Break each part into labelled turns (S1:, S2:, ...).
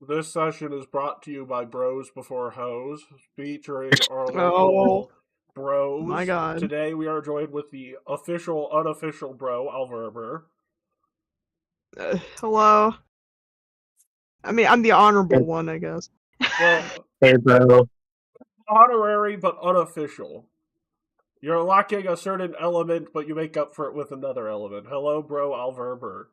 S1: This session is brought to you by Bros Before Hoes, featuring our
S2: Oh
S1: local bros.
S2: my god.
S1: Today we are joined with the official, unofficial bro, Alverber.
S2: Hello. I mean, I'm the honorable one, I guess.
S1: Well,
S3: Hey, bro.
S1: honorary but unofficial. You're lacking a certain element, but you make up for it with another element. Hello, bro, Alverber.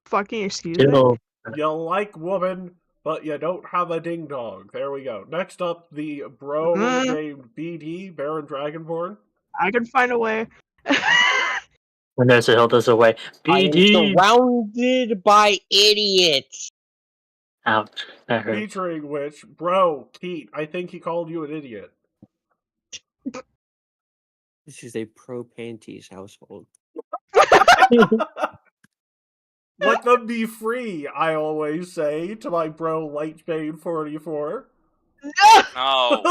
S2: Fucking excuse me?
S3: Yo,
S1: You like woman, but you don't have a ding dong. There we go. Next up, the bro named BD, Baron Dragonborn.
S2: I can find a way.
S3: Vanessa held us away.
S4: I am
S3: BD!
S4: surrounded by idiots.
S3: Ouch. That hurt.
S1: Featuring which, bro, Pete, I think he called you an idiot.
S5: This is a pro panties household.
S1: Let them be free, I always say to my bro Lightbane44.
S6: No.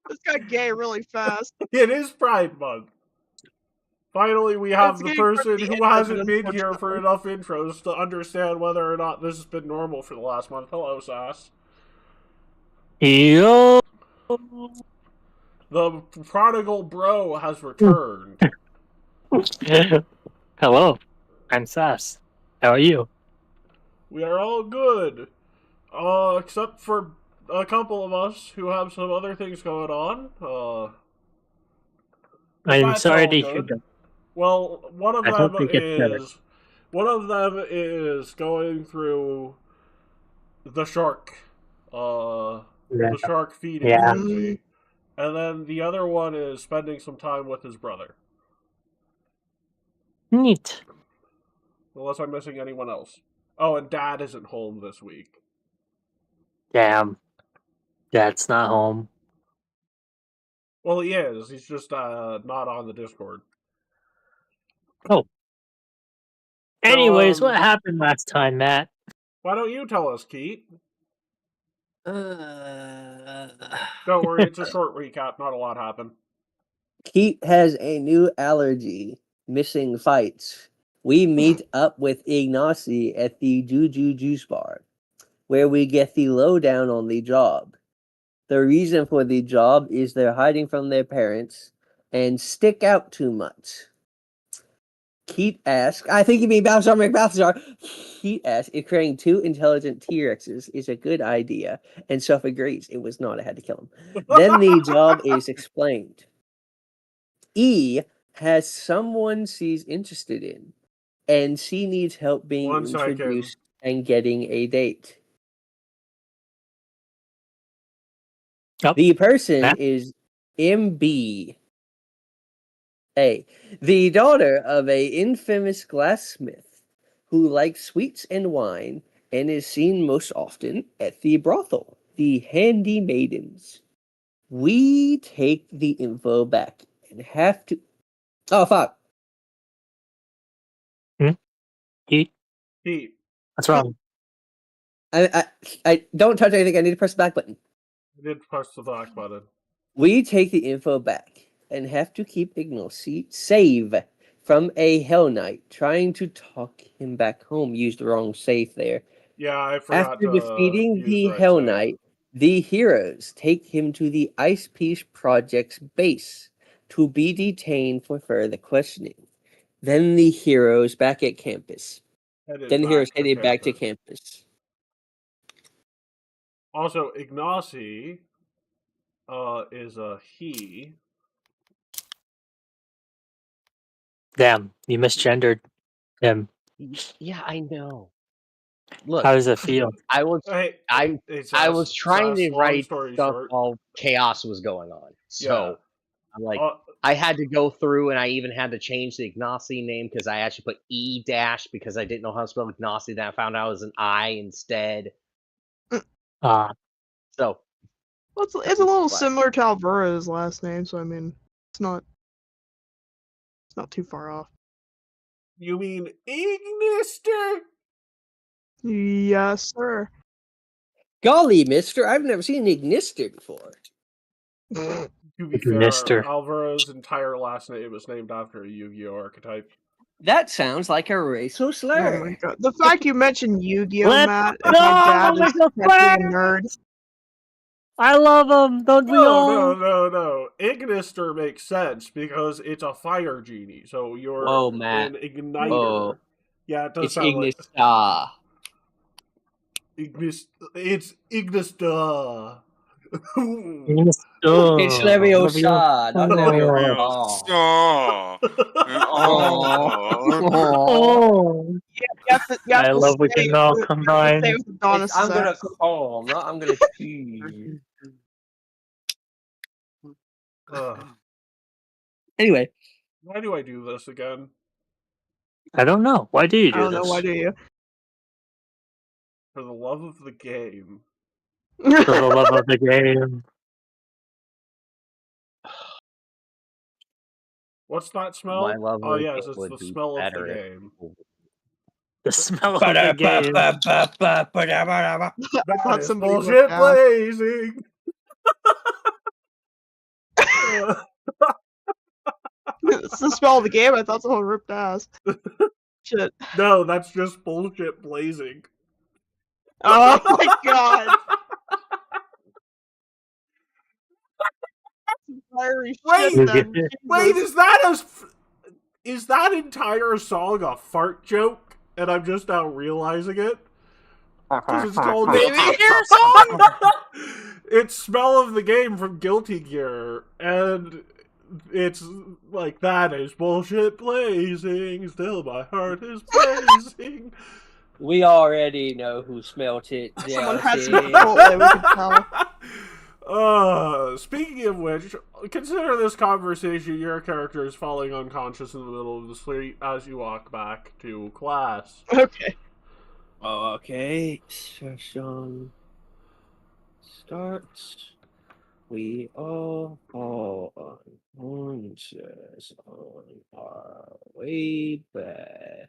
S2: This got gay really fast.
S1: It is Pride Month. Finally, we have
S2: It's
S1: the
S2: getting
S1: person
S2: pretty
S1: who hasn't
S2: interesting,
S1: been here for enough intros to understand whether or not this has been normal for the last month. Hello, Sass.
S3: Yo!
S1: The prodigal bro has returned.
S3: Hello. I'm Sass. How are you?
S1: We are all good. Except for a couple of us who have some other things going on.
S3: I'm
S1: That's
S3: sorry
S1: all
S3: to
S1: good.
S3: hear that.
S1: Well, one of
S3: I hope
S1: them
S3: it gets better.
S1: is going through the shark.
S3: Yeah.
S1: The shark feeding
S3: Yeah.
S1: frenzy. And then the other one is spending some time with his brother.
S3: Neat.
S1: Unless I'm missing anyone else. Oh, and Dad isn't home this week.
S3: Damn. Dad's not home.
S1: Well, he is. He's just not on the Discord.
S3: Oh. Anyways,
S1: Um,
S3: what happened last time, Matt?
S1: Why don't you tell us, Keith?
S5: Uh,
S1: Don't worry, it's a short recap. Not a lot happened.
S5: Keith has a new allergy. Missing fights. We meet up with Ignacy at the Juju Juice Bar, where we get the lowdown on the job. The reason for the job is they're hiding from their parents and stick out too much. Keith asks, I think you mean Balthazar. Keith asks if creating two intelligent T-Rexes is a good idea, and Soph agrees it was not. I had to kill him. Then the job is explained. E has someone she's interested in, and she needs help being
S1: 1 second.
S5: introduced and getting a date.
S3: Yep.
S5: The person
S3: Matt?
S5: is MB. The daughter of a infamous glassmith who likes sweets and wine and is seen most often at the brothel, the Handy Maidens. We take the info back and have to... Oh, fuck.
S3: Pete?
S1: Pete,
S3: What's wrong?
S5: I don't touch anything. I need to press the back button.
S1: you did press the back button.
S5: We take the info back and have to keep Ignacy safe from a Hell Knight trying to talk him back home. Used the wrong safe there.
S1: Yeah, I forgot
S5: After
S1: to
S5: defeating
S1: use
S5: the
S1: right
S5: Hell
S1: save.
S5: Knight, the heroes take him to the Ice Peace Project's base to be detained for further questioning. Then the heroes back at campus.
S1: Headed
S5: Back to campus.
S1: Also, Ignacy is a he.
S3: Damn, you misgendered him.
S4: Yeah, I know. Look,
S3: How does it feel?
S4: I was
S1: Hey,
S4: I
S1: it's
S4: I
S1: us.
S4: was trying
S1: Sus,
S4: to
S1: long
S4: write
S1: story
S4: stuff
S1: short.
S4: while chaos was going on. So I'm like,
S1: Uh,
S4: I had to go through, and I even had to change the Ignacy name because I actually put E dash because I didn't know how to spell Ignacy. Then I found out it was an I instead. So
S2: Well, it's a little similar to Alvara's last name, so I mean, it's not too far off.
S1: you mean Ignister?
S2: Yes, sir.
S5: Golly, mister, I've never seen an Ignister before.
S1: To be fair,
S3: Ignister.
S1: Alvaro's entire last name is named after a Yu-Gi-Oh archetype.
S5: That sounds like a racial
S2: Oh
S5: slur.
S2: my god. The fact you mentioned Yu-Gi-Oh,
S3: Let's
S2: Matt, and my dad
S3: go
S2: is
S3: with the
S2: technically a nerd.
S3: I love him. Don't we all?
S1: No. Ignister makes sense because it's a fire genie. So you're
S5: Whoa, Matt.
S1: an igniter.
S5: Whoa.
S1: Yeah, it does
S5: It's
S1: sound like
S5: Ignistar.
S1: It's Ignister.
S3: It's
S5: It's Leviosa, not Leviosa.
S6: Oh.
S3: Oh,
S2: You have to
S3: I love we
S2: say
S3: can all
S2: you have to
S3: combine.
S2: say it with Adonis'
S5: I'm gonna
S2: accent.
S5: call, not I'm gonna choose. Anyway,
S1: Why do I do this again?
S3: I don't know. Why do you
S2: I
S3: do
S2: don't know,
S3: this?
S2: why do you?
S1: For the love of the game.
S3: For the love of the game.
S1: What's that smell?
S4: My love
S1: Oh
S4: of the
S1: yes,
S4: game
S1: it's
S4: would
S1: the
S4: be
S1: smell of the
S4: better if
S1: game.
S3: The smell of the game.
S1: That
S2: thought
S1: is
S2: somebody would
S1: bullshit
S2: ask.
S1: blazing.
S2: It's the spell of the game. I thought someone ripped ass. Shit.
S1: No, that's just bullshit blazing.
S2: Oh my god. Fiery
S1: Wait,
S2: shit, then.
S1: Wait,
S2: Jesus.
S1: is that entire song a fart joke? And I'm just now realizing it? Because it's called
S2: Maybe.
S6: Gear song?
S1: It's Smell of the Game from Guilty Gear. And it's like, that is bullshit blazing. Still my heart is blazing.
S5: we already know who smelt it.
S2: Someone had some
S5: Jealousy.
S2: Chipotle, we can tell.
S1: Speaking of which, consider this conversation your character is falling unconscious in the middle of the street as you walk back to class.
S2: Okay.
S5: Oh, okay. Session starts. We all fall unconscious on our way back.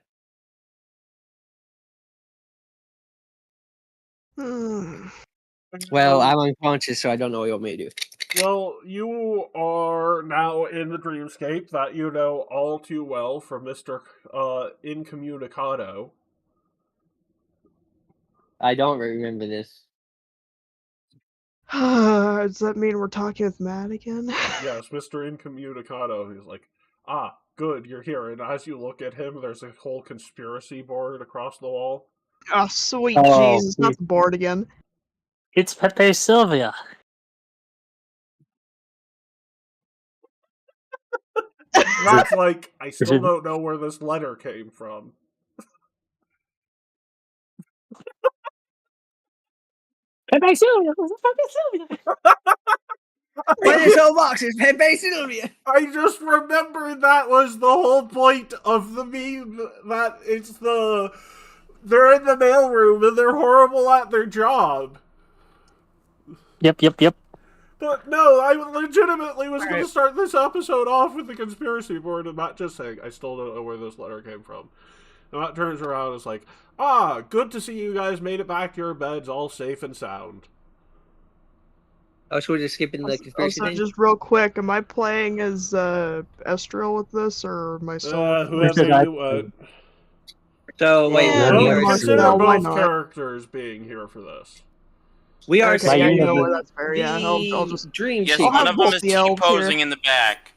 S5: Well, I'm unconscious, so I don't know what you want me to do.
S1: Well, you are now in the dreamscape that you know all too well from Mr. Incommunicado.
S5: I don't remember this.
S2: Does that mean we're talking with Matt again?
S1: Yes, Mr. Incommunicado. He's like, ah, good, you're here. And as you look at him, there's a whole conspiracy board across the wall.
S2: Oh, sweet
S3: Oh,
S2: Jesus, not the board again.
S3: It's Pepe Sylvia.
S1: That's like, I still don't know where this letter came from.
S3: Pepe Sylvia. Pepe Sylvia.
S5: What is so boxes? Pepe Sylvia.
S1: I just remembered that was the whole point of the meme, that it's they're in the mailroom and they're horrible at their job.
S3: Yep.
S1: But no, I legitimately was going
S5: Alright.
S1: to start this episode off with the conspiracy board and Matt just saying, I still don't know where this letter came from. And Matt turns around and is like, ah, good to see you guys made it back to your beds all safe and sound.
S5: Oh, so we're just skipping the conspiracy
S2: Also,
S5: thing?
S2: just real quick, am I playing as Estriel with this, or myself?
S1: Whoever
S3: I
S1: you want.
S5: So, wait,
S2: Yeah,
S1: Well,
S5: we
S1: we
S5: are,
S2: Marcel,
S1: consider
S2: why
S1: both
S2: not?
S1: characters being here for this.
S5: we are
S2: Okay, yeah, you know
S3: Maybe.
S2: what, that's fair, yeah, I'll just...
S5: dream
S6: Yes,
S2: I'll
S6: one
S2: have
S6: of them
S2: both
S6: is
S2: the elves
S6: T-posing
S2: here.
S6: in the back.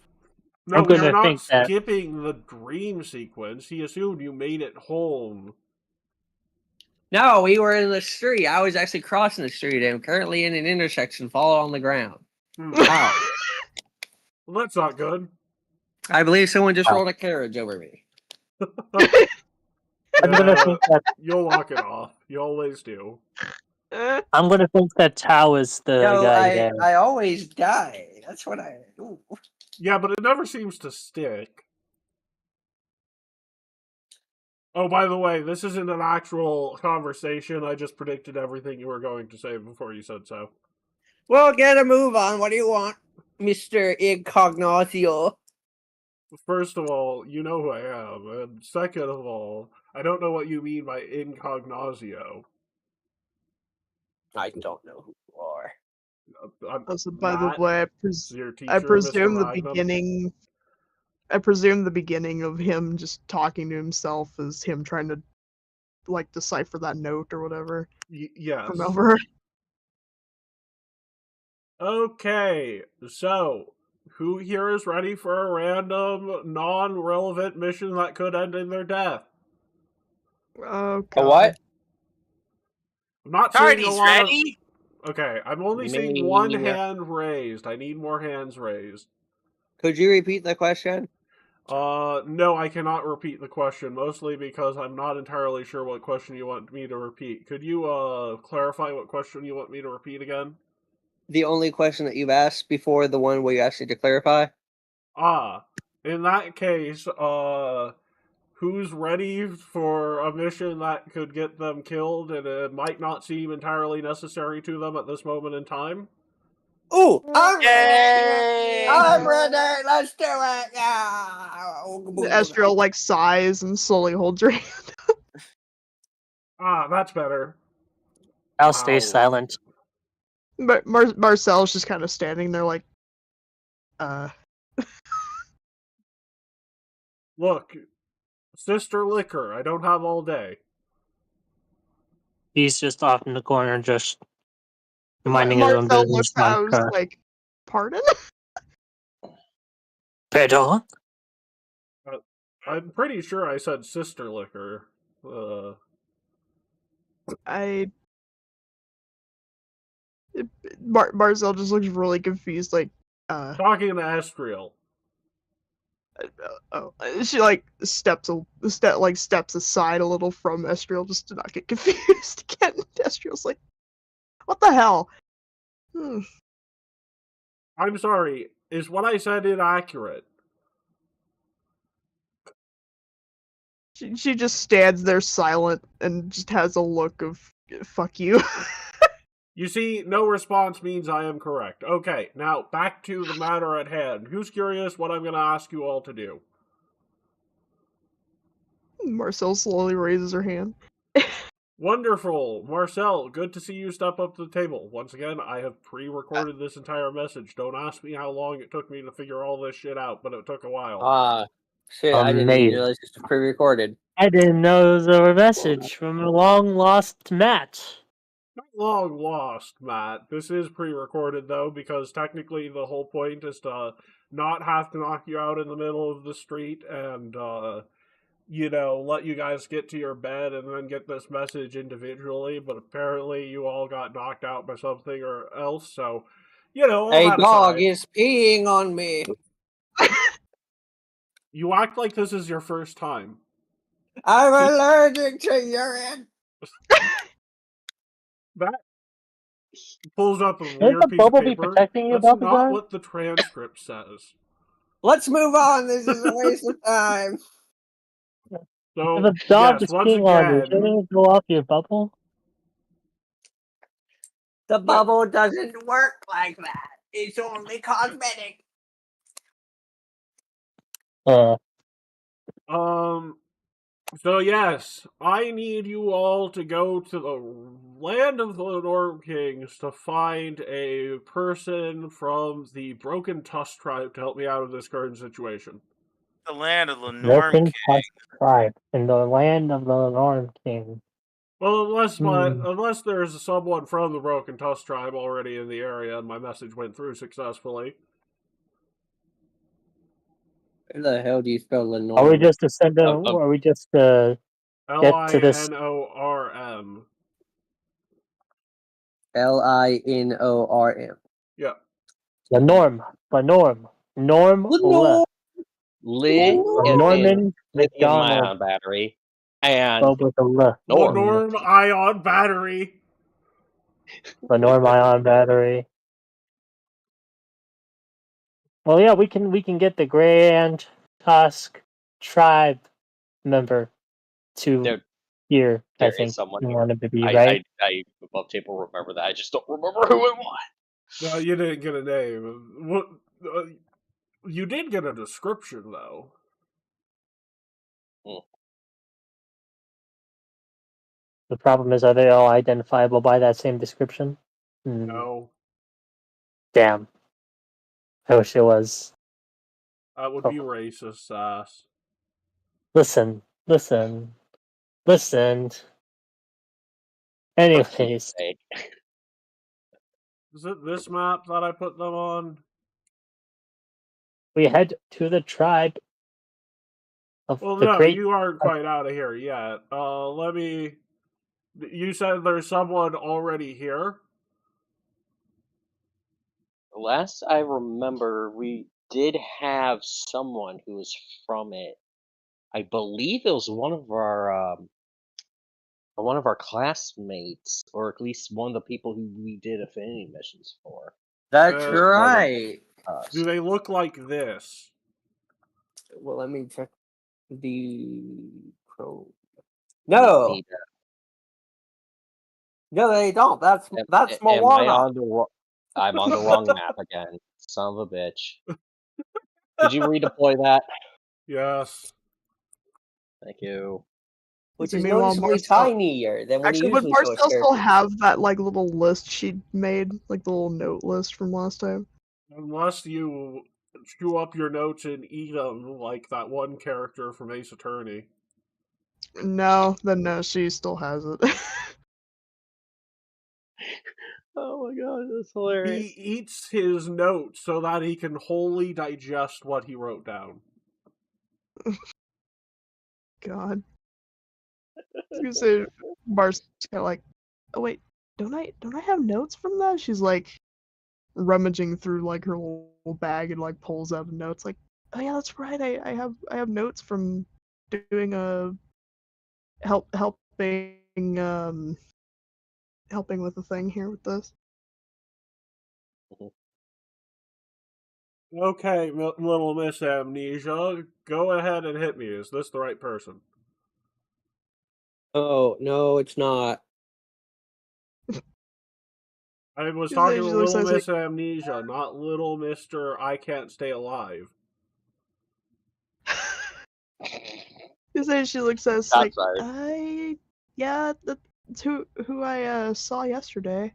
S1: No,
S3: I'm
S1: we're
S3: gonna
S1: not
S3: think that-
S1: skipping the dream sequence. He assumed you made it home.
S5: No, we were in the street. I was actually crossing the street. I'm currently in an intersection, falling on the ground. Wow.
S1: Well, that's not good.
S5: I believe someone just rolled a carriage over me.
S3: I'm gonna think that
S1: You'll walk it off. You always do.
S3: I'm gonna think that Tao is the guy there.
S5: I always die. That's what I do.
S1: Yeah, but it never seems to stick. Oh, by the way, this isn't an actual conversation. I just predicted everything you were going to say before you said so.
S5: Well, get a move on. What do you want, Mr. Incognito?
S1: First of all, you know who I am. And second of all, I don't know what you mean by incognito.
S5: I don't know who you are.
S2: Also, by the
S1: Matt,
S2: way,
S1: your teacher,
S2: I presume
S1: Mr.
S2: the
S1: Magnum.
S2: beginning... I presume the beginning of him just talking to himself is him trying to like decipher that note or whatever
S1: Yes.
S2: from over.
S1: Okay, so who here is ready for a random, non-relevant mission that could end in their death?
S2: Oh
S5: A
S2: god.
S5: what?
S1: I'm not seeing a
S6: Cardi's
S1: lot
S6: ready.
S1: of. Okay, I'm only seeing
S4: Me.
S1: one hand raised. I need more hands raised.
S5: Could you repeat the question?
S1: No, I cannot repeat the question, mostly because I'm not entirely sure what question you want me to repeat. Could you, clarify what question you want me to repeat again?
S5: The only question that you've asked before the one where you asked me to clarify?
S1: In that case, who's ready for a mission that could get them killed and it might not seem entirely necessary to them at this moment in time?
S5: Ooh, I'm ready!
S6: Yay!
S5: I'm ready! Let's do it! Yeah!
S2: Estriel like sighs and slowly holds her hand.
S1: That's better.
S3: I'll stay
S1: Ow.
S3: silent.
S2: But Marcel's just kind of standing there like,
S1: Look, Sister Liquor, I don't have all day.
S3: He's just off in the corner, just minding his own
S2: Marcel
S3: business.
S2: looks at us like, pardon?
S3: Pardon?
S1: I'm pretty sure I said Sister Liquor.
S2: Marcel just looks really confused, like,
S1: Talking to Estriel.
S2: oh, she like steps aside a little from Estriel just to not get confused again. Estriel's like, what the hell?
S1: I'm sorry, is what I said inaccurate?
S2: She just stands there silent and just has a look of fuck you.
S1: You see, no response means I am correct. Okay, now back to the matter at hand. Who's curious what I'm going to ask you all to do?
S2: Marcel slowly raises her hand.
S1: Wonderful. Marcel, good to see you step up to the table. Once again, I have pre-recorded this entire message. Don't ask me how long it took me to figure all this shit out, but it took a while.
S5: Shit, I didn't even
S3: Amazing.
S5: realize this was pre-recorded.
S3: I didn't know it was a message from a long lost Matt.
S1: Not long lost, Matt. This is pre-recorded, though, because technically the whole point is to not have to knock you out in the middle of the street and, let you guys get to your bed and then get this message individually, but apparently you all got knocked out by something or else, so, all
S5: A
S1: that
S5: dog
S1: aside,
S5: is peeing on me.
S1: you act like this is your first time.
S5: I'm allergic to urine.
S1: That pulls up a
S3: Shouldn't
S1: weird
S3: the
S1: piece of
S3: bubble be
S1: paper.
S3: protecting you,
S1: That's not
S3: Balthazar?
S1: what the transcript says.
S5: Let's move on. This is a waste of time.
S1: So,
S3: If a dog
S1: yes,
S3: is
S1: once
S3: peeing on you,
S1: again,
S3: shouldn't it go off your bubble?
S5: The bubble doesn't work like that. It's only cosmetic.
S1: So yes, I need you all to go to the land of the Norm Kings to find a person from the Broken Tusk tribe to help me out of this current situation.
S6: The land of the Norm
S3: Broken
S6: King.
S3: Tusk tribe in the land of the Norm King.
S1: Well, unless there's someone from the Broken Tusk tribe already in the area and my message went through successfully.
S5: Where the hell do you spell the norm?
S3: Are we just to send a, are we just to get to this?
S1: Linorm.
S5: Linorm.
S1: Yeah.
S3: The Norm. Norm.
S5: Lenore.
S4: Lit
S3: Norman
S4: lithium
S3: McDonald.
S4: ion battery. And
S3: Spelled with a L.
S1: Norm ion battery.
S3: The Norm ion battery. Well, yeah, we can get the Grand Tusk tribe member to here.
S4: there
S3: I
S4: is
S3: think
S4: someone
S3: you
S4: here.
S3: wanted to be right.
S4: I above table remember that. I just don't remember who it was.
S1: No, you didn't get a name. What? You did get a description, though.
S3: The problem is, are they all identifiable by that same description?
S1: No.
S3: Damn. I wish it was.
S1: That would be racist, Sass.
S3: Listen. Anyways,
S1: Is it this map that I put them on?
S3: we head to the tribe of
S1: Well,
S3: the
S1: no,
S3: great.
S1: you aren't quite out of here yet. Let me. You said there's someone already here?
S7: Last I remember, we did have someone who was from it. I believe it was one of our classmates, or at least one of the people who we did affinity missions for.
S5: That's
S1: Uh,
S5: right.
S1: Do they look like this?
S5: Well, let me check the pro.
S7: Let me
S5: No,
S7: see that.
S5: no, they don't. That's
S7: Am I
S5: Moana.
S7: on the I'm on the wrong map again. Son of a bitch. Could you redeploy that?
S1: Yes.
S7: Thank you.
S5: Which
S2: Okay,
S5: is
S2: meanwhile,
S5: noticeably
S2: Marcel-
S5: tinier than when
S2: Actually,
S5: you
S2: would
S5: usually show a
S2: Marcel still
S5: character.
S2: have that like little list she made, like the little note list from last time?
S1: Unless you chew up your notes and eat them like that one character from Ace Attorney.
S2: No, then no, she still has it.
S7: Oh my god, that's
S1: He
S7: hilarious.
S1: eats his notes so that he can wholly digest what he wrote down.
S2: God. I was gonna say, Marcel's kind of like, oh wait, don't I have notes from that? She's like rummaging through like her little bag and like pulls out notes. Like, oh yeah, that's right. I have notes from doing a helping helping with the thing here with this.
S1: Okay, little Miss Amnesia, go ahead and hit me. Is this the right person?
S5: Oh no, it's not.
S1: I was
S2: She
S1: talking to
S2: looks
S1: Little
S2: like-
S1: Miss Amnesia, not Little Mr. I Can't Stay Alive.
S2: She looks at us
S7: That's
S2: like,
S7: right.
S2: yeah, that's who I saw yesterday.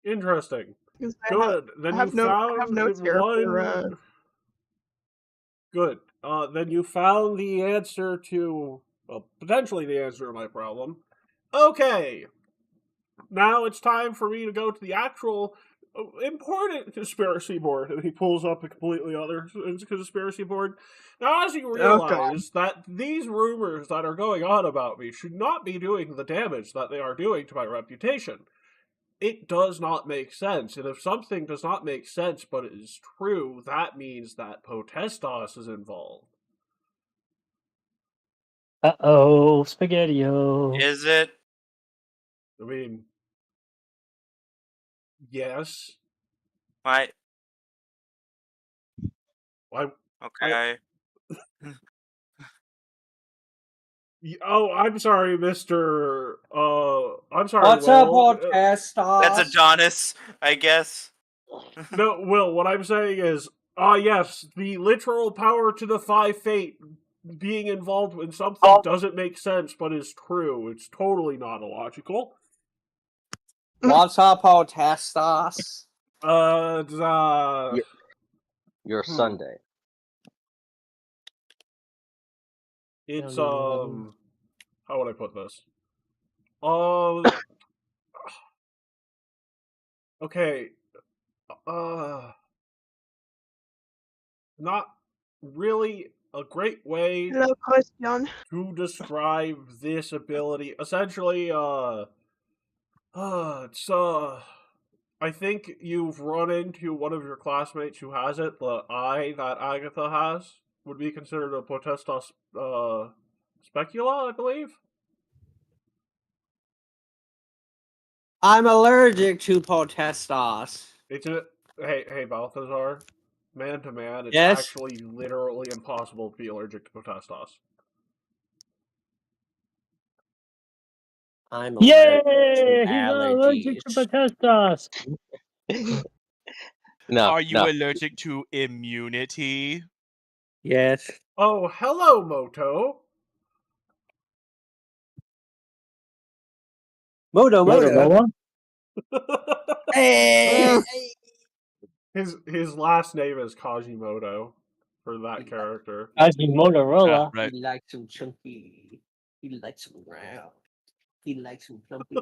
S1: Interesting.
S2: 'Cause
S1: Good. Then
S2: I
S1: you
S2: have notes here for,
S1: one. Good. Then you found the answer to, well, potentially the answer to my problem. Okay. Now it's time for me to go to the actual important conspiracy board. And he pulls up a completely other conspiracy board. Now, as you realize that these rumors that are going on about me should not be doing the damage that they are doing to my reputation. It does not make sense. And if something does not make sense but it is true, that means that Potestas is involved.
S3: Spaghetti-O.
S6: Is it?
S1: I mean, yes.
S6: My
S1: Why?
S6: okay.
S1: Oh, I'm sorry, Mr. I'm sorry,
S5: What's up,
S1: Will.
S5: Potestas?
S6: That's Adonis, I guess.
S1: No, Will, what I'm saying is, yes, the literal power to defy fate being involved in something doesn't make sense, but is true. It's totally not illogical.
S5: What's up, Potestas?
S7: Your Sunday.
S1: It's, how would I put this? Okay, not really a great way
S2: Hello, question.
S1: to describe this ability. Essentially, it's, I think you've run into one of your classmates who has it. The eye that Agatha has would be considered a Potestas, specula, I believe.
S5: I'm allergic to Potestas.
S1: It's a, hey, Balthazar. Man to man, it's
S5: Yes?
S1: actually literally impossible to be allergic to Potestas.
S5: I'm
S3: Yay!
S5: allergic to
S3: He's not allergic to
S5: allergies.
S3: Potestas.
S7: No.
S8: Are you
S7: no.
S8: allergic to immunity?
S5: Yes.
S1: Oh, hello, Moto.
S5: Moto.
S3: Moto.
S5: Hey!
S1: His last name is Kajimoto for that character.
S3: Ozzy Motorola.
S8: Right.
S5: He likes him chunky. He likes him round. He likes him plumpy.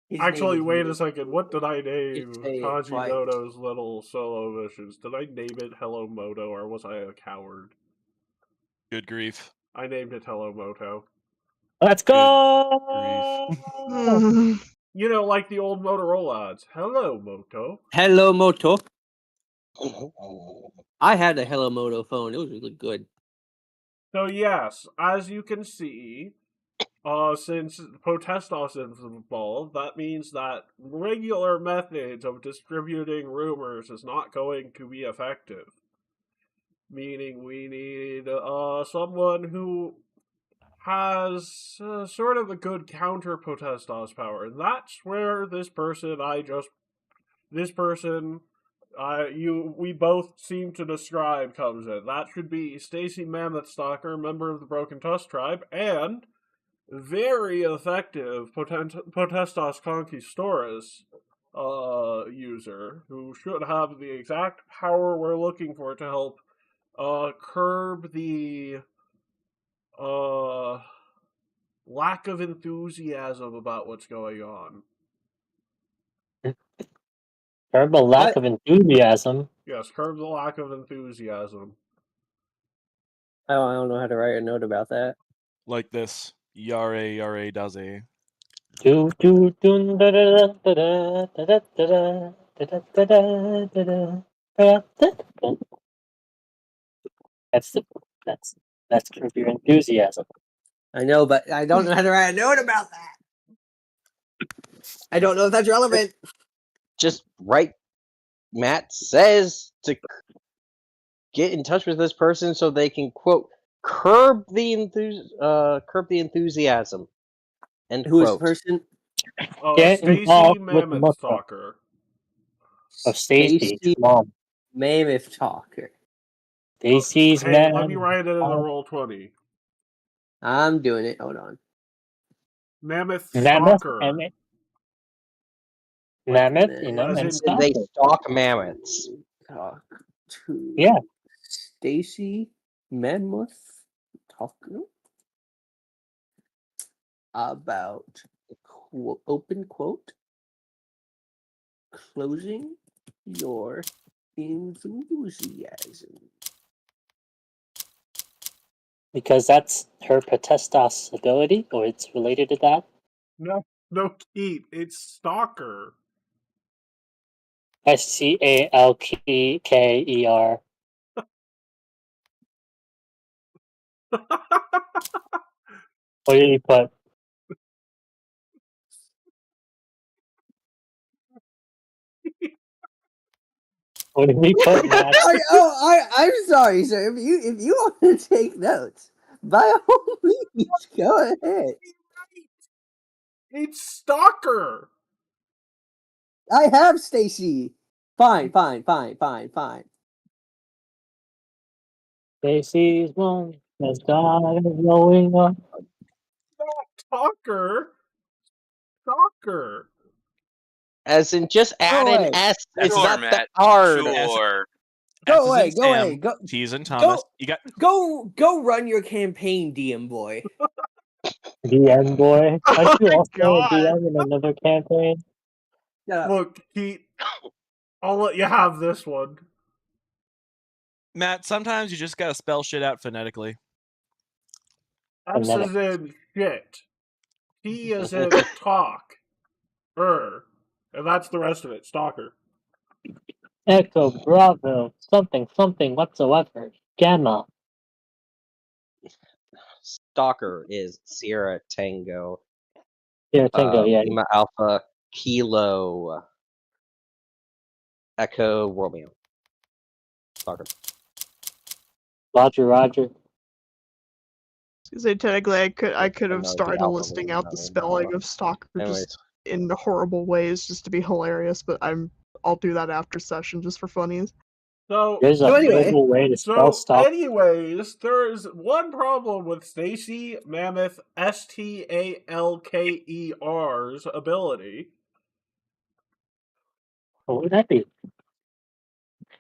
S5: His name
S1: Actually,
S5: is
S1: wait a
S5: Little-
S1: second. What did I
S5: Say
S1: name
S5: it twice.
S1: Kajimoto's little solo missions? Did I name it Hello Moto, or was I a coward?
S8: Good grief.
S1: I named it Hello Moto.
S3: Let's go!
S1: You know, like the old Motorola ads. Hello, Moto.
S5: Hello Moto. I had a Hello Moto phone. It was really good.
S1: So yes, as you can see, since Potestos is involved, that means that regular methods of distributing rumors is not going to be effective. Meaning we need someone who has sort of a good counter Potestos power. And that's where this person we both seem to describe comes in. That should be Stacy Mammoth Stalker, member of the Broken Tusk tribe, and very effective Potestos Conquistores user, who should have the exact power we're looking for to help curb the lack of enthusiasm about what's going on.
S3: Curb a lack of enthusiasm.
S1: Yes, curb the lack of enthusiasm.
S5: I don't know how to write a note about that.
S8: Like this. Yare does a.
S3: Do do do da da da da da da da da da da da da. That's curb your enthusiasm.
S5: I know, but I don't know how to write a note about that. I don't know if that's relevant.
S4: Just write. Matt says to get in touch with this person so they can quote curb the enthusiasm. End
S5: Who is the
S4: quote.
S5: person?
S3: Get
S1: Stacy
S3: involved with the
S1: Mammoth
S3: motto
S1: Stalker.
S3: of Stacy's mom.
S5: Mammoth Talker.
S3: Stacy's
S1: Hey,
S3: man.
S1: let me write it in the Roll20.
S5: I'm doing it. Hold on.
S1: Mammoth
S3: Mammoth,
S1: Stalker.
S3: Mammoth, you know,
S1: as
S3: and
S1: in
S3: stalker.
S4: They stalk mammoths.
S5: Talk to
S3: Yeah.
S5: Stacy Mammoth Talker about open quote closing your enthusiasm.
S3: Because that's her Potestos ability, or it's related to that.
S1: No, Keith. It's Stalker.
S3: SCALKER. What did you put? What did we put, Matt?
S5: I'm sorry, sir. If you want to take notes, by all means, go ahead.
S1: It's Stalker.
S5: I have Stacy. Fine.
S3: Stacy's mom has got it going on.
S1: Not Talker. Stalker.
S4: As in, just add
S5: away.
S4: an S. It's
S6: Sure,
S4: not
S6: Matt.
S4: that hard.
S6: Sure.
S5: Go away.
S8: S's in
S5: Go
S8: Sam,
S5: away. Go.
S8: T's in Thomas. You got
S5: Go run your campaign, DM boy.
S3: DM boy. Aren't you
S1: my
S3: also
S1: God.
S3: a DM in another campaign?
S1: Look, Keith. I'll let you have this one.
S8: Matt. Sometimes you just gotta spell shit out phonetically.
S1: S is in shit. T is in talk. And that's the rest of it. Stalker.
S3: Echo, Bravo, something whatsoever. Gamma.
S4: Stalker is Sierra Tango.
S3: Yeah, Tango, yeah.
S4: Lima Alpha Kilo Echo Romeo. Stalker.
S3: Roger.
S2: Say technically, I could have
S4: No, the
S2: started
S4: Alpha
S2: listing
S4: Romeo,
S2: out the
S4: no,
S2: spelling
S4: no.
S2: of stalker
S4: Anyways,
S2: just in horrible ways, just to be hilarious. But I'll do that after session just for funnies.
S1: So,
S3: There's a horrible way to spell stop.
S1: anyways, there's one problem with Stacy Mammoth Stalker's ability.
S3: What would that be?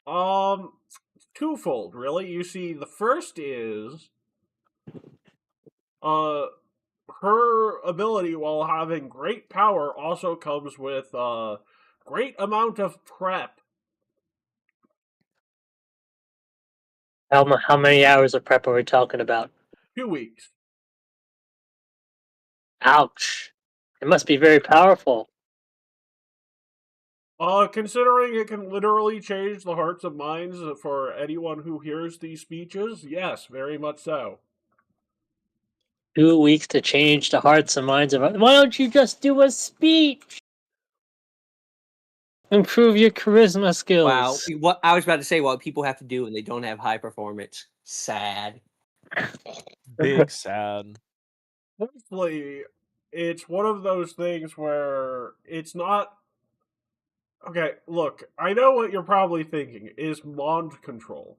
S1: Twofold, really. You see, the first is her ability, while having great power, also comes with great amount of prep.
S3: How many hours of prep are we talking about?
S1: 2 weeks.
S3: Ouch! It must be very powerful.
S1: Considering it can literally change the hearts and minds for anyone who hears these speeches, yes, very much so.
S3: 2 weeks to change the hearts and minds of. Why don't you just do a speech? Improve your charisma skills.
S5: Wow. What I was about to say, what people have to do when they don't have high performance. Sad.
S8: Big sad.
S1: Honestly, it's one of those things where it's not. Okay, look, I know what you're probably thinking is mind control.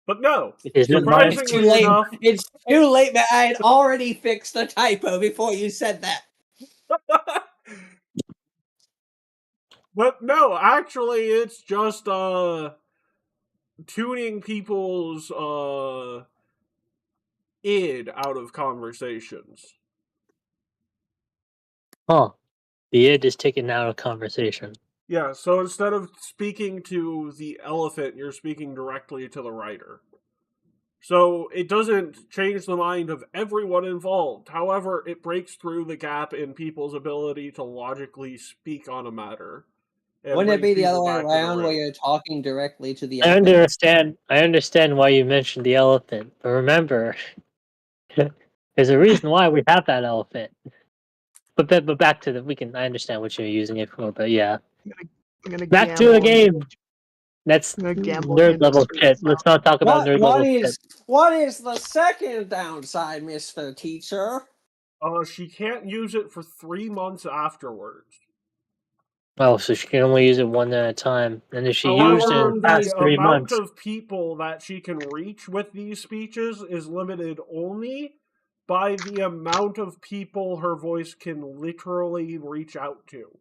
S1: But no,
S3: Is it mind?
S5: It's too
S1: surprisingly
S5: late.
S1: enough,
S5: It's too late, man. I had already fixed the typo before you said that.
S1: but no, actually, it's just tuning people's id out of conversations.
S3: Huh. The id is taken out of conversation.
S1: Yeah, so instead of speaking to the elephant, you're speaking directly to the writer. So it doesn't change the mind of everyone involved. However, it breaks through the gap in people's ability to logically speak on a matter.
S5: Wouldn't it be the other way around where you're talking directly to the elephant?
S3: I understand why you mentioned the elephant, but remember, there's a reason why we have that elephant. But back to I understand what you're using it for, but yeah.
S2: I'm gonna
S3: Back to the
S2: gamble
S3: game. That's
S2: I'm gonna gamble
S3: nerd
S2: against
S3: level
S2: Sweet
S3: shit.
S2: Sour.
S3: Let's not talk about nerd level shit.
S5: What is the second downside, Mr. Teacher?
S1: She can't use it for 3 months afterwards.
S3: Oh, so she can only use it one at a time. And if she used it
S1: However,
S3: in the past
S1: the
S3: 3
S1: amount
S3: months,
S1: of people that she can reach with these speeches is limited only by the amount of people her voice can literally reach out to.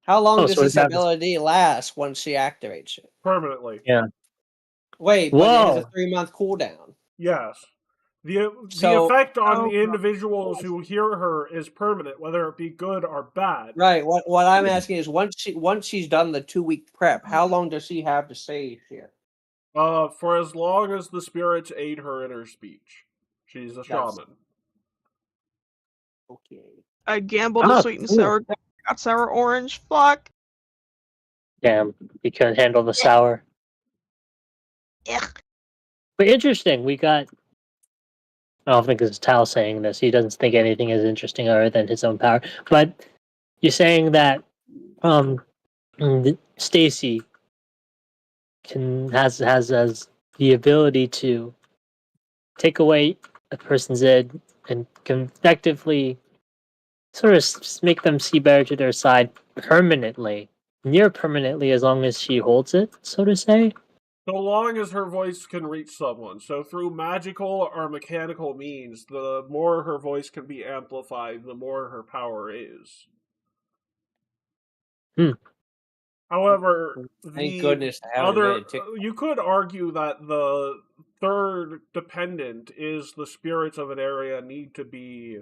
S5: How long does
S3: so
S5: this
S3: it happens-
S5: ability last once she activates it?
S1: Permanently.
S3: Yeah.
S5: Wait, but it has a
S3: Whoa.
S5: 3-month cooldown.
S1: Yes. The
S5: So-
S1: effect on
S2: Oh,
S1: the individuals who hear her is permanent, whether it be good or bad.
S5: Right. What I'm asking is once she's done the 2-week prep, how long does she have to stay here?
S1: For as long as the spirits aid her in her speech. She's a shaman.
S5: Okay.
S2: I gambled a sweet and sour, got sour orange. Fuck.
S3: Damn, you couldn't handle the sour.
S2: Ugh.
S3: But interesting, we got. I don't think it's Tal saying this. He doesn't think anything is interesting other than his own power. But you're saying that Stacy has the ability to take away a person's id and can effectively sort of make them see better to their side permanently, near permanently, as long as she holds it, so to say.
S1: So long as her voice can reach someone. So through magical or mechanical means, the more her voice can be amplified, the more her power is. However,
S5: Thank goodness I haven't invented TikTok.
S1: you could argue that the third dependent is the spirits of an area need to be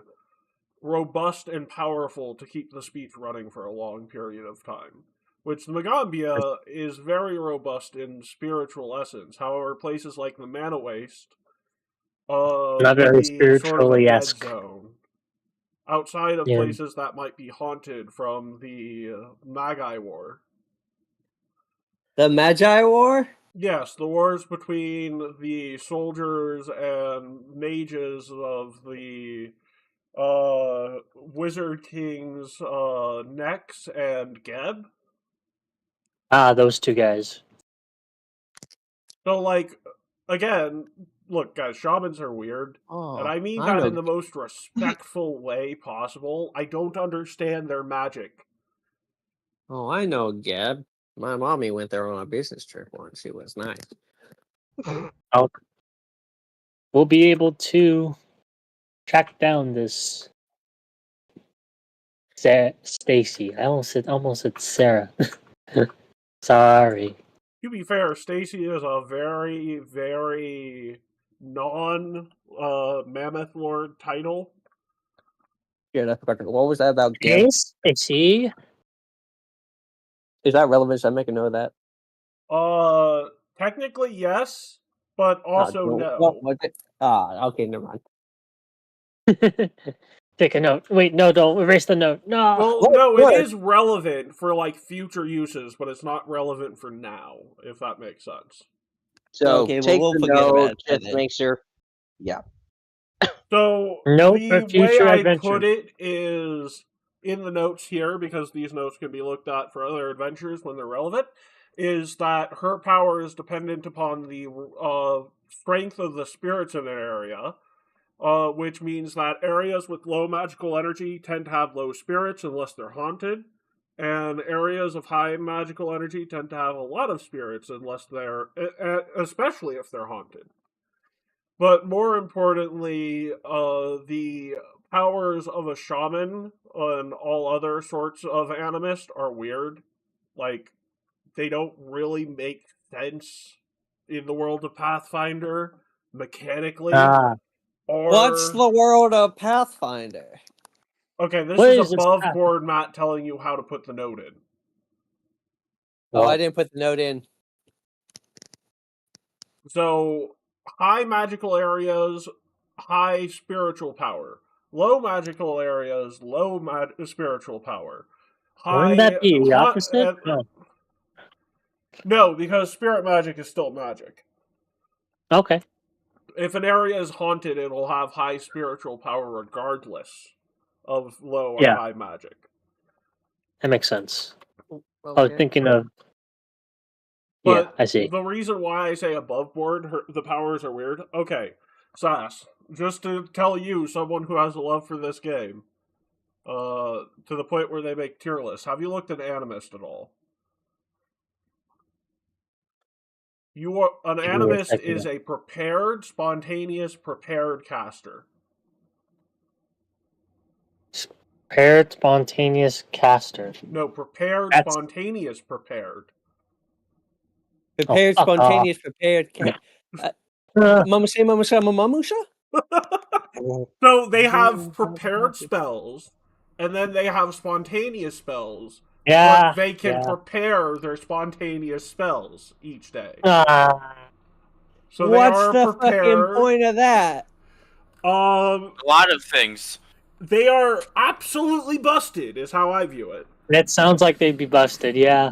S1: robust and powerful to keep the speech running for a long period of time. Which the Megambia is very robust in spiritual essence. However, places like the Mana Waste
S3: Not very
S1: would be sort of a dead
S3: spiritually-esque.
S1: zone. Outside of
S3: Yeah.
S1: places that might be haunted from the Magi War.
S5: The Magi War?
S1: Yes, the wars between the soldiers and mages of the Wizard Kings Nex and Geb.
S3: Ah, those two guys.
S1: So, like, again, look, guys, shamans are weird. And I mean that in the most respectful way possible. I don't understand their magic.
S5: Oh, I know Geb. My mommy went there on a business trip once. It was nice.
S3: We'll be able to track down this Stacy. I almost said Sarah. Sorry.
S1: To be fair, Stacy is a very, very non-Mammoth Lord title.
S5: Yeah, that's correct. What was that about Gib?
S3: Is he?
S5: Is that relevant? Should I make a note of that?
S1: Technically yes, but also no.
S5: What was it? Okay, never mind.
S3: Take a note. Wait, no, don't erase the note. No.
S1: Well,
S5: What?
S1: no,
S5: What?
S1: it is relevant for like future uses, but it's not relevant for now, if that makes sense.
S4: So
S5: Okay, well,
S4: take
S5: we'll
S4: the
S5: forget about
S4: note,
S5: it by
S4: just
S5: then.
S4: make sure. Yeah.
S1: So
S3: Note
S1: the
S3: for
S1: way
S3: future
S1: I
S3: adventure.
S1: put it is in the notes here, because these notes can be looked at for other adventures when they're relevant, is that her power is dependent upon the strength of the spirits in an area, which means that areas with low magical energy tend to have low spirits unless they're haunted, and areas of high magical energy tend to have a lot of spirits unless they're, especially if they're haunted. But more importantly, the powers of a shaman and all other sorts of animist are weird. Like, they don't really make sense in the world of Pathfinder mechanically.
S5: What's the world of Pathfinder?
S1: Okay, this
S3: What
S1: is
S3: is this
S1: above
S3: path?
S1: board Matt telling you how to put the note in.
S5: Oh, I
S3: What?
S5: didn't put the note in.
S1: So, high magical areas, high spiritual power. Low magical areas, low spiritual power.
S3: Wouldn't that be the opposite? Oh,
S1: No, because spirit magic is still magic.
S3: okay.
S1: If an area is haunted, it'll have high spiritual power regardless of low or
S3: Yeah.
S1: high magic.
S3: That makes sense.
S5: Okay.
S3: I was thinking of.
S1: But
S3: yeah, I see.
S1: the reason why I say above board, the powers are weird. Okay, Sass, just to tell you, someone who has a love for this game, to the point where they make tier lists, have you looked at Animist at all? An Animist is a prepared, spontaneous, prepared caster.
S3: Prepared, spontaneous caster.
S1: No, prepared,
S3: That's-
S1: spontaneous, prepared.
S5: Prepared,
S3: fuck off.
S5: spontaneous, prepared. Mamusha, mamusha, mamusha?
S1: So they have prepared spells, and then they have spontaneous spells.
S3: Yeah.
S1: But they can prepare their spontaneous spells each day. So they
S5: What's
S1: are
S5: the
S1: prepared.
S5: fucking point of that?
S6: A lot of things.
S1: They are absolutely busted, is how I view it.
S3: That sounds like they'd be busted, yeah.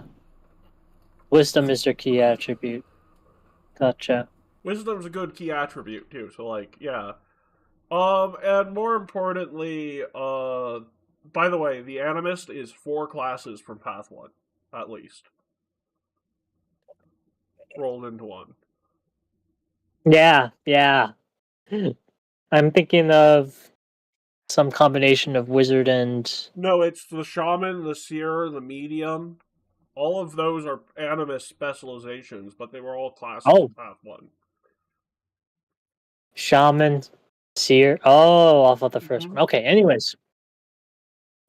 S3: Wisdom is their key attribute. Gotcha.
S1: Wisdom's a good key attribute too, so like, yeah. And more importantly, by the way, the Animist is 4 classes from Path 1, at least. Rolled into 1.
S3: Yeah. I'm thinking of some combination of wizard and...
S1: No, it's the Shaman, the Seer, the Medium. All of those are Animist specializations, but they were all classes in Path 1.
S3: Shaman, Seer... Oh, off of the first one. Okay, anyways.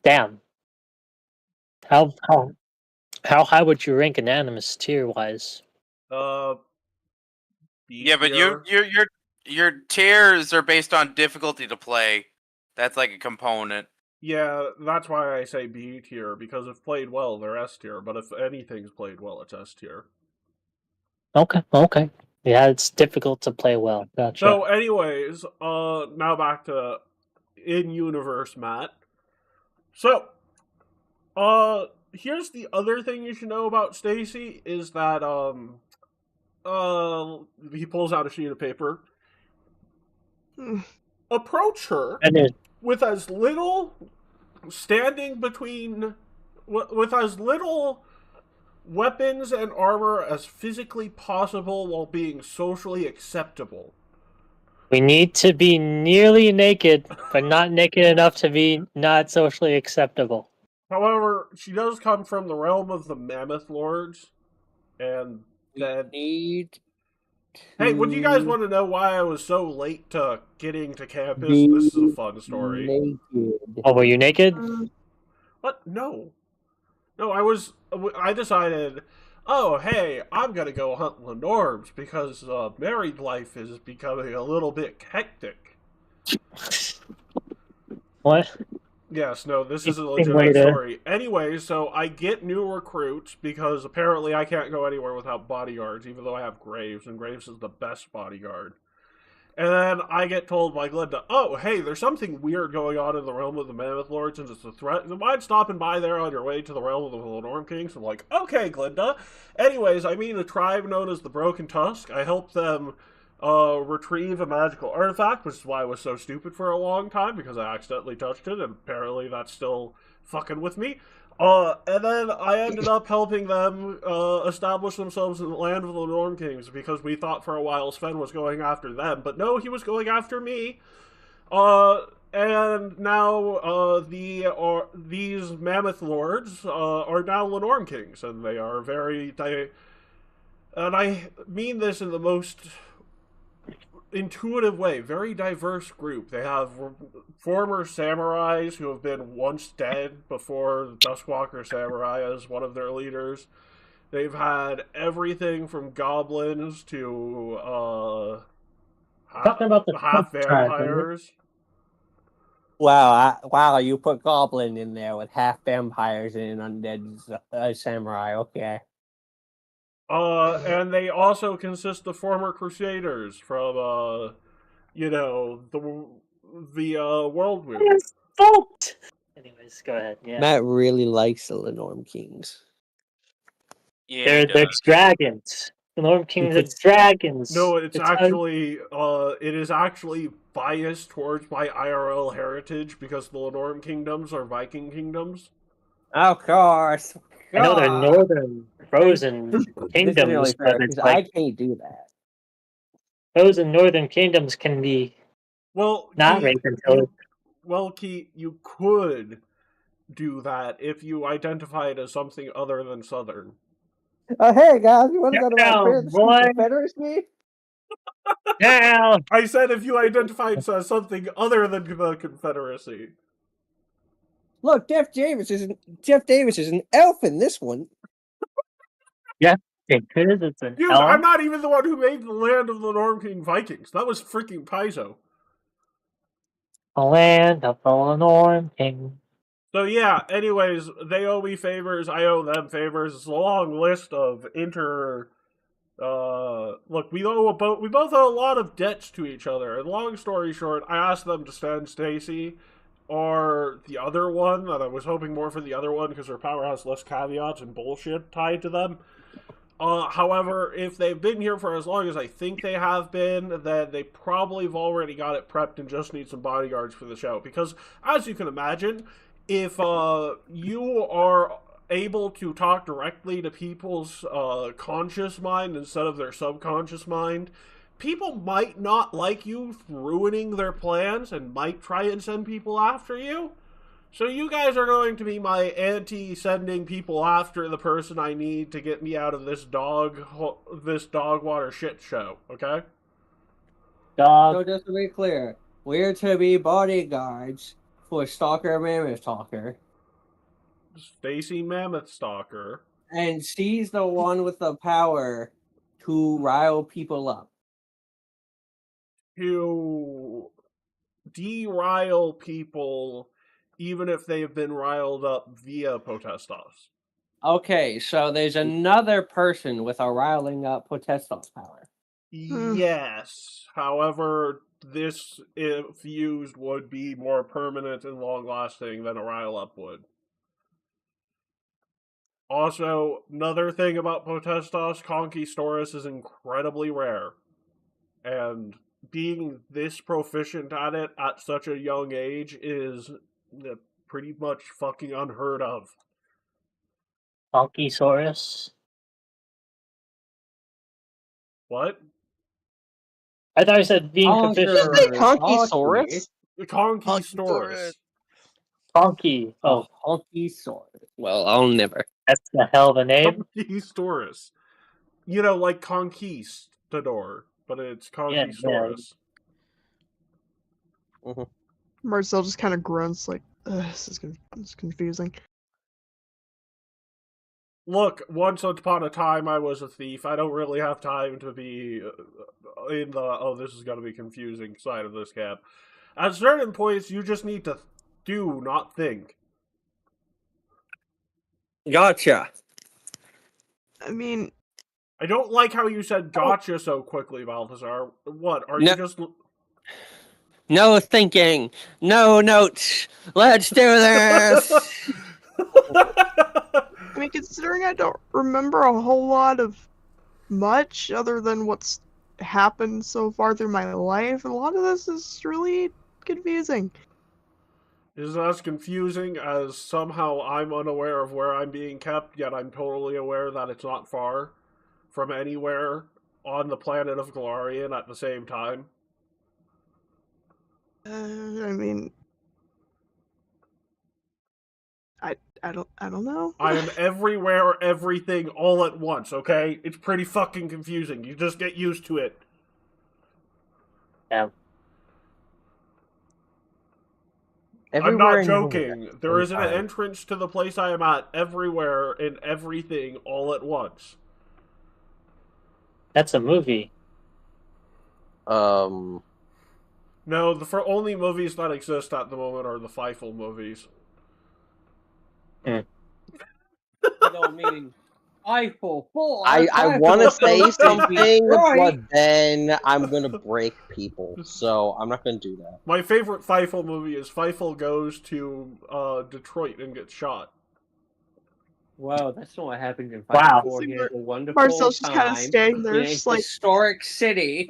S3: Damn. How high would you rank an Animist tier-wise?
S6: Yeah, but your tiers are based on difficulty to play. That's like a component.
S1: Yeah, that's why I say B tier, because if played well, they're S tier, but if anything's played well, it's S tier.
S3: Okay. Yeah, it's difficult to play well. Gotcha.
S1: So anyways, now back to in-universe Matt. So, here's the other thing you should know about Stacy, is that, he pulls out a sheet of paper. Approach her with as little standing between, with as little weapons and armor as physically possible while being socially acceptable.
S3: We need to be nearly naked, but not naked enough to be not socially acceptable.
S1: However, she does come from the realm of the Mammoth Lords, and then... Hey, would you guys want to know why I was so late to getting to campus? This is a fun story.
S5: Naked.
S3: Oh, were you naked?
S1: What? No. No, I decided, oh, hey, I'm gonna go hunt Lenorbs because married life is becoming a little bit hectic.
S3: What?
S1: Yes, no, this is a
S3: Interesting way
S1: legitimate
S3: to.
S1: story. Anyway, so I get new recruits because apparently I can't go anywhere without bodyguards, even though I have Graves, and Graves is the best bodyguard. And then I get told by Glinda, oh, hey, there's something weird going on in the realm of the Mammoth Lords, and it's a threat. You mind stopping by there on your way to the realm of the Lenorm Kings? I'm like, okay, Glinda. Anyways, I mean a tribe known as the Broken Tusk. I helped them retrieve a magical artifact, which is why I was so stupid for a long time, because I accidentally touched it, and apparently that's still fucking with me. And then I ended up helping them establish themselves in the land of the Norm Kings because we thought for a while Sven was going after them, but no, he was going after me. And now these Mammoth Lords are now Lenorm Kings, and they are and I mean this in the most intuitive way, very diverse group. They have former samurais who have been once dead before the Duskwalker Samurai as one of their leaders. They've had everything from goblins to
S3: Talking about the
S1: half
S3: tribe, right?
S1: vampires.
S5: Wow, you put Goblin in there with half vampires and an undead samurai. Okay.
S1: And they also consist of former crusaders from the World Wound.
S3: It's fault. Anyways, go ahead. Yeah,
S5: Matt really likes the Lenorm Kings.
S6: Yeah, he
S3: they're
S6: does.
S3: dragons. The Norm Kings are
S5: puts-
S3: dragons.
S1: No, it is actually biased towards my IRL heritage because the Lenorm kingdoms are Viking kingdoms.
S5: Of course.
S3: I know they're
S5: God.
S3: northern frozen
S5: This isn't
S3: kingdoms,
S5: really
S3: but
S5: fair
S3: it's
S5: because
S3: like
S5: I can't do that.
S3: frozen northern kingdoms can be
S1: Well,
S3: not
S1: Keith,
S3: raped until
S1: Keith, you could do that if you identified as something other than Southern.
S5: Oh, hey guys, you want to go to my
S3: down, boy,
S5: Confederacy?
S3: down.
S1: I said if you identified as something other than the Confederacy.
S5: Look, Jeff Davis is an elf in this one.
S3: Yeah, because it's an
S1: Dude,
S3: elf.
S1: I'm not even the one who made the land of the Norm King Vikings. That was freaking Paizo.
S3: The land of the Norm King.
S1: So yeah, anyways, they owe me favors, I owe them favors. It's a long list of look, we both owe a lot of debts to each other. And long story short, I asked them to send Stacy or the other one, that I was hoping more for the other one because her power has less caveats and bullshit tied to them. However, if they've been here for as long as I think they have been, then they probably have already got it prepped and just need some bodyguards for the show. Because, as you can imagine, if you are able to talk directly to people's conscious mind instead of their subconscious mind, people might not like you ruining their plans and might try and send people after you. So you guys are going to be my anti-sending people after the person I need to get me out of this dog water shit show, okay?
S3: Dog.
S5: So just to be clear, we're to be bodyguards for Stalker Mammoth Stalker.
S1: Stacy Mammoth Stalker.
S5: And she's the one with the power to rile people up.
S1: To de-rile people even if they have been riled up via Potestas.
S5: Okay, so there's another person with a riling up Potestas power.
S1: Yes. However, this, if used, would be more permanent and long-lasting than a rile-up would. Also, another thing about Potestas, Conquistadorus is incredibly rare. And being this proficient at it at such a young age is pretty much fucking unheard of.
S3: Conquistadorus.
S1: What?
S3: I thought you said being proficient.
S2: Did you say Conquistadorus?
S1: The Conquistadorus.
S3: Conky. Oh,
S5: Conquistadorus. Well, I'll never.
S3: that's a hell of a name.
S1: Conquistadorus. You know, like Conquistador, but it's Conquistadorus.
S5: Mm-hmm.
S2: Marcel just kind of grunts like, this is confusing.
S1: Look, once upon a time I was a thief. I don't really have time to be in the, oh, this is going to be confusing side of this camp. At certain points, you just need to do, not think.
S5: Gotcha.
S2: I mean,
S1: I don't like how you said gotcha so quickly, Balthazar. What, are
S5: No.
S1: you just...
S5: No thinking. No notes. Let's do this.
S2: I mean, considering I don't remember a whole lot of much other than what's happened so far through my life, a lot of this is really confusing.
S1: Is as confusing as somehow I'm unaware of where I'm being kept, yet I'm totally aware that it's not far from anywhere on the planet of Galarian at the same time?
S2: I mean, I don't know.
S1: I am everywhere, everything, all at once, okay? It's pretty fucking confusing. You just get used to it.
S3: Yeah.
S1: I'm not
S7: Everywhere and
S1: joking.
S7: nowhere.
S1: There is an
S7: Fine.
S1: entrance to the place I am at everywhere and everything all at once.
S3: That's a movie.
S1: No, the only movies that exist at the moment are the Feifel movies.
S9: You know, meaning Eiffel 4.
S7: I want to say something,
S9: Right.
S7: but then I'm gonna break people, so I'm not gonna do that.
S1: My favorite Feifel movie is Feifel goes to Detroit and gets shot.
S9: Wow, that's not what happened in
S3: Wow.
S9: Fight 4. He has a wonderful
S2: Marcel's just kind of
S9: time
S2: staying there,
S9: in a
S2: just like,
S9: historic city.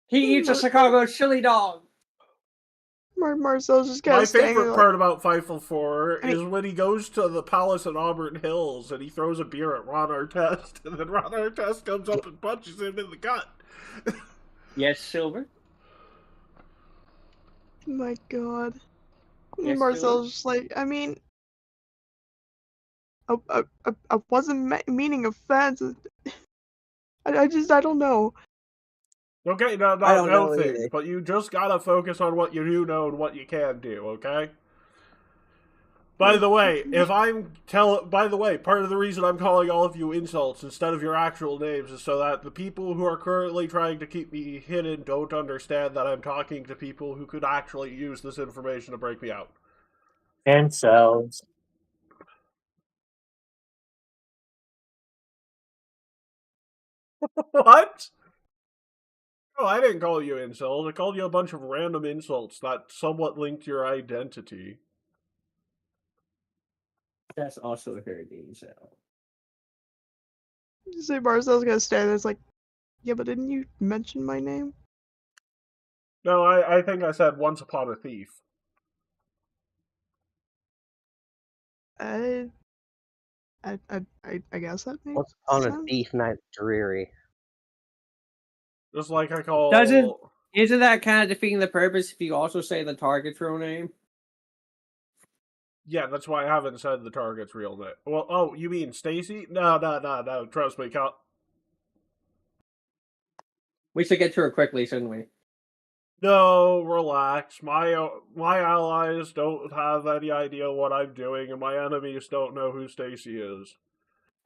S9: He eats a Chicago chili dog.
S2: Marcel's just kind
S1: My
S2: of staying there,
S1: favorite
S2: like,
S1: part about Feifel 4
S2: I mean-
S1: is when he goes to the palace in Auburn Hills and he throws a beer at Ron Artest, and then Ron Artest comes up and punches him in the gut.
S9: Yes, Silver.
S2: my god.
S9: Yes,
S2: Marcel's just like, I mean, I wasn't meaning offense. I don't know.
S1: Okay,
S5: I don't know
S1: things,
S5: either.
S1: but you just gotta focus on what you do know and what you can do, okay? By the way, part of the reason I'm calling all of you insults instead of your actual names is so that the people who are currently trying to keep me hidden don't understand that I'm talking to people who could actually use this information to break me out.
S3: And cells.
S1: What? Oh, I didn't call you insults. I called you a bunch of random insults that somewhat linked your identity.
S9: That's also her name, so.
S2: You say Marcel's gonna stay there. It's like, yeah, but didn't you mention my name?
S1: No, I think I said once upon a thief.
S2: I guess that makes
S7: What's on a
S2: sense.
S7: thief night dreary?
S1: Just like I call...
S9: Isn't that kind of defeating the purpose if you also say the target's real name?
S1: Yeah, that's why I haven't said the target's real name. Well, oh, you mean Stacy? No, trust me,
S9: We should get to her quickly, shouldn't we?
S1: No, relax. My allies don't have any idea what I'm doing, and my enemies don't know who Stacy is.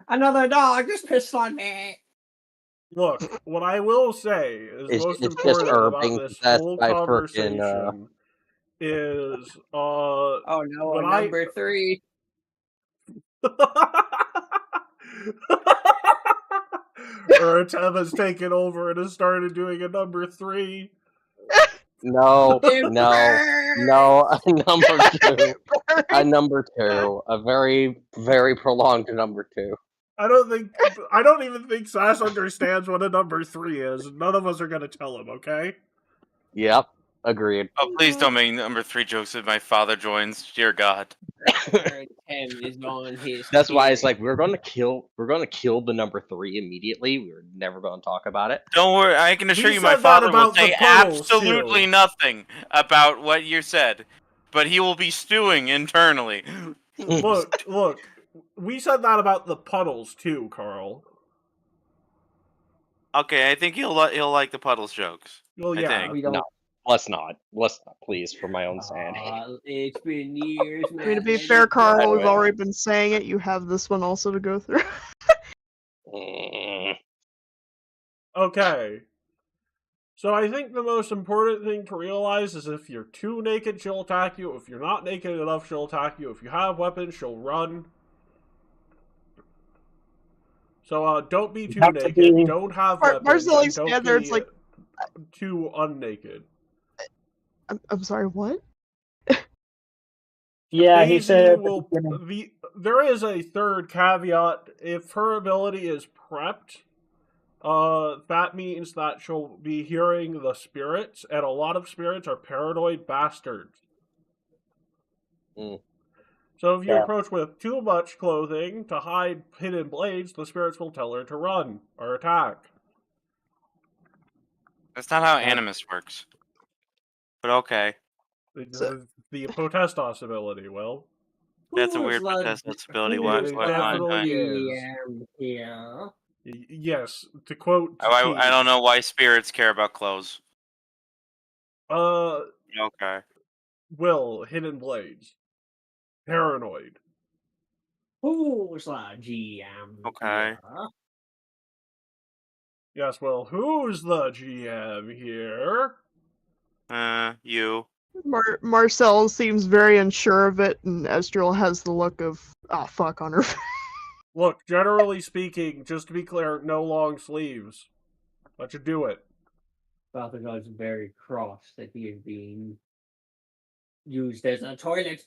S9: Another dog just pissed on me.
S1: Look, what I will say is
S7: It's
S1: most
S7: just
S1: important
S7: her
S1: about
S7: being
S1: this
S7: possessed
S1: whole
S7: by frickin',
S1: conversation is,
S9: Oh no,
S1: when
S9: number 3.
S1: Uratev has taken over and has started doing a number 3.
S7: No, no, a number 2. A number 2. A very, very prolonged number 2.
S1: I don't even think Sass understands what a number 3 is. None of us are gonna tell him, okay?
S7: Yep, agreed.
S6: Oh, please don't make number 3 jokes if my father joins. Dear God.
S9: 10 is on his.
S7: That's why it's like we're gonna kill the number 3 immediately. We're never gonna talk about it.
S6: Don't worry, I can assure
S1: He
S6: you my
S1: said that
S6: father will
S1: about the
S6: say
S1: puddles,
S6: absolutely
S1: too.
S6: nothing about what you said. But he will be stewing internally.
S1: Look, we said that about the puddles too, Carl.
S6: Okay, I think he'll like the puddles jokes.
S1: Well,
S6: I
S1: yeah.
S6: think.
S9: We don't.
S7: No. Let's not, please, for my own sanity.
S9: It's been years, man.
S2: I mean, to be
S9: Let
S2: fair,
S9: it
S2: Carl,
S9: go.
S2: we've already been saying it. You have this one also to go through.
S1: Okay. So I think the most important thing to realize is if you're too naked, she'll attack you. If you're not naked enough, she'll attack you. If you have weapons, she'll run. So don't be too naked. Don't have weapons. And don't
S2: there,
S1: be
S2: it's like,
S1: too unnaked.
S2: I'm sorry, what?
S3: Yeah, he
S1: Daisy
S3: said at the
S1: will.
S3: beginning.
S1: There is a third caveat. If her ability is prepped, that means that she'll be hearing the spirits, and a lot of spirits are paranoid bastards.
S7: Mm.
S1: So if you
S3: Yeah.
S1: approach with too much clothing to hide hidden blades, the spirits will tell her to run or attack.
S6: That's not how Animus works. But okay.
S1: The Potestos ability, well.
S6: That's a
S9: Who
S6: weird
S9: is the-
S6: Potestos ability.
S9: who
S6: Why?
S9: is
S1: It
S9: the
S1: definitely is.
S9: GM here?
S1: Yes, to quote
S6: I don't know why spirits care about clothes. Okay.
S1: Will, hidden blades. Paranoid.
S9: Who's the GM
S6: Okay.
S9: here?
S1: Yes, well, who's the GM here?
S6: You.
S2: Marcel seems very unsure of it, and Estriel has the look of, ah, fuck on her face.
S1: Look, generally speaking, just to be clear, no long sleeves. Let you do it.
S9: Balthazar is very cross that he is being used as a toilet.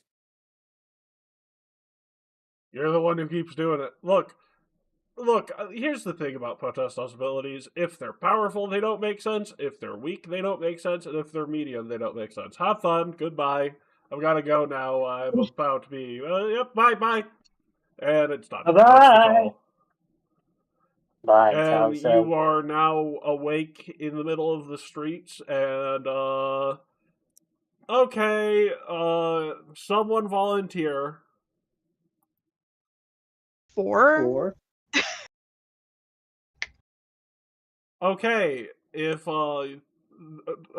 S1: You're the one who keeps doing it. Look, here's the thing about Potestos abilities. If they're powerful, they don't make sense. If they're weak, they don't make sense. And if they're medium, they don't make sense. Have fun. Goodbye. I've got to go now. I'm about to be... yep, bye. And it's done.
S3: Bye-bye.
S1: That's the call.
S3: Bye,
S1: And
S3: Tao
S1: you are now awake in the middle of the streets, and, okay, someone volunteer.
S2: 4?
S1: Okay, if, okay,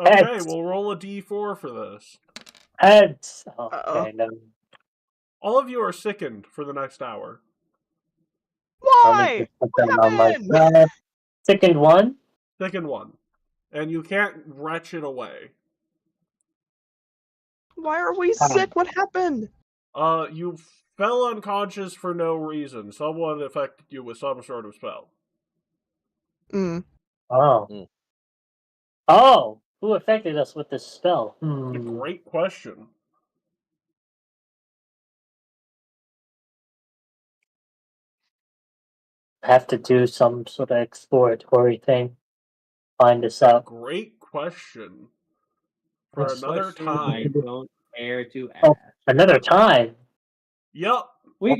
S3: Heads.
S1: we'll roll a d4 for this.
S3: Heads.
S2: Uh-oh.
S3: Okay, no.
S1: All of you are sickened for the next hour.
S2: Why?
S3: Put
S2: What
S3: them on my
S2: happened?
S3: side. Second one.
S1: Sickened 1. And you can't retch it away.
S2: Why are we sick? What happened?
S1: You fell unconscious for no reason. Someone affected you with some sort of spell.
S2: Mm.
S3: Oh.
S7: Mm.
S3: Oh, who affected us with this spell?
S1: Great question.
S3: Have to do some sort of exploratory thing. Find this out.
S1: Great question. For
S3: Yes.
S1: another
S9: Question I
S1: time.
S9: don't care to ask.
S3: Oh, another time.
S1: Yup.
S9: We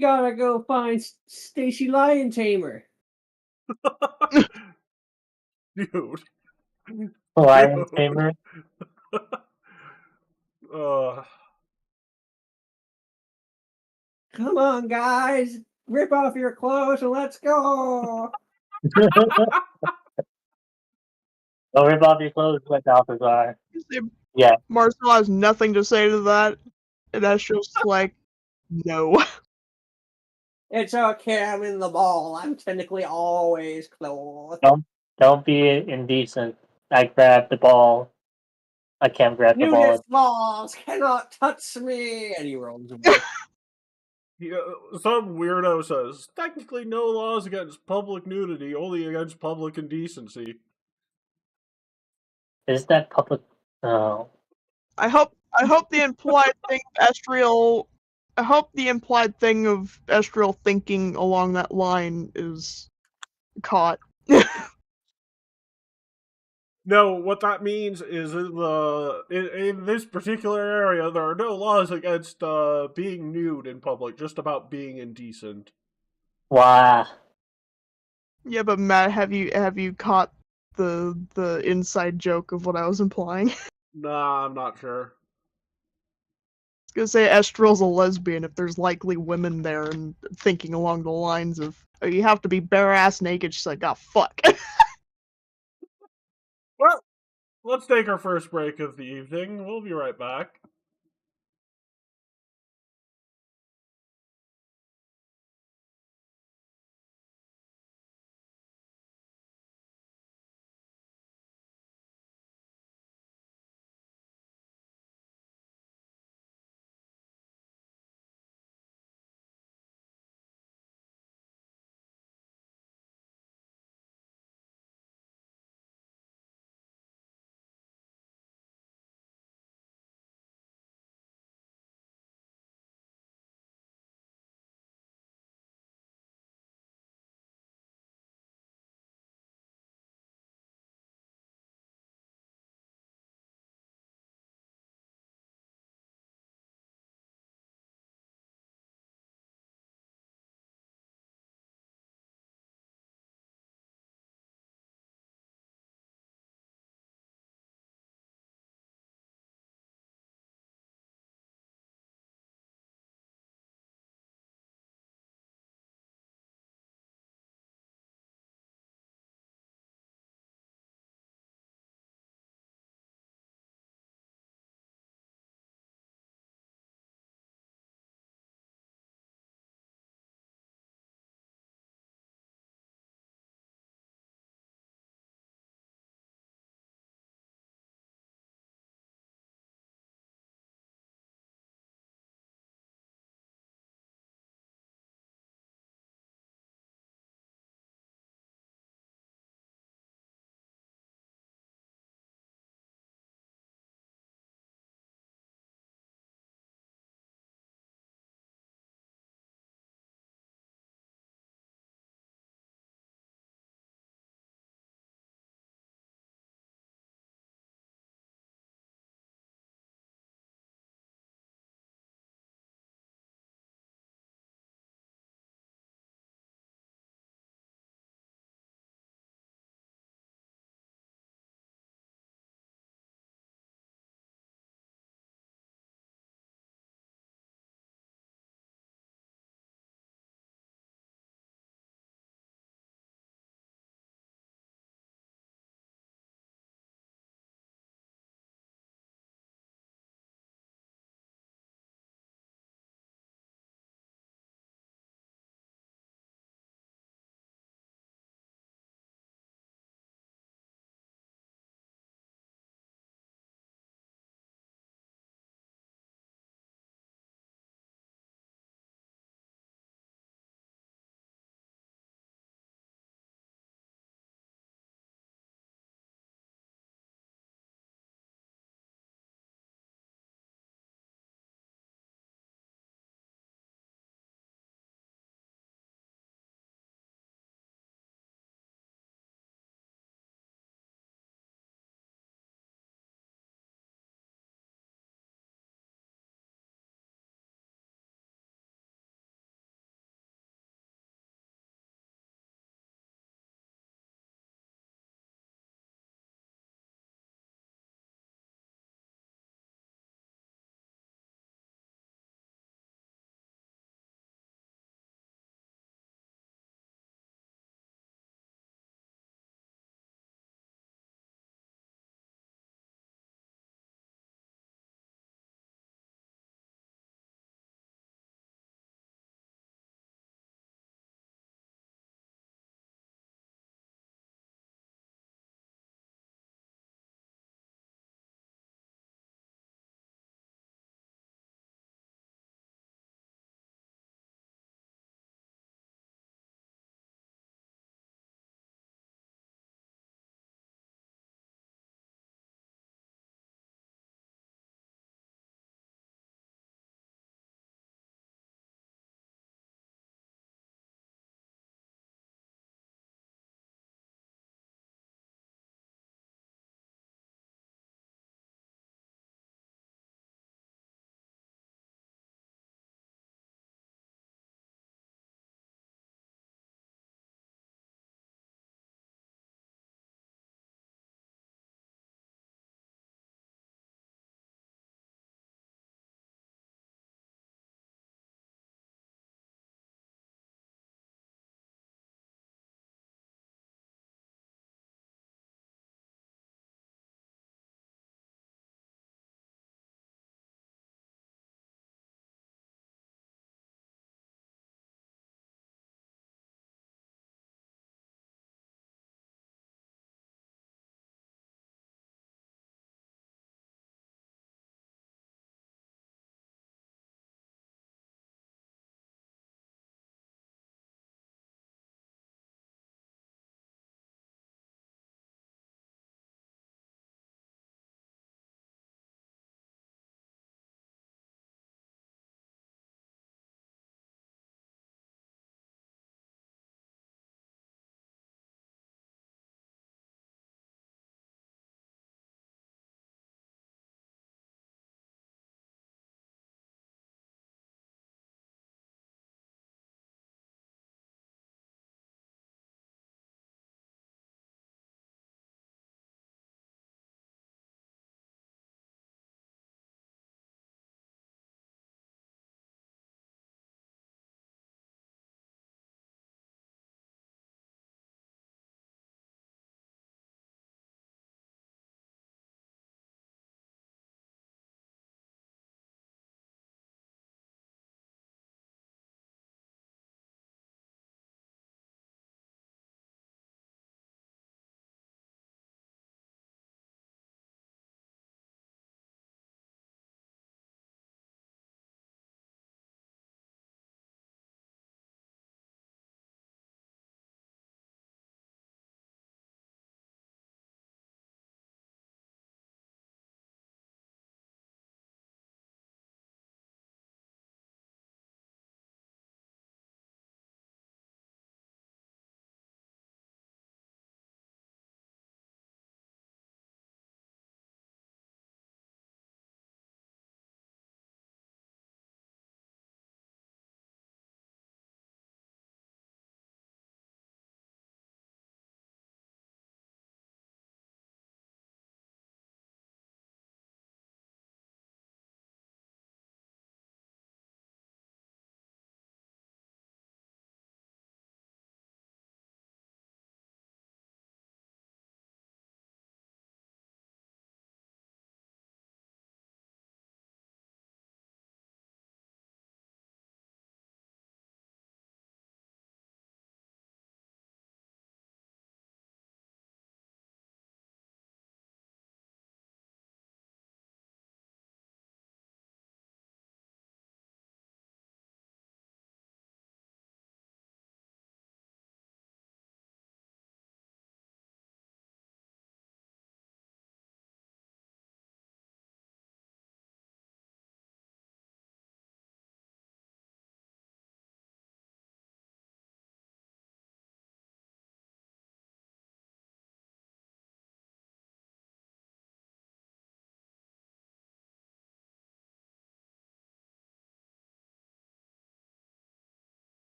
S9: gotta go find Stacy Lion Tamer.
S1: Dude.
S3: Lion Tamer.
S9: Come on, guys. Rip off your clothes and let's go.
S3: Don't rip off your clothes with Balthazar. Yeah.
S2: Marcel has nothing to say to that, and that's just like, no.
S9: It's okay, I'm in the ball. I'm technically always clothed.
S3: Don't be indecent. I grabbed the ball. I can't grab the ball.
S9: Nudist balls cannot touch me. And he rolls away.
S1: Some weirdo says, technically no laws against public nudity, only against public indecency.
S3: Is that public? No.
S2: I hope the implied thing of Estriel. I hope the implied thing of Estriel thinking along that line is caught.
S1: No, what that means is in this particular area, there are no laws against being nude in public, just about being indecent.
S3: Wow.
S2: Yeah, but Matt, have you caught the inside joke of what I was implying?
S1: Nah, I'm not sure.
S2: I was gonna say Estriel's a lesbian if there's likely women there, and thinking along the lines of, oh, you have to be bare ass naked. She's like, oh fuck.
S1: Well, let's take our first break of the evening. We'll be right back.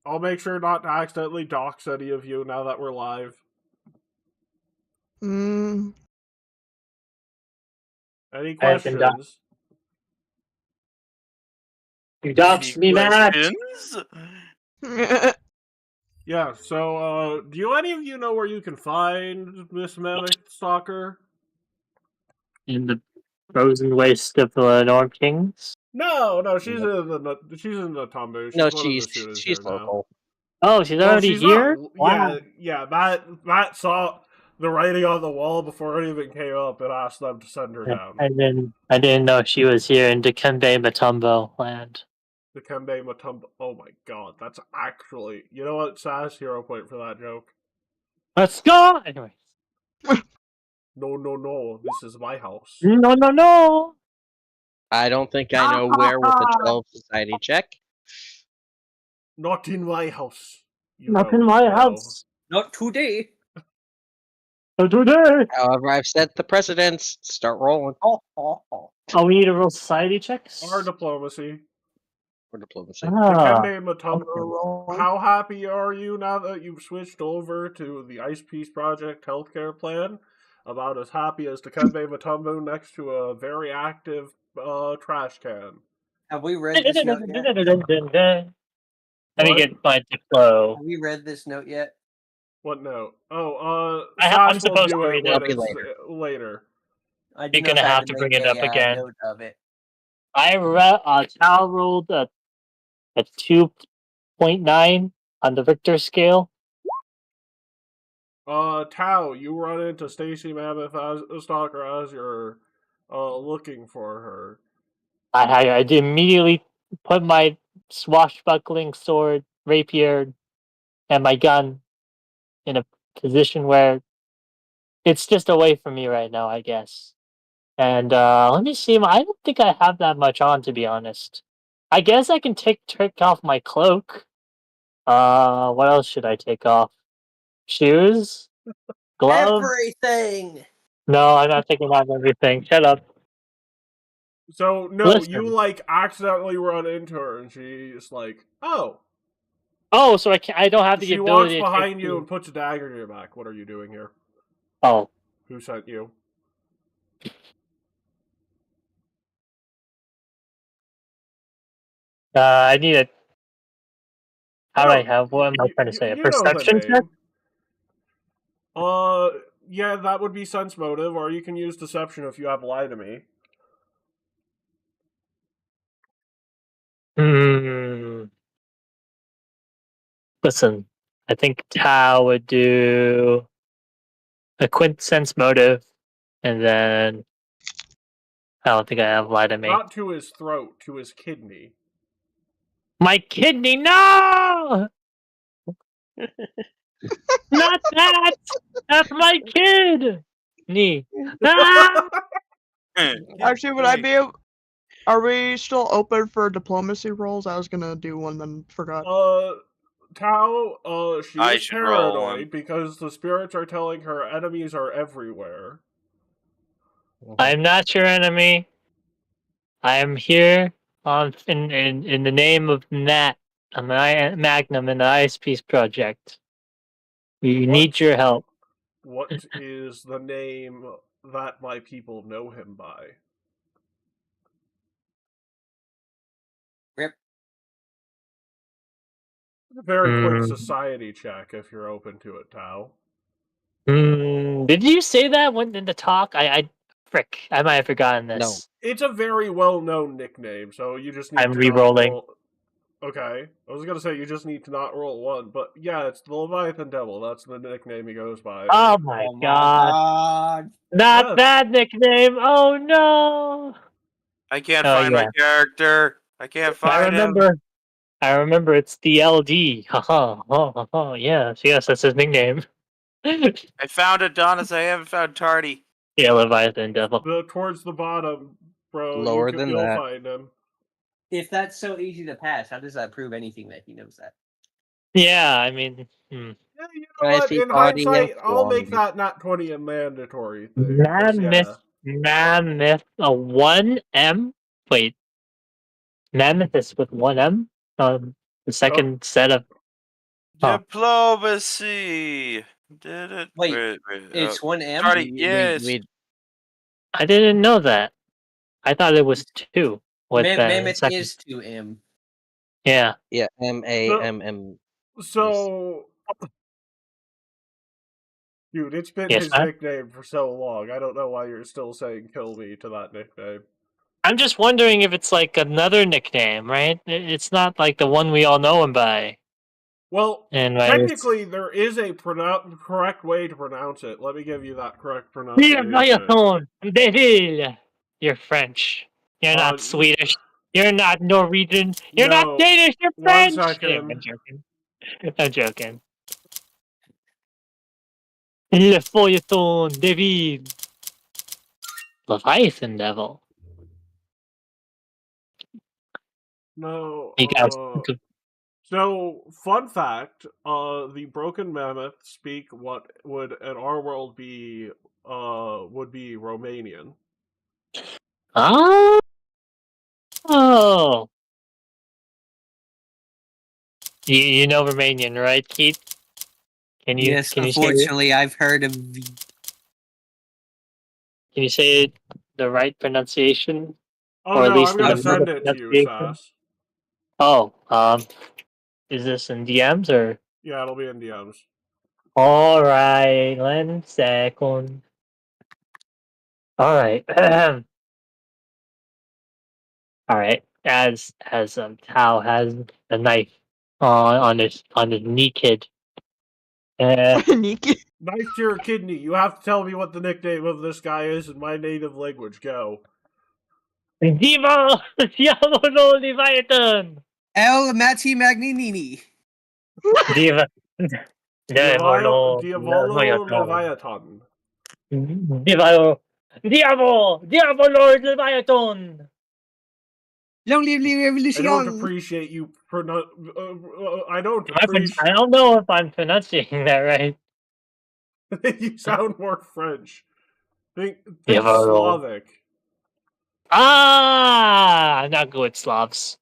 S1: I'll make sure not to accidentally dox any of you now that we're live.
S2: Mm.
S1: Any
S3: I have been
S1: questions?
S3: You doxed me, Matt.
S6: questions?
S1: Yeah, so, do any of you know where you can find Miss Mammoth Stalker?
S3: In the frozen waste of the Norm Kings.
S1: No, she's in the Tombu. She's
S7: No,
S1: one of the students
S7: she's
S1: here now.
S7: local.
S3: Oh, she's
S1: Well,
S3: already
S1: she's
S3: here?
S1: not.
S3: Wow.
S1: Yeah. Matt saw the writing on the wall before anything came up and asked them to send her down.
S3: I didn't know she was here in Dikembe Matumbo land.
S1: The Kembe Matumbo. Oh my god, that's actually. You know what, Sass? Hero point for that joke.
S3: Let's go! Anyways.
S1: No. This is my house.
S3: No.
S7: I don't think I know where with the 12 society check.
S1: Not in my house.
S3: Not in my house.
S9: Not today.
S3: Not today.
S7: However, I've set the precedence. Start rolling.
S9: Oh.
S3: Oh, we need to roll society checks?
S1: Our diplomacy.
S7: For diplomacy.
S3: Ah.
S1: Dikembe Matumbo.
S2: Roll.
S1: How happy are you now that you've switched over to the Ice Peace Project healthcare plan? About as happy as Dikembe Matumbo next to a very active trash can.
S9: Have we read this note yet?
S3: Let me
S1: What?
S3: get my diplo.
S9: Have we read this note yet?
S1: What note? Oh,
S3: I'm
S1: Sass will
S3: supposed
S1: do
S3: to
S1: it
S3: read
S1: when
S7: it.
S1: it's
S7: Later.
S1: later.
S9: I
S3: You're gonna have to bring it up again.
S9: Note of it.
S3: I Cal rolled a 2.9 on the Richter scale.
S1: Tao, you run into Stacy Mammoth as Stalker as you're looking for her.
S3: I did immediately put my swashbuckling sword, rapier, and my gun in a position where it's just away from me right now, I guess. And let me see. I don't think I have that much on, to be honest. I guess I can take off my cloak. What else should I take off? Shoes? Gloves?
S9: Everything.
S3: No, I'm not taking off everything. Shut up.
S1: So, no,
S3: Listen.
S1: you, accidentally run into her, and she's like, oh.
S3: Oh, so I don't have the
S1: She walks
S3: ability to
S1: behind
S3: take
S1: you and puts a dagger in your back. What are you doing here?
S3: Oh.
S1: Who sent you?
S3: I need a... How do I have... What am I trying to say? A
S1: You know the
S3: perception check?
S1: name. Yeah, that would be sense motive, or you can use deception if you have lie to me.
S3: Listen, I think Tao would do a quintessence motive, and then I don't think I have lie to me.
S1: Not to his throat, to his kidney.
S3: My kidney, no! Not that! That's my kid! Knee. Ah!
S2: Actually, would I be able... Are we still open for diplomacy rolls? I was gonna do one, then forgot.
S1: Tao, she
S6: I
S1: is
S6: should roll one.
S1: paranoid because the spirits are telling her enemies are everywhere.
S3: I'm not your enemy. I am here in the name of Nat, Magnum, in the Ice Peace Project. We need your help.
S1: What is the name that my people know him by?
S9: Rip.
S1: A very quick society check if you're open to it, Tao.
S3: Did you say that when in the talk? Frick, I might have forgotten this.
S7: No.
S1: It's a very well-known nickname, so you just need
S3: I'm
S1: to
S3: re-rolling.
S1: not roll... Okay, I was gonna say you just need to not roll one, but yeah, it's the Leviathan Devil. That's the nickname he goes by.
S3: Oh my god. Not
S1: Yes.
S3: that nickname! Oh no!
S6: I can't find my character. I can't find him.
S3: I remember it's the LD. Haha. Yes, that's his nickname.
S6: I found Adonis. I haven't found Tardy.
S3: Yeah, Leviathan Devil.
S1: Towards the bottom, bro.
S7: Lower
S1: you'll
S7: than that.
S1: find him.
S9: If that's so easy to pass, how does that prove anything that he knows that?
S3: Yeah, I mean...
S1: Yeah, you know what?
S7: see
S1: In
S7: Tardy
S1: hindsight,
S7: and
S1: I'll make
S7: Blondie.
S1: that not 20 a mandatory thing. 'cause,
S3: Mammoth, a 1M? Wait. Mammoth is with 1M? The second set of Huh.
S6: Diplomacy. Did it?
S5: Wait,
S6: wait.
S5: It's 1M?
S6: Charlie, yes.
S3: I didn't know that. I thought it was 2 with
S5: Mammoth
S3: second.
S5: is 2M.
S3: Yeah.
S4: Yeah, MAMM.
S1: So, dude, it's been
S3: Yes,
S1: his
S3: man.
S1: nickname for so long. I don't know why you're still saying "kill me" to that nickname.
S3: I'm just wondering if it's like another nickname, right? It's not like the one we all know him by.
S1: Well,
S3: And
S1: technically, there is a correct way to pronounce it. Let me give you that correct
S3: Dear
S1: pronunciation.
S3: Viaton, Devil. You're French. You're not Swedish. You're not Norwegian. You're
S1: No.
S3: not Danish. You're
S1: 1
S3: French.
S1: second.
S3: I'm joking. I'm joking. Le Feuilleton Devil. Leviathan Devil.
S1: No.
S3: You guys.
S1: So, fun fact: the broken mammoth speak what would in our world be would be Romanian.
S3: Oh. You know Romanian, right, Keith? Can you?
S5: Yes,
S3: can you
S5: unfortunately, I've heard of.
S3: Can you say the right pronunciation?
S1: Oh
S3: or at
S1: no,
S3: least
S1: I'm gonna
S3: the
S1: send it to you,
S3: pronunciation?
S1: Sass.
S3: Oh, is this in DMs or?
S1: Yeah, it'll be in DMs.
S3: All right, 1 second. All right. All right. As Tao has a knife on his knee kid.
S2: Nikki.
S1: Knife to your kidney. You have to tell me what the nickname of this guy is in my native language. Go.
S3: Divo Diavolo Leviathan.
S5: El Matti Magnini.
S3: Diva.
S1: Diavolo
S3: Leviathan.
S1: Leviathan.
S3: Diavolo Leviathan.
S5: Long live the
S1: I
S5: revolution.
S1: don't appreciate you I don't
S3: I
S1: appreciate.
S3: don't know if I'm pronouncing that right.
S1: You sound more French. Think
S3: Diavolo.
S1: Slavic.
S3: Ah, not good, Slavs.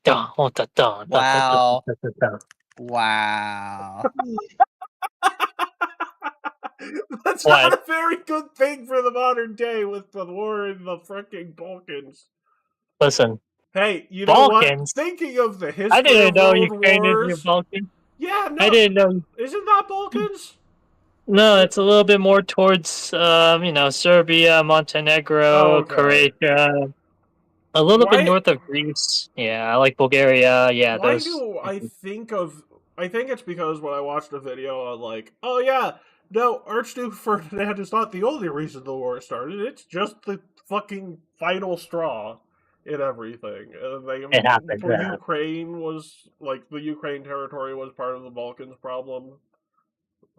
S5: Wow. Wow.
S1: That's
S3: What?
S1: not a very good thing for the modern day with the war in the freaking Balkans.
S3: Listen,
S1: Hey, you know
S3: Balkans?
S1: what? Thinking of the
S3: I
S1: history
S3: didn't
S1: of
S3: know
S1: world
S3: Ukraine is near
S1: wars.
S3: Balkans.
S1: Yeah, no.
S3: I didn't know.
S1: Isn't that Balkans?
S3: No, it's a little bit more towards, Serbia, Montenegro,
S1: Okay.
S3: Croatia, a little bit
S1: Why-
S3: north of Greece. Yeah, I like Bulgaria. Yeah,
S1: Why
S3: those.
S1: do I think of? I think it's because when I watched a video on like, oh yeah, no, Archduke Ferdinand is not the only reason the war started. It's just the fucking final straw in everything.
S3: It happened.
S1: Ukraine was like the Ukraine territory was part of the Balkans problem.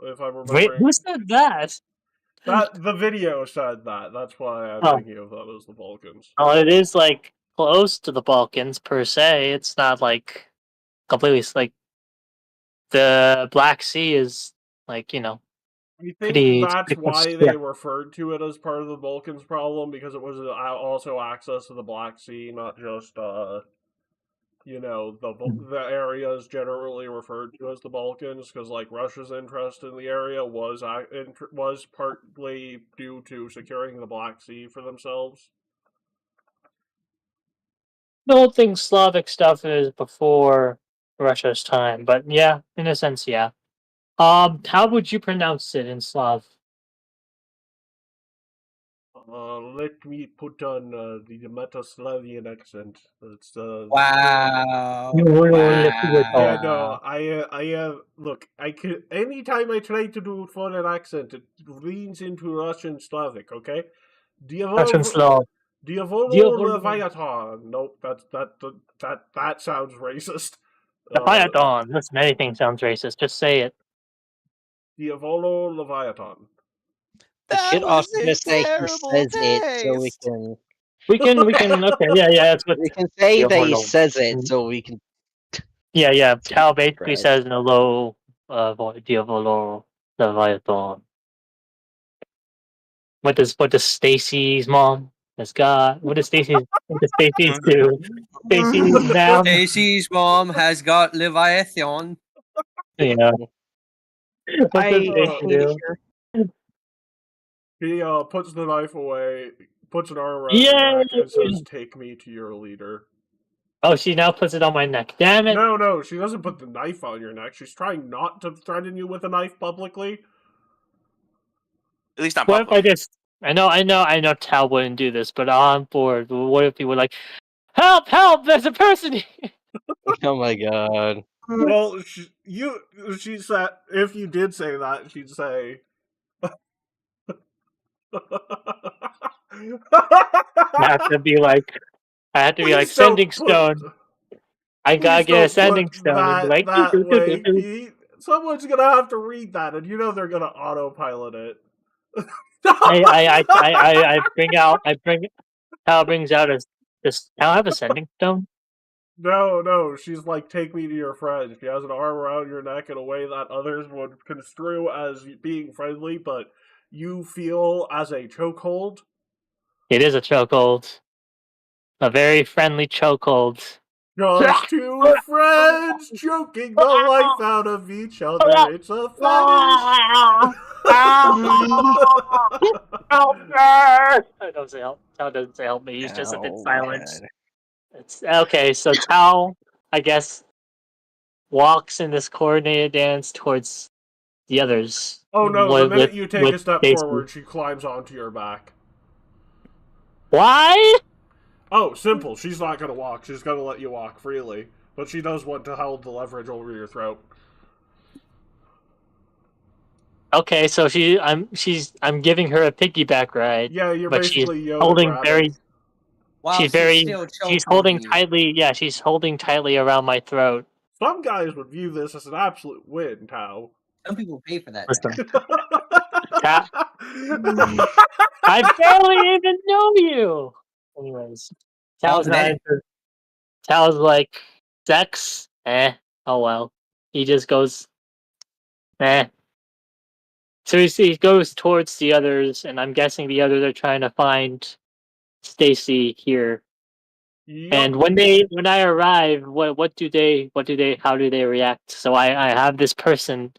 S1: If I'm remembering,
S3: Wait, who said that?
S1: that the video said that. That's why I'm
S3: Oh.
S1: thinking of that as the Balkans.
S3: Oh, it is like close to the Balkans per se. It's not like completely like the Black Sea is like
S1: I think
S3: pretty
S1: that's why
S3: close.
S1: they referred to it as part of the Balkans problem, because it was also access to the Black Sea, not just the areas generally referred to as the Balkans, because like Russia's interest in the area was partly due to securing the Black Sea for themselves.
S3: The whole thing Slavic stuff is before Russia's time, but yeah, in a sense, yeah. How would you pronounce it in Slav?
S1: Let me put on the Metaslavian accent. It's
S5: Wow.
S1: Yeah, no, I look. I can anytime I try to do foreign accent, it leans into Russian Slavic. Okay,
S3: Russian Slav.
S1: Diavolo Leviathan. Nope, that sounds racist.
S3: Leviathan. Listen, anything sounds racist. Just say it.
S1: Diavolo Leviathan.
S4: We could also just say he says it, so we
S7: taste.
S4: can.
S3: We can. Okay, yeah. That's what
S4: We can say that he
S3: Diavolo.
S4: says it, so we can.
S3: Yeah. Cal basically
S4: Christ.
S3: says in a low voice, Diavolo Leviathan. What does Stacy's mom has got? What does Stacy's do? Stacy's now.
S5: Stacy's mom has got Leviathan.
S3: Yeah. What's
S2: I
S3: it
S2: hate
S3: supposed to do?
S2: her.
S1: He puts the knife away, puts an arm around your
S3: Yay!
S1: neck, and says, "Take me to your leader."
S3: Oh, she now puts it on my neck. Damn it!
S1: No, she doesn't put the knife on your neck. She's trying not to threaten you with a knife publicly.
S6: At least not
S3: What if I
S6: public.
S3: just? I know. Tal wouldn't do this, but on board. What if he were like, "Help! Help! There's a person here!"
S7: Oh my god.
S1: Well, she said, if you did say that, she'd say,
S3: I have to be like,
S1: "Please
S3: sending
S1: don't put,
S3: stone. I gotta
S1: please
S3: get a
S1: don't put
S3: sending stone and be
S1: that
S3: like,
S1: that way, Pete. Someone's gonna have to read that, and you know they're gonna autopilot it."
S3: Tal brings out this. Tal have a sending stone.
S1: No, she's like, "Take me to your friend." She has an arm around your neck in a way that others would construe as being friendly, but you feel as a chokehold.
S3: It is a chokehold, a very friendly chokehold.
S1: Just two friends choking the life out of each other. It's a fetish.
S3: Tal doesn't say help me. He's just a bit
S7: Oh,
S3: silent.
S7: God.
S3: It's okay. So Tal, I guess, walks in this coordinated dance towards the others.
S1: Oh no, the minute
S3: with
S1: you take a step
S3: Stacy.
S1: forward, she climbs onto your back.
S3: Why?
S1: Oh, simple. She's not gonna walk. She's gonna let you walk freely. But she does want to hold the leverage over your throat.
S3: Okay, so I'm giving her a piggyback ride.
S1: Yeah, you're
S3: but she's
S1: basically Yoda
S3: holding
S1: grabbing.
S3: very.
S5: While
S3: She's holding tightly. Yeah, she's holding tightly around my throat.
S1: Some guys would view this as an absolute win, Tao.
S5: Some people pay for that.
S3: Listen, I barely even know you. Anyways, Tal's not. Tal's like sex. Oh well. He just goes. So he goes towards the others, and I'm guessing the others are trying to find Stacy here.
S1: Yep.
S3: And when I arrive, how do they react? So I have this person.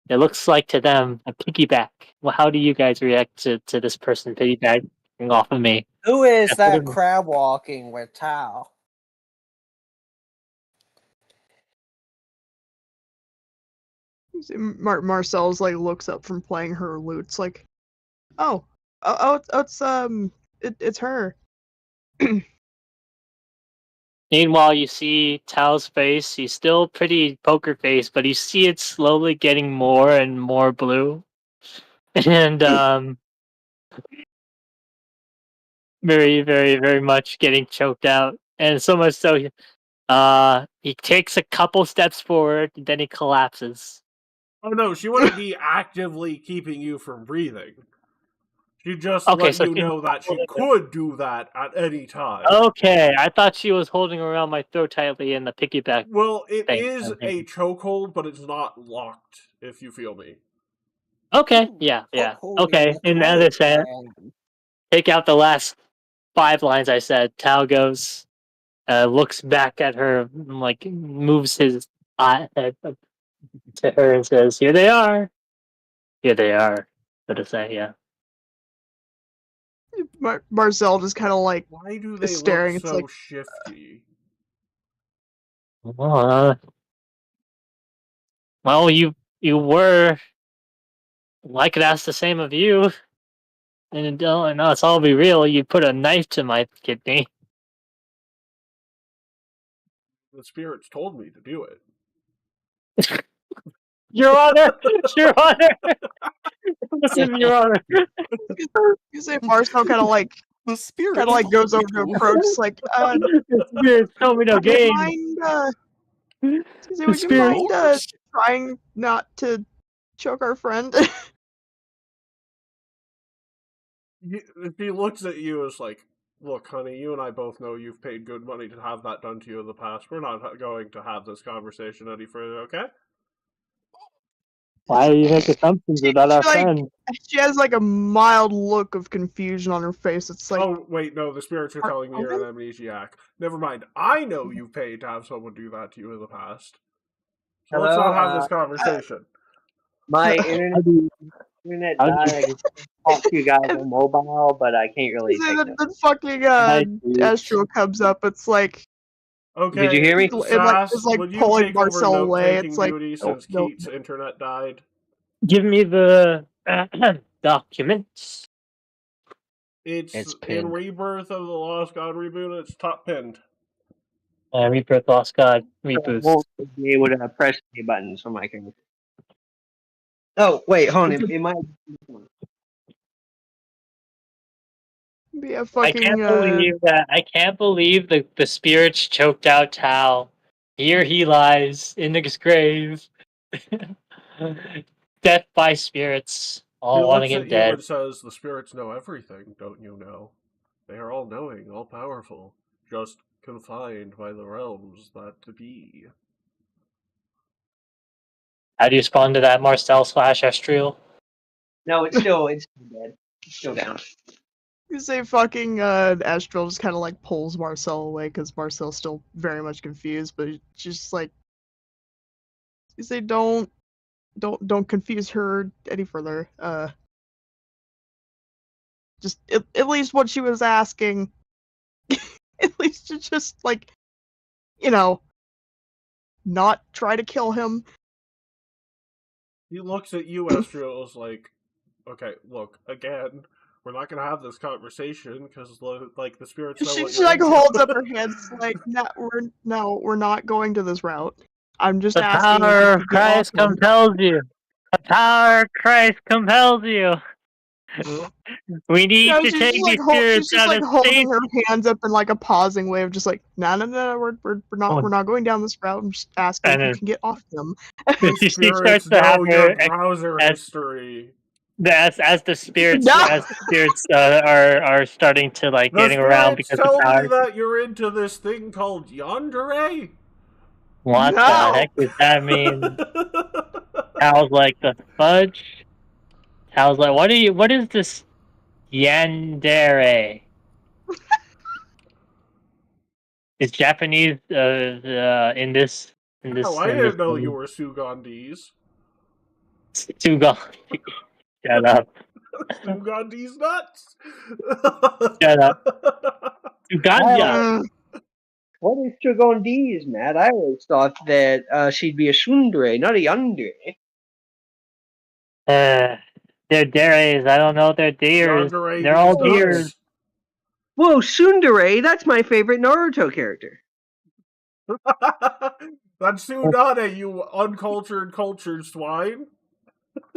S3: It looks like to them a piggyback. Well, how do you guys react to this person piggybacking off of me?
S5: Who is that crab walking with Tao?
S2: Marcel's like looks up from playing her lutes, like, it's her.
S3: Meanwhile, you see Tao's face. He's still pretty poker face, but you see it slowly getting more and more blue, and very, very, very much getting choked out, and so much so, he takes a couple steps forward, and then he collapses.
S1: Oh no, she wouldn't be actively keeping you from breathing. She just
S3: Okay,
S1: let
S3: so
S1: you know that she could do that at any time.
S3: Okay, I thought she was holding around my throat tightly in the piggyback.
S1: Well, it
S3: thing.
S1: is a chokehold, but it's not locked, if you feel me.
S3: Okay, yeah. Okay, in the other sense, take out the last 5 lines I said. Tao goes, looks back at her, like moves his eye head to her and says, "Here they are. Here they are." So to say, yeah.
S2: Marcel just kind of like
S1: Why do they
S2: staring.
S1: look
S2: It's
S1: so
S2: like
S1: shifty?
S3: Well, you were. I could ask the same of you. And let's all be real. You put a knife to my kidney.
S1: The spirits told me to do it.
S3: Your Honor! Your Honor! Listen, Your Honor.
S2: You say Marcel kind of like
S8: The spirit
S2: goes over to approach, like,
S3: the spirits told me no game.
S2: Would you mind trying not to choke our friend?
S1: He looks at you as like, "Look, honey, you and I both know you've paid good money to have that done to you in the past. We're not going to have this conversation any further, okay?"
S3: Why do you make assumptions about our friend?
S2: She has like a mild look of confusion on her face. It's like,
S1: oh wait, no, the spirits are telling me you're an amnesiac. Never mind. I know you've paid to have someone do that to you in the past. So let's
S10: Hello?
S1: not have this conversation.
S10: My internet
S3: How do
S10: died.
S3: you-
S10: I can talk to you guys on mobile, but I can't really take
S2: the,
S10: notes.
S2: the fucking
S3: Hi, dude.
S2: Astral comes up. It's like
S1: Okay,
S10: Did you hear me?
S2: it like
S1: Sass,
S2: it's like
S1: would you
S2: pulling
S1: take over
S2: Marcel away.
S1: note-taking
S2: It's like
S1: duty
S2: no,
S1: since
S2: no.
S1: Keith's internet died?
S3: Give me the documents.
S1: It's
S4: It's
S1: in
S4: pinned.
S1: Rebirth of the Lost God reboot. It's top pinned.
S3: Rebirth, Lost God,
S10: I
S3: Reboost.
S10: won't be able to press any buttons on my camera. Oh, wait, hold on. It might.
S2: Be a
S3: I
S2: fucking
S3: can't believe that. I can't believe the spirits choked out Tal. Here he lies in his grave. Death by spirits,
S1: He
S3: all wanting
S1: looks
S3: him
S1: at you
S3: dead.
S1: and says, "The spirits know everything, don't you know? They are all-knowing, all-powerful, just confined by the realms that be."
S3: How do you respond to that, Marcel / Estriel?
S10: No, it's still dead. It's still down.
S2: You say fucking Astral just kind of like pulls Marcel away because Marcel's still very much confused, but just like you say, don't confuse her any further. Just at least what she was asking, at least to just like, not try to kill him.
S1: He looks at you, Estriel, is like, "Okay, look, again, we're not gonna have this conversation because the spirits know what
S2: She
S1: you're
S2: like
S1: into."
S2: holds up her hands like, we're not going to this route. I'm just
S3: The
S2: asking if
S3: power
S2: you
S3: of
S2: could get off
S3: Christ
S2: him.
S3: compels you. The power of Christ compels you. We need to
S2: She's
S3: take
S2: just like
S3: these spirits
S2: she's just
S3: out
S2: like
S3: of
S2: holding
S3: state.
S2: her hands up in like a pausing way of just like, no, we're not going down this route. I'm just asking
S3: And
S2: if you
S3: then
S2: can get off him.
S1: The
S3: she
S1: spirits
S3: starts to have
S1: know your
S3: her
S1: browser
S3: as
S1: history.
S3: as the spirits
S2: No!
S3: are starting to like
S1: The
S3: getting around
S1: spirits
S3: because the
S1: tell
S3: power.
S1: me that you're into this thing called yandere.
S3: What the
S2: No!
S3: heck does that mean? Hal's like the fudge. Hal's like, what is this yandere? Is Japanese in this
S1: Oh, I didn't know you were Sugandese.
S3: Sugan? Shut up.
S1: Sugandese nuts.
S3: Shut up. Suganja.
S10: What is Tragondese, Matt? I always thought that she'd be a Sundere, not a Yandere.
S3: They're deres. I don't know. They're deers.
S1: Yandere
S3: They're all
S1: means
S3: deers.
S1: nuts.
S10: Whoa, Sundere, that's my favorite Naruto character.
S1: That's Tsunade, you uncultured, cultured swine.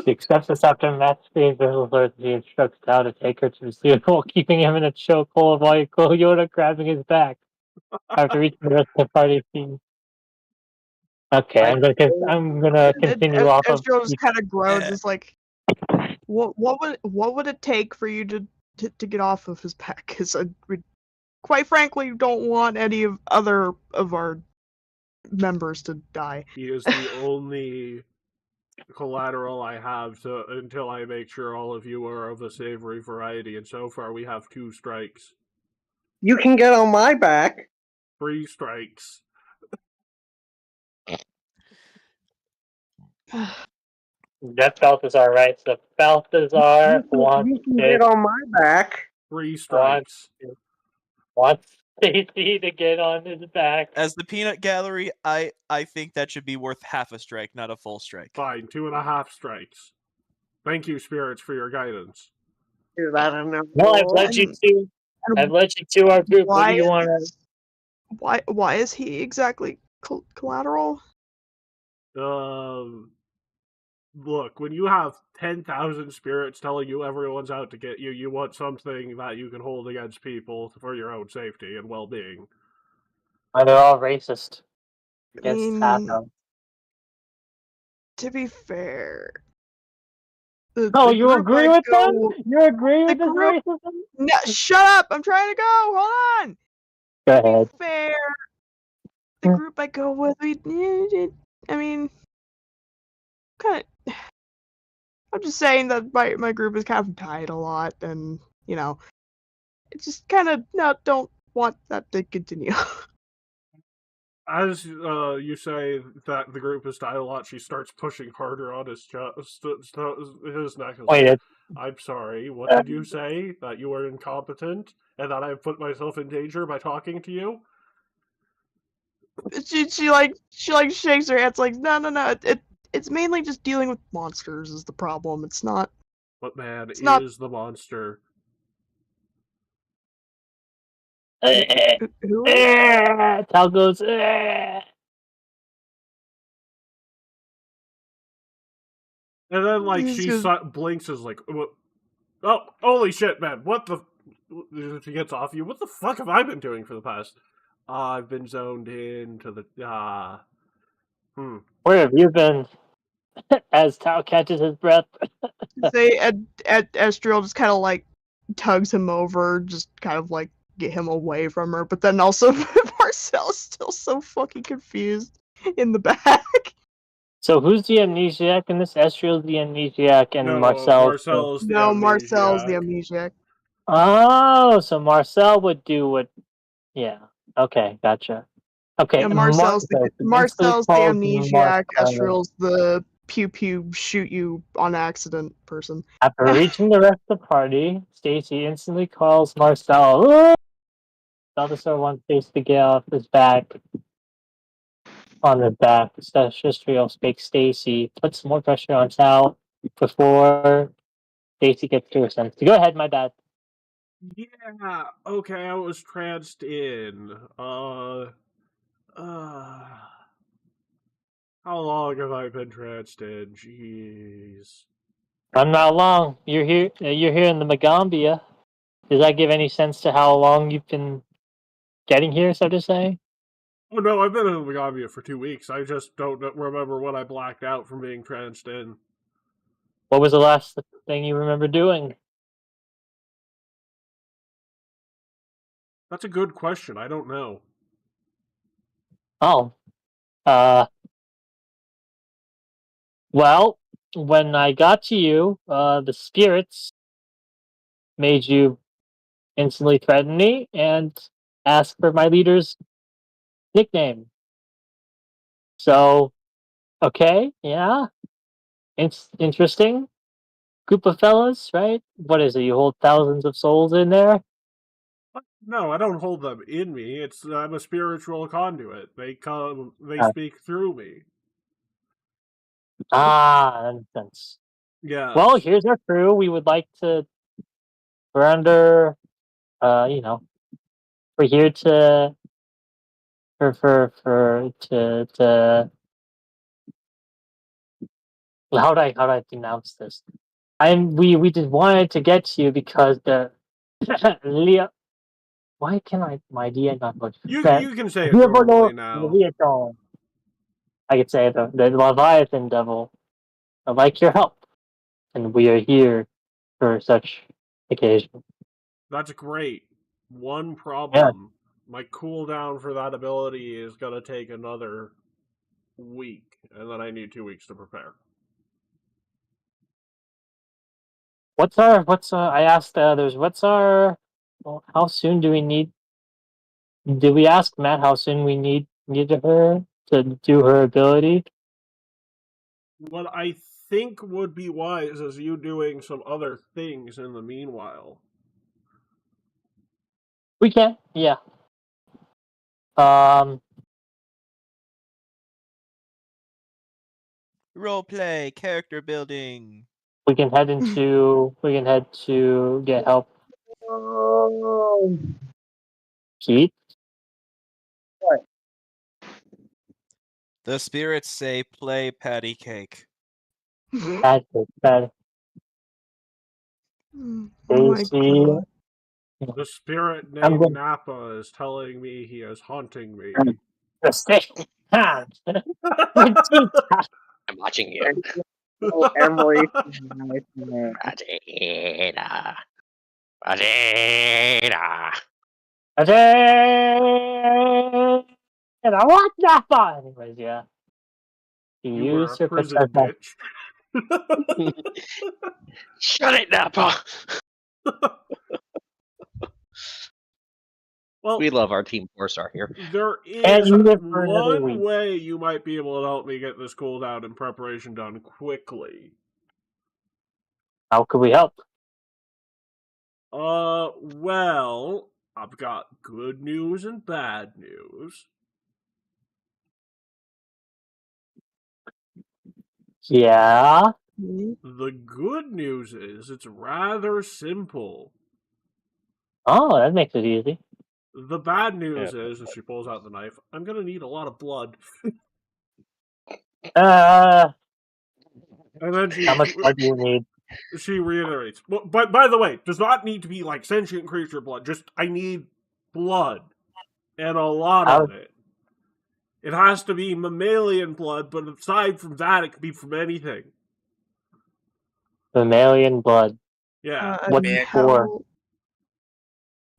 S3: She accepts this after Matt's being visual alert. She instructs Tao to take her to the sea while keeping him in a chokehold while Yoda grabbing his back. After reaching the rest of the party scene. Okay, I'm gonna continue off of.
S2: Astro just kind of groans. It's like, what would it take for you to get off of his back? Because we, quite frankly, don't want any of our members to die.
S1: He is the only collateral I have until I make sure all of you are of a savory variety, and so far we have 2 strikes.
S10: You can get on my back.
S1: 3 strikes.
S3: That Balthazar, right? So Balthazar wants
S10: You can get on my back.
S1: 3 strikes.
S3: wants Stacy to get on his back.
S8: As the peanut gallery, I think that should be worth half a strike, not a full strike.
S1: Fine, 2.5 strikes. Thank you, spirits, for your guidance.
S10: I don't know.
S3: Well, I've led you to our group. What do you want to?
S2: Why is he exactly collateral?
S1: Look, when you have 10,000 spirits telling you everyone's out to get you, you want something that you can hold against people for your own safety and well-being.
S3: They're all racist against Taco.
S2: To be fair,
S3: you agree with them? You agree with this racism?
S2: No, shut up! I'm trying to go. Hold on.
S3: Go
S2: To
S3: ahead.
S2: be fair, the group I go with, I mean, kind of. I'm just saying that my group is kind of died a lot, and it's just kind of don't want that to continue.
S1: As you say that the group has died a lot, she starts pushing harder on his chest, his neck. Is
S3: Wait,
S1: like, I'm sorry. What did you say? That you were incompetent and that I've put myself in danger by talking to you?
S2: She like shakes her head. It's like no. It's mainly just dealing with monsters is the problem. It's not.
S1: What man
S2: It's not.
S1: is the monster?
S2: Who?
S3: Tal goes.
S1: And then, like,
S2: He's
S1: she
S2: just-
S1: blinks, is like, oh, holy shit, man! What the? She gets off you. What the fuck have I been doing for the past? I've been zoned into the.
S3: Where have you been? As Tao catches his breath.
S2: Say Estriel just kind of like tugs him over, just kind of like get him away from her. But then also Marcel's still so fucking confused in the back.
S3: So who's the amnesiac in this? Estriel's the amnesiac and
S1: No,
S3: Marcel.
S1: Marcel's the
S2: No, Marcel's the
S1: amnesiac.
S2: amnesiac.
S3: Oh, so Marcel would do what? Yeah. Okay, gotcha. Okay,
S2: Yeah, Marcel's the amnesiac. Estriel's the pew pew shoot you on accident person.
S3: After reaching the rest of the party, Stacy instantly calls Marcel. "Oh!" Salvatore wants Stacy to get off his back. On the back, Estriel speaks Stacy. Puts more pressure on Sal before Stacy gets to her senses. Go ahead, my bad.
S1: Yeah, okay, I was tranced in. How long have I been tranced in? Jeez.
S3: I'm not long. You're here. You're here in the Magambia. Does that give any sense to how long you've been getting here, so to say?
S1: Oh no, I've been in Magambia for 2 weeks. I just don't remember what I blacked out from being tranced in.
S3: What was the last thing you remember doing?
S1: That's a good question. I don't know.
S3: Oh. Well, when I got to you, the spirits made you instantly threaten me and ask for my leader's nickname. So, okay, yeah. It's interesting. Group of fellas, right? What is it? You hold thousands of souls in there?
S1: No, I don't hold them in me. I'm a spiritual conduit. They come, they
S3: Ah.
S1: speak through me.
S3: That makes sense.
S1: Yeah.
S3: Well, here's our crew. We would like to, we're under, we're here to, to, how do I pronounce this? We just wanted to get to you because the Leo. Why can my idea not look?
S1: You can say it normally now.
S3: I could say the Leviathan devil. I'd like your help, and we are here for such occasion.
S1: That's great. One problem. My cooldown for that ability is gonna take another week, and then I need 2 weeks to prepare.
S3: I asked the others, how soon do we need, did we ask Matt how soon we needed her to do her ability?
S1: What I think would be wise is you doing some other things in the meanwhile.
S3: We can, yeah.
S8: Role play, character building.
S3: We can head to get help. Keith?
S8: The spirits say play patty cake.
S3: Bad.
S2: Oh my
S3: Stacy.
S2: God.
S1: The spirit named Nappa is telling me he is haunting me.
S7: I'm watching you.
S10: Emily.
S7: Vegeta. Vegeta.
S3: And I want that fun. Anyways, yeah.
S1: You were a
S3: her
S1: prison
S3: protection.
S1: bitch.
S7: Shut it, Nappa.
S1: Well,
S4: We love our Team 4-star here.
S1: there
S3: And
S1: is
S3: you live for another
S1: one
S3: week.
S1: way you might be able to help me get this cooldown and preparation done quickly.
S3: How could we help?
S1: Well, I've got good news and bad news.
S3: Yeah.
S1: The good news is it's rather simple.
S3: Oh, that makes it easy.
S1: The bad news is, as she pulls out the knife, I'm gonna need a lot of blood.
S3: Uh,
S1: And then
S3: how much blood do you need?
S1: she reiterates. But by the way, does not need to be like sentient creature blood. Just I need blood. And a lot of it. It has to be mammalian blood, but aside from that, it could be from anything.
S3: Mammalian blood.
S1: Yeah.
S3: What for?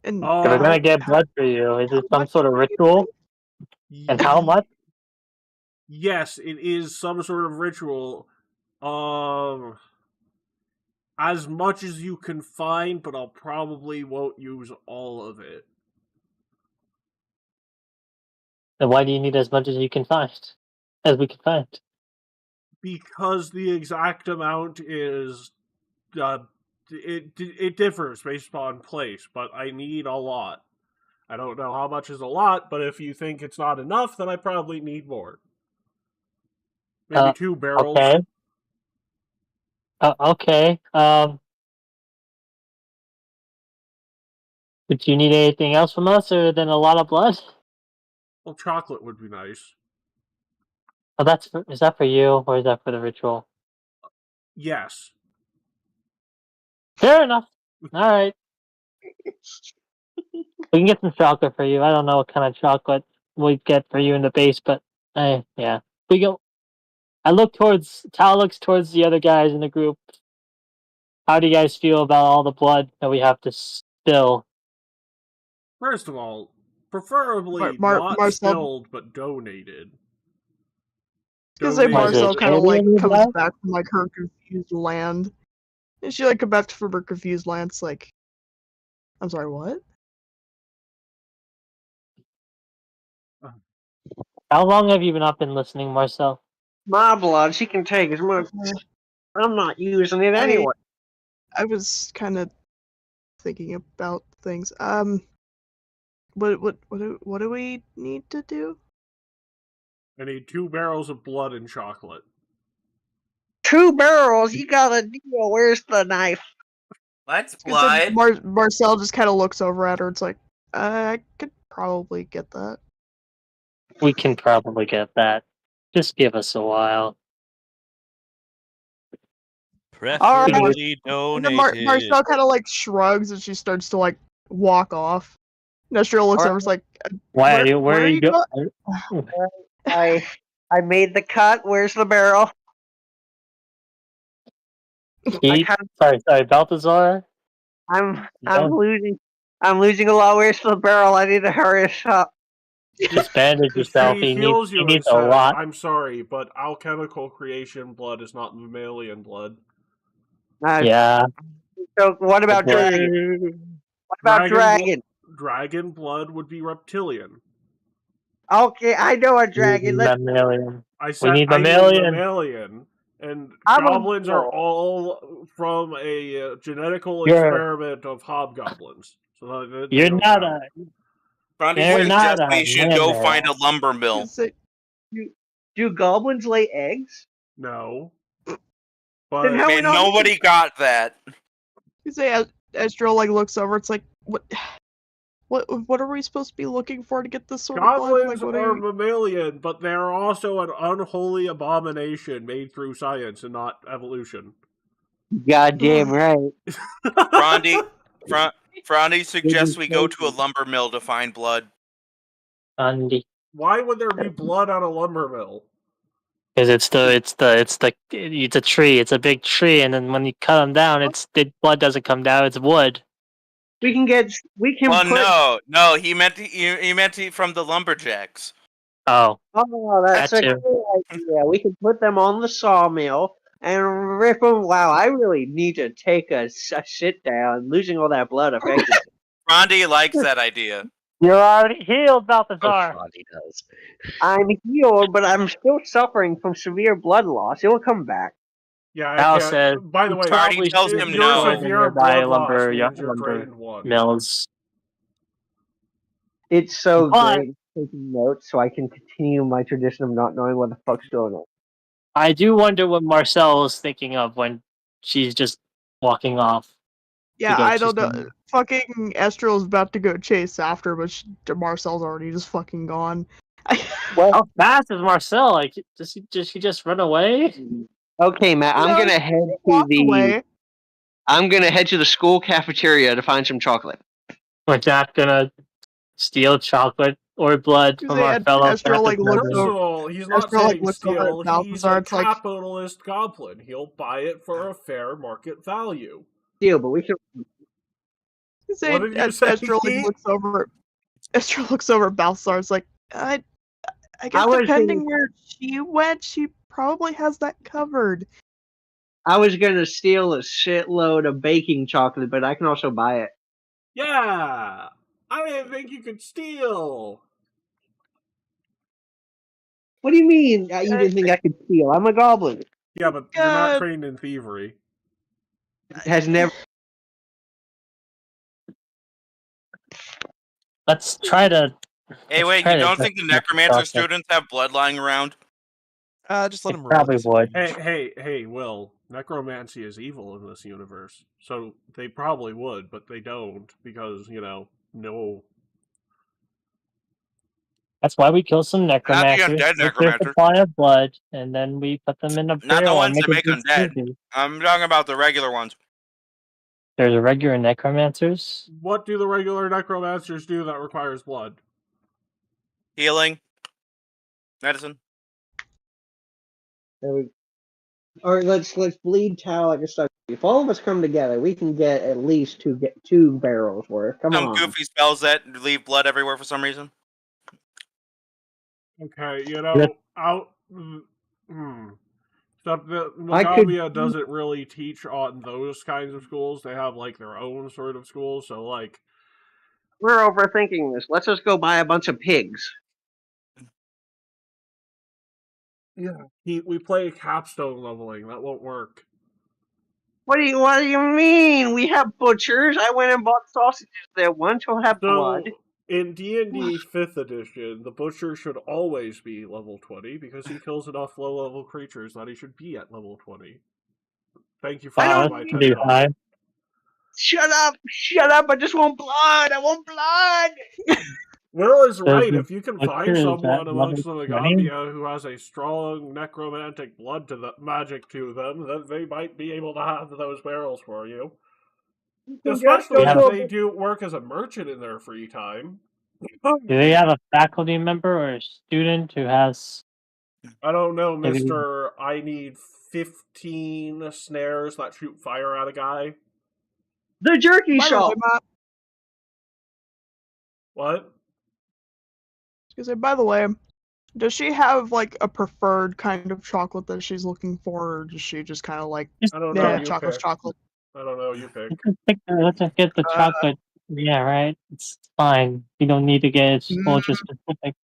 S2: And
S3: If we're gonna get blood for you, is it some sort of ritual? And how much?
S1: Yes, it is some sort of ritual. As much as you can find, but I'll probably won't use all of it.
S3: Then why do you need as much as you can find? As we can find?
S1: Because the exact amount is it differs based upon place, but I need a lot. I don't know how much is a lot, but if you think it's not enough, then I probably need more. Maybe 2 barrels.
S3: Okay. Okay. Would you need anything else from us other than a lot of blood?
S1: Well, chocolate would be nice.
S3: Oh, is that for you or is that for the ritual?
S1: Yes.
S3: Fair enough. All right. We can get some chocolate for you. I don't know what kind of chocolate we get for you in the base, but yeah. We go. Tal looks towards the other guys in the group. How do you guys feel about all the blood that we have to spill?
S1: First of all, preferably
S2: Marcel,
S1: not spilled, but donated.
S2: Because Marcel kind of like comes back from like her confused land, and she like comes back from her confused land. It's like, I'm sorry, what?
S3: How long have you not been listening, Marcel?
S10: My blood, she can take as much. I'm not using it anyway.
S2: I was kind of thinking about things. What do we need to do?
S1: I need 2 barrels of blood and chocolate.
S10: 2 barrels? You got a deal. Where's the knife?
S6: That's blood.
S2: Marcel just kind of looks over at her. It's like, I could probably get that.
S3: We can probably get that. Just give us a while.
S8: Preferably
S2: And then
S8: donated.
S2: Marcel kind of like shrugs and she starts to like walk off. Industrial looks over. It's like,
S3: where are you going?
S10: I made the cut. Where's the barrel?
S3: Sorry, Balthazar.
S10: I'm losing a lot. Where's the barrel? I need to hurry up.
S3: Just bandage yourself.
S1: She
S3: He
S1: heals you
S3: needs
S1: and
S3: a
S1: says,
S3: lot.
S1: I'm sorry, but alchemical creation blood is not mammalian blood.
S3: Yeah.
S10: So what about dragon? What about dragon?
S1: Dragon blood would be reptilian.
S10: Okay, I know a dragon.
S3: Mammalian.
S1: I said
S3: we need
S1: I need
S3: mammalian.
S1: mammalian. And
S10: I'm
S1: goblins are all from a genetical
S3: You're-
S1: experiment of hobgoblins. So that
S3: You're not a.
S6: Brandy
S3: You're not
S6: suggests
S3: a
S6: we should go
S3: mammal.
S6: find a lumber mill.
S10: Do goblins lay eggs?
S1: No.
S10: Then
S1: But
S10: how
S6: Man, nobody got that.
S2: You say Astro like looks over. It's like, what are we supposed to be looking for to get this sort of blood?
S1: goblins
S2: Like, what
S1: are
S2: are you...
S1: mammalian, but they're also an unholy abomination made through science and not evolution.
S10: Goddamn right.
S6: Frandy suggests we go to a lumber mill to find blood.
S3: Andy.
S1: Why would there be blood on a lumber mill?
S3: Because it's a tree. It's a big tree, and then when you cut them down, the blood doesn't come down. It's wood.
S6: Well, no, he meant from the lumberjacks.
S3: Oh.
S10: Oh, that's a
S3: Gotcha.
S10: cool idea. We can put them on the sawmill and rip them. Wow, I really need to take a sit down. Losing all that blood affected.
S6: Frandy likes that idea.
S3: You're already healed,
S4: Oh
S3: Balthazar.
S4: God, he does.
S10: I'm healed, but I'm still suffering from severe blood loss. It will come back.
S1: Yeah, I
S3: Val
S1: can't.
S3: says,
S1: By the way,
S6: Already
S3: probably
S6: tells
S3: should
S6: him
S1: your
S6: no.
S3: destroy the
S1: severe
S3: nearby
S1: blood loss
S3: lumber
S1: means you're drained
S3: lumber
S1: one.
S3: mills.
S10: It's so
S3: But
S10: great taking notes so I can continue my tradition of not knowing what the fuck's going on.
S3: I do wonder what Marcel is thinking of when she's just walking off.
S2: Yeah,
S3: go
S2: I
S3: to
S2: don't know.
S3: some-
S2: Fucking Estrel's about to go chase after, but Marcel's already just fucking gone.
S3: How fast is Marcel? Like, does he just run away?
S10: Okay, Matt, I'm
S2: No,
S10: gonna
S2: she
S10: head to
S2: walked away.
S10: I'm gonna head to the school cafeteria to find some chocolate.
S3: We're not gonna steal chocolate or blood from our fellow
S2: Estrel, like,
S3: Catholic
S2: looks
S3: members.
S1: First
S2: over-
S1: of all, he's not
S2: Estrel, like,
S1: saying
S2: looks over
S1: steal.
S2: at
S1: He's
S2: Balthazar.
S1: a
S2: It's like,
S1: capitalist goblin. He'll buy it for a fair market value.
S10: Deal, but we should.
S1: What did you say,
S2: Estrel, like,
S1: Keith?
S2: looks over. Estrel looks over at Balthazar. It's like, I guess
S10: was
S2: depending where she went, she probably has that covered.
S10: I was gonna steal a shitload of baking chocolate, but I can also buy it.
S1: Yeah, I didn't think you could steal.
S10: What do you mean? You didn't think I could steal? I'm a goblin.
S1: Yeah, but you're not trained in thievery.
S10: Has never.
S3: Let's try to.
S6: Hey, wait, you don't think the necromancer students have blood lying around?
S8: Just let him roll.
S3: Probably would.
S1: Hey, Will. Necromancy is evil in this universe, so they probably would, but they don't because no.
S3: That's why we kill some necromancers,
S6: undead
S3: get their
S6: necromancers.
S3: supply of blood, and then we put them in a
S6: Not the
S3: barrel and
S6: ones that make
S3: a good
S6: undead.
S3: smoothie.
S6: I'm talking about the regular ones.
S3: There's a regular necromancers.
S1: What do the regular necromancers do that requires blood?
S6: Healing. Medicine.
S10: Or let's bleed Tal like a stuff. If all of us come together, we can get at least two barrels worth. Come
S6: Some
S10: on.
S6: goofy spells that leave blood everywhere for some reason.
S1: Okay, Except that Mogavia doesn't really teach on those kinds of schools. They have like their own sort of schools. So like,
S10: We're overthinking this. Let's just go buy a bunch of pigs.
S1: yeah, we play capstone leveling. That won't work.
S10: What do you mean? We have butchers. I went and bought sausages there once. We'll have blood.
S1: In D&D 5th edition, the butcher should always be level 20 because he kills enough low-level creatures that he should be at level 20. Thank you for my time.
S10: Shut up! I just want blood! I want blood!
S1: Will is right. If you can
S3: Butcher
S1: find
S3: is
S1: someone
S3: at
S1: amongst the
S3: level 20?
S1: Megambia who has a strong necromantic blood to the magic to them, then they might be able to have those barrels for you. Especially if they do work as a merchant in their free time.
S3: Do they have a faculty member or a student who has?
S1: I don't know, Mr. I need 15 snares that shoot fire at a guy.
S10: The jerky shop!
S1: What?
S2: By the way, does she have like a preferred kind of chocolate that she's looking for, or does she just kind of like,
S1: I don't know.
S2: chocolate's chocolate?
S1: I don't know. You pick.
S3: Let's just get the chocolate. Yeah, right. It's fine. You don't need to get ultra specific.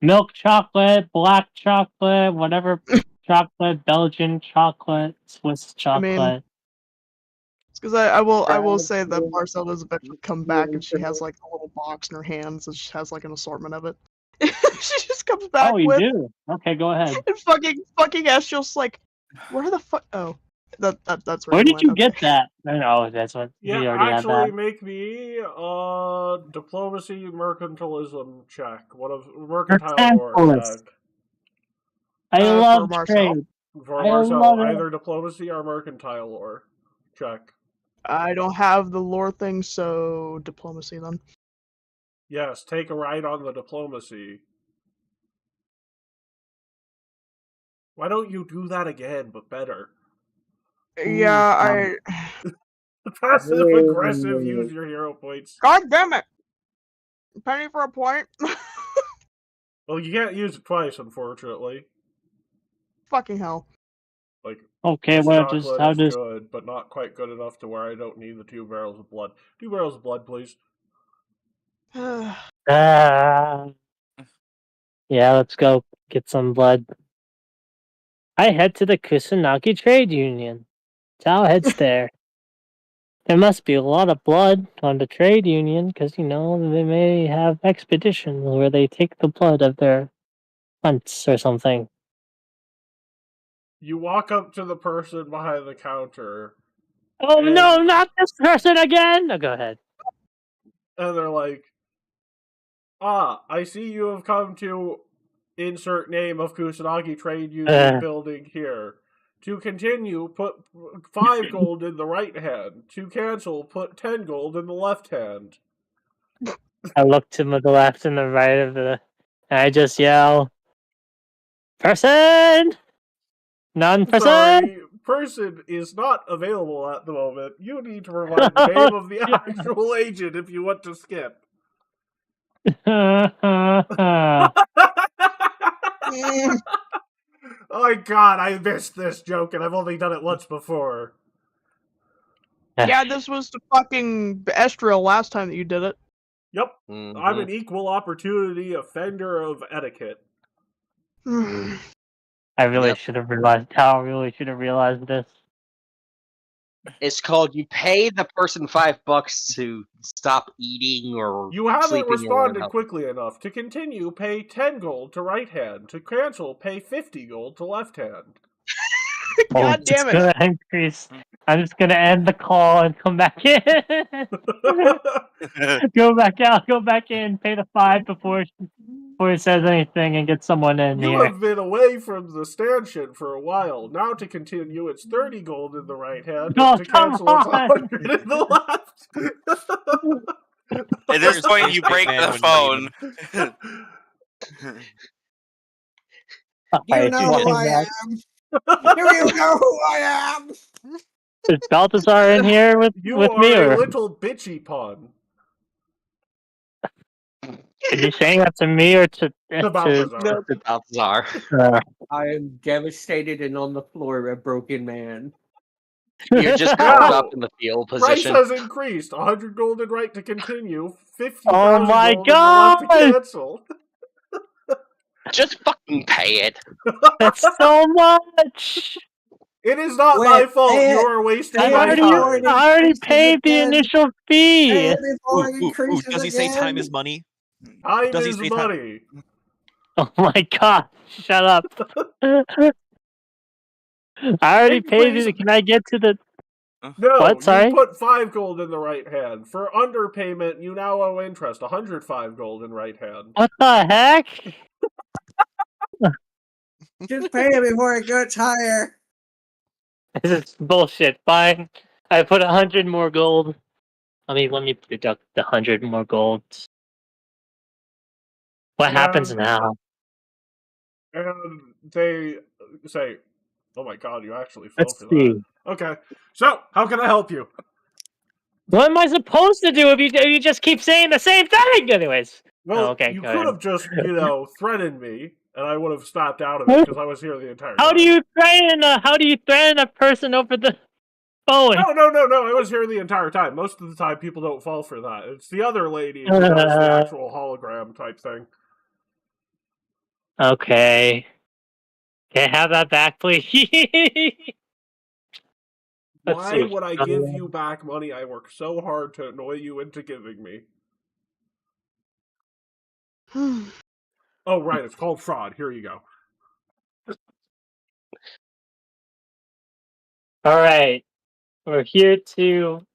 S3: Milk chocolate, black chocolate, whatever chocolate, Belgian chocolate, Swiss chocolate.
S2: Because I will say that Marcel does eventually come back and she has like a little box in her hands and she has like an assortment of it. She just comes back
S3: you
S2: with.
S3: do? Okay, go ahead.
S2: And fucking Estrel's like, where the fuck? Oh, that's
S3: where did you get that? No, that's what.
S1: Yeah,
S3: we already
S1: actually,
S3: had that.
S1: make me diplomacy mercantilism check. One of mercantile lore check.
S3: I love
S2: for
S3: trade.
S1: For
S3: I
S1: Marcel,
S3: love it.
S1: either diplomacy or mercantile lore check.
S2: I don't have the lore thing, so diplomacy then.
S1: Yes, take a ride on the diplomacy. Why don't you do that again, but better?
S2: Yeah,
S1: Passive aggressive, use your hero points.
S2: God damn it! Penny for a point.
S1: Well, you can't use it twice, unfortunately.
S2: Fucking hell.
S1: Like,
S3: okay,
S1: this
S3: well,
S1: chocolate is good, but not quite good enough to where I don't need the 2 barrels of blood. 2 barrels of blood, please.
S3: Yeah, let's go get some blood. I head to the Kusanagi Trade Union. Tao heads there. There must be a lot of blood on the trade union, because, they may have expeditions where they take the blood of their hunts or something.
S1: You walk up to the person behind the counter,
S3: Oh
S1: And-
S3: no, not this person again! No, go ahead.
S1: and they're like, I see you have come to insert name of Kusanagi Trade Union building here. To continue, put 5 gold in the right hand. To cancel, put 10 gold in the left hand.
S3: I look to the left and the right of and I just yell, person! Non-person!
S1: Sorry, person is not available at the moment. You need to provide the name of the actual agent if you want to skip. Oh my god, I missed this joke and I've only done it once before.
S2: Yeah, this was the fucking Estriel last time that you did it.
S1: Yep,
S4: Mhm.
S1: I'm an equal opportunity offender of etiquette.
S3: I really should have realized. Cal really should have realized this.
S7: It's called you pay the person $5 to stop eating or
S1: You haven't
S7: sleeping
S1: responded
S7: or
S1: quickly enough. To continue, pay 10 gold to right hand. To cancel, pay 50 gold to left hand.
S2: God damn it.
S3: It's gonna increase. I'm just gonna end the call and come back in. Go back out, go back in, pay the 5 before it says anything and get someone in
S1: You
S3: here.
S1: have been away from the stanchion for a while. Now to continue, it's 30 gold in the right hand.
S3: Oh,
S1: To cancel, it's 100 in the left.
S6: At this point, you break the phone.
S10: You know who I am. Do you know who I am?
S3: Is Balthazar in here with
S1: You
S3: me,
S1: are
S3: or
S1: a little bitchy pawn.
S3: are you saying that to me or to
S1: Balthazar.
S7: no, to Balthazar.
S5: I am devastated and on the floor, a broken man.
S7: You're just
S1: Now,
S7: curled up in the field
S1: Price
S7: position.
S1: has increased. 100 gold in right to continue. 50,000
S3: Oh my
S1: gold in the left to
S3: God!
S1: cancel.
S7: Just fucking pay it.
S3: That's so much.
S1: It is not
S10: Wait,
S1: my fault.
S10: pay
S1: You
S10: it.
S1: are wasting
S10: Pay
S1: my
S10: it
S1: time.
S10: before it
S3: I already
S10: increases
S3: paid the
S10: again.
S3: initial
S10: Pay
S3: fee.
S10: it before it increases
S8: Does he say time
S10: again.
S8: is money?
S1: Time
S8: Does he
S1: is
S8: say
S1: money.
S3: Oh my God! Shut up. I already paid
S1: Please.
S3: it. Can I get to the?
S1: No,
S3: What? Sorry?
S1: you put 5 gold in the right hand. For underpayment, you now owe interest. 105 gold in right hand.
S3: What the heck?
S10: Just pay it before it gets higher.
S3: This is bullshit. Fine. I put 100 more gold. Let me deduct the 100 more gold. What happens now?
S1: And they say, "Oh my god, you actually fell
S3: Let's
S1: for
S3: see.
S1: that." Okay, so how can I help you?
S3: What am I supposed to do if you just keep saying the same thing? Anyways.
S1: Well,
S3: okay,
S1: you
S3: go
S1: could
S3: ahead.
S1: have just, threatened me, and I would have stopped out of it because I was here the entire time.
S3: How do you threaten a person over the phone?
S1: No, I was here the entire time. Most of the time, people don't fall for that. It's the other lady who does the actual hologram type thing.
S3: Okay. Can I have that back, please?
S1: Why would I give you back money I worked so hard to annoy you into giving me? Oh, right, it's called fraud. Here you go.
S3: Alright. We're here to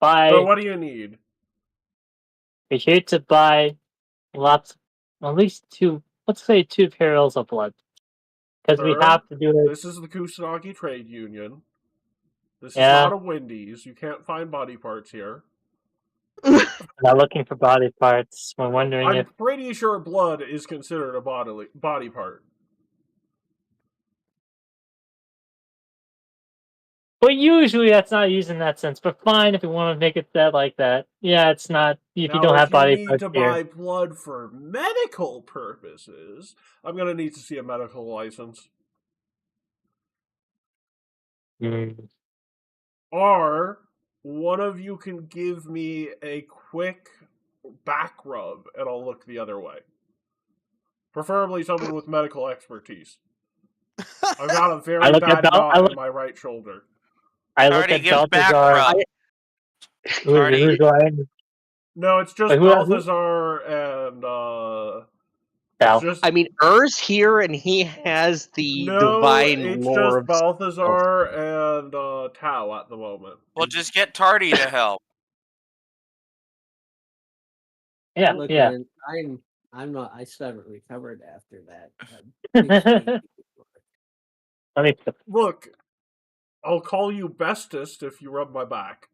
S3: buy...
S1: So what do you need?
S3: We're here to buy lots... At least 2... Let's say 2 barrels of blood. Because we have to do it...
S1: This is the Kusanagi Trade Union. This is
S3: Yeah.
S1: not a Wendy's. You can't find body parts here.
S3: We're not looking for body parts. We're wondering
S1: I'm
S3: if...
S1: pretty sure blood is considered a body part.
S3: But usually that's not used in that sense. But fine, if you want to make it that like that. Yeah, it's not... If you don't have body
S1: need
S3: parts
S1: to
S3: here.
S1: buy blood for medical purposes, I'm going to need to see a medical license. Or one of you can give me a quick back rub, and I'll look the other way. Preferably someone with medical expertise. I've got a very bad knot in my right shoulder.
S3: I look
S6: Tardy,
S3: at
S6: give back
S3: Balthazar.
S6: rub.
S3: Who's going?
S1: No, it's just
S3: Wait, who-
S1: Balthazar and
S3: Val.
S1: it's just
S4: I mean, Ur's here and he has the divine
S1: it's
S4: lore
S1: just Balthazar and Tau at the moment.
S6: Well, just get Tardy to help.
S3: Yeah,
S9: Look,
S3: yeah.
S9: man, I'm not. I still haven't recovered after that.
S3: Let me.
S1: Look, I'll call you bestest if you rub my back.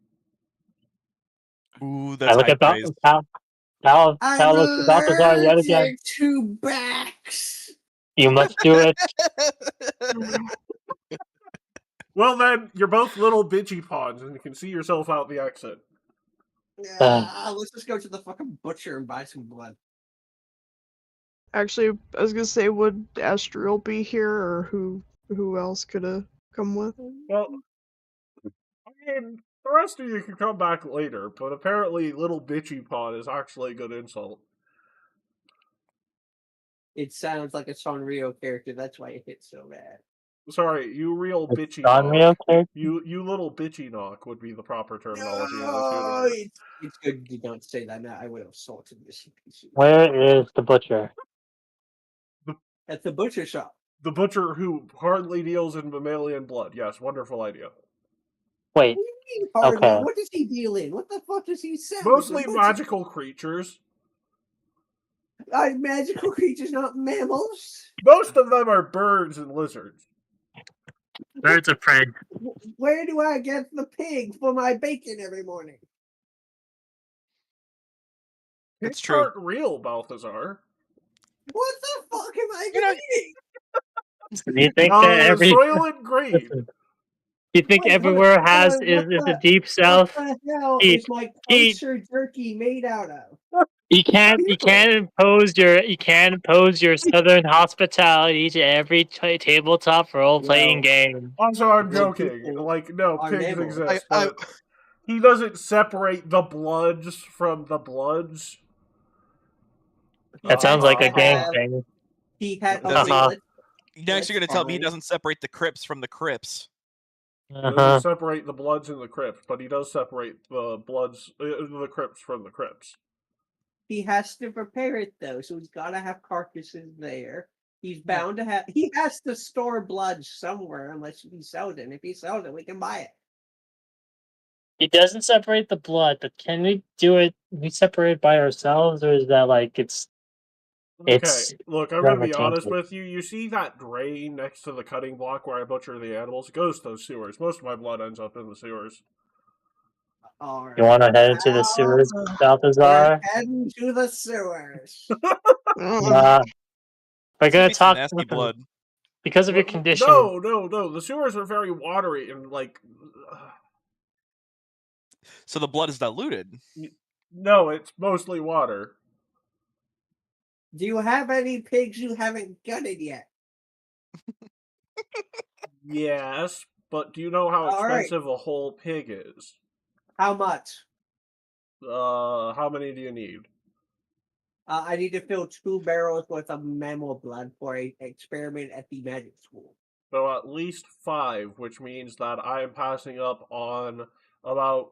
S8: Ooh,
S3: I
S8: that's
S3: look
S8: high
S3: at
S8: praise.
S3: Tao
S9: I'm
S3: looks at Balthazar yet again.
S9: allergic to backs.
S3: You must do it.
S1: Well then, you're both little bitchy pawns, and you can see yourself out the exit.
S9: Let's just go to the fucking butcher and buy some blood.
S2: Actually, I was gonna say, would Astriel be here, or who else could have come with?
S1: Well, I mean, the rest of you can come back later, but apparently little bitchy pawn is actually a good insult.
S9: It sounds like a Sanrio character. That's why it hits so bad.
S1: Sorry, you real bitchy
S3: Sanrio
S1: knock.
S3: character?
S1: You little bitchy knock would be the proper terminology in this
S9: No,
S1: universe.
S9: it's good you don't say that. Now I would have assaulted this piece of-
S3: Where is the butcher?
S9: At the butcher shop.
S1: The butcher who hardly deals in mammalian blood. Yes, wonderful idea.
S3: Wait.
S9: What do you mean, hardly?
S3: Okay.
S9: What does he deal in? What the fuck does he sell?
S1: Mostly magical creatures.
S9: Magical creatures, not mammals.
S1: Most of them are birds and lizards.
S3: Birds of prey.
S9: Where do I get the pig for my bacon every morning?
S8: That's
S1: Pigs
S8: true.
S1: aren't real, Balthazar.
S9: What the fuck am I eating?
S3: Do you think that every
S1: Soylent Green.
S3: Do you think
S9: Wait,
S3: everywhere has
S9: what
S3: is the
S9: the-
S3: deep south?
S9: What the hell
S3: Eat-
S9: is my
S3: eat.
S9: kosher jerky made out of?
S3: You can't impose your southern hospitality to every tabletop role playing
S9: Well,
S3: game.
S1: Also, I'm
S9: Well,
S1: joking.
S9: people
S1: Like, no,
S9: are
S1: pigs
S9: mammals.
S1: exist,
S8: I-
S1: but he doesn't separate the bloods from the bloods.
S3: That sounds like a
S9: has to
S3: gang
S9: have-
S3: thing.
S9: He had.
S8: That's
S9: Okay,
S3: Uh-huh.
S9: let's-
S8: Next,
S9: That's
S8: you're gonna tell me he
S9: fine.
S8: doesn't separate the Crips from the Crips.
S1: He
S3: Uh-huh.
S1: doesn't separate the bloods and the crypts, but he does separate the bloods, the crypts from the crypts.
S9: He has to prepare it though, so he's got to have carcasses there. He's bound to have. He has to store blood somewhere, unless he sells it. And if he sells it, we can buy it.
S3: He doesn't separate the blood, but can we do it? We separate it by ourselves, or is that like it's?
S1: Okay, look, I'm gonna be
S3: Relative.
S1: honest with you. You see that drain next to the cutting block where I butcher the animals? It goes to those sewers. Most of my blood ends up in the sewers.
S9: All right.
S3: You want to head into the sewers, Balthazar?
S9: We're heading to the sewers.
S3: We're gonna
S8: Be some
S3: talk
S8: nasty blood.
S3: because of your
S1: Well,
S3: condition.
S1: No. The sewers are very watery and like.
S8: So the blood is diluted.
S1: No, it's mostly water.
S9: Do you have any pigs you haven't gutted yet?
S1: Yes, but do you know how
S9: All right.
S1: expensive a whole pig is?
S9: How much?
S1: How many do you need?
S9: I need to fill 2 barrels worth of mammal blood for an experiment at the magic school.
S1: So at least 5, which means that I am passing up on about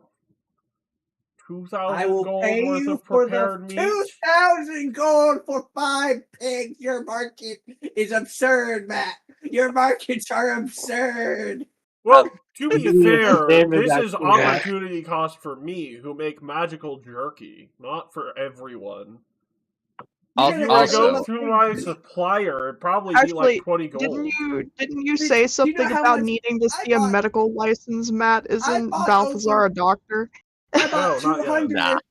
S1: 2,000
S9: I will
S1: gold
S9: pay
S1: worth
S9: you
S1: of
S9: for
S1: prepared
S9: the
S1: meat.
S9: 2,000 gold for 5 pigs. Your market is absurd, Matt. Your markets are absurd.
S1: Well, to be
S3: Maybe
S1: fair,
S3: it's
S1: this is
S3: actually-
S1: opportunity cost for me, who make magical jerky, not for everyone. If you were to go
S7: Also,
S1: through my supplier, it'd probably be
S2: Actually,
S1: like 20 gold.
S2: didn't you
S9: Do
S2: say
S9: you know
S2: something
S9: how
S2: about
S9: much
S2: needing to
S9: I
S2: see a
S9: bought-
S2: medical license, Matt? Isn't
S9: bought
S2: Balthazar
S9: over-
S2: a doctor?
S9: I bought
S1: No, not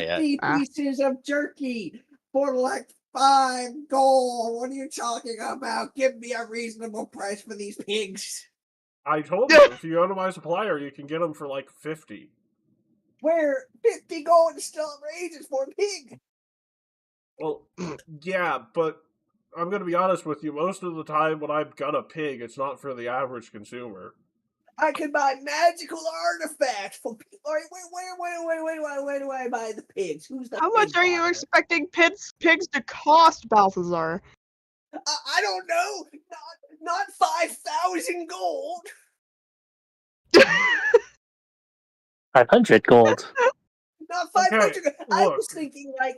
S1: yet.
S9: 250
S2: Ah.
S9: pieces of jerky for like 5 gold. What are you talking about? Give me a reasonable price for these pigs.
S1: I told you, if you go to my supplier, you can get them for like 50.
S9: Where 50 gold is still outrageous for a pig.
S1: Well, yeah, but I'm going to be honest with you. Most of the time when I've got a pig, it's not for the average consumer.
S9: I could buy magical artifacts for people. Where do I buy the pigs? Who's the
S2: How much
S9: pig
S2: are you
S9: buyer?
S2: expecting pigs to cost, Balthazar?
S9: I don't know. Not 5,000 gold.
S3: 500 gold.
S9: Not
S1: Okay,
S9: 500. I was
S1: look.
S9: thinking like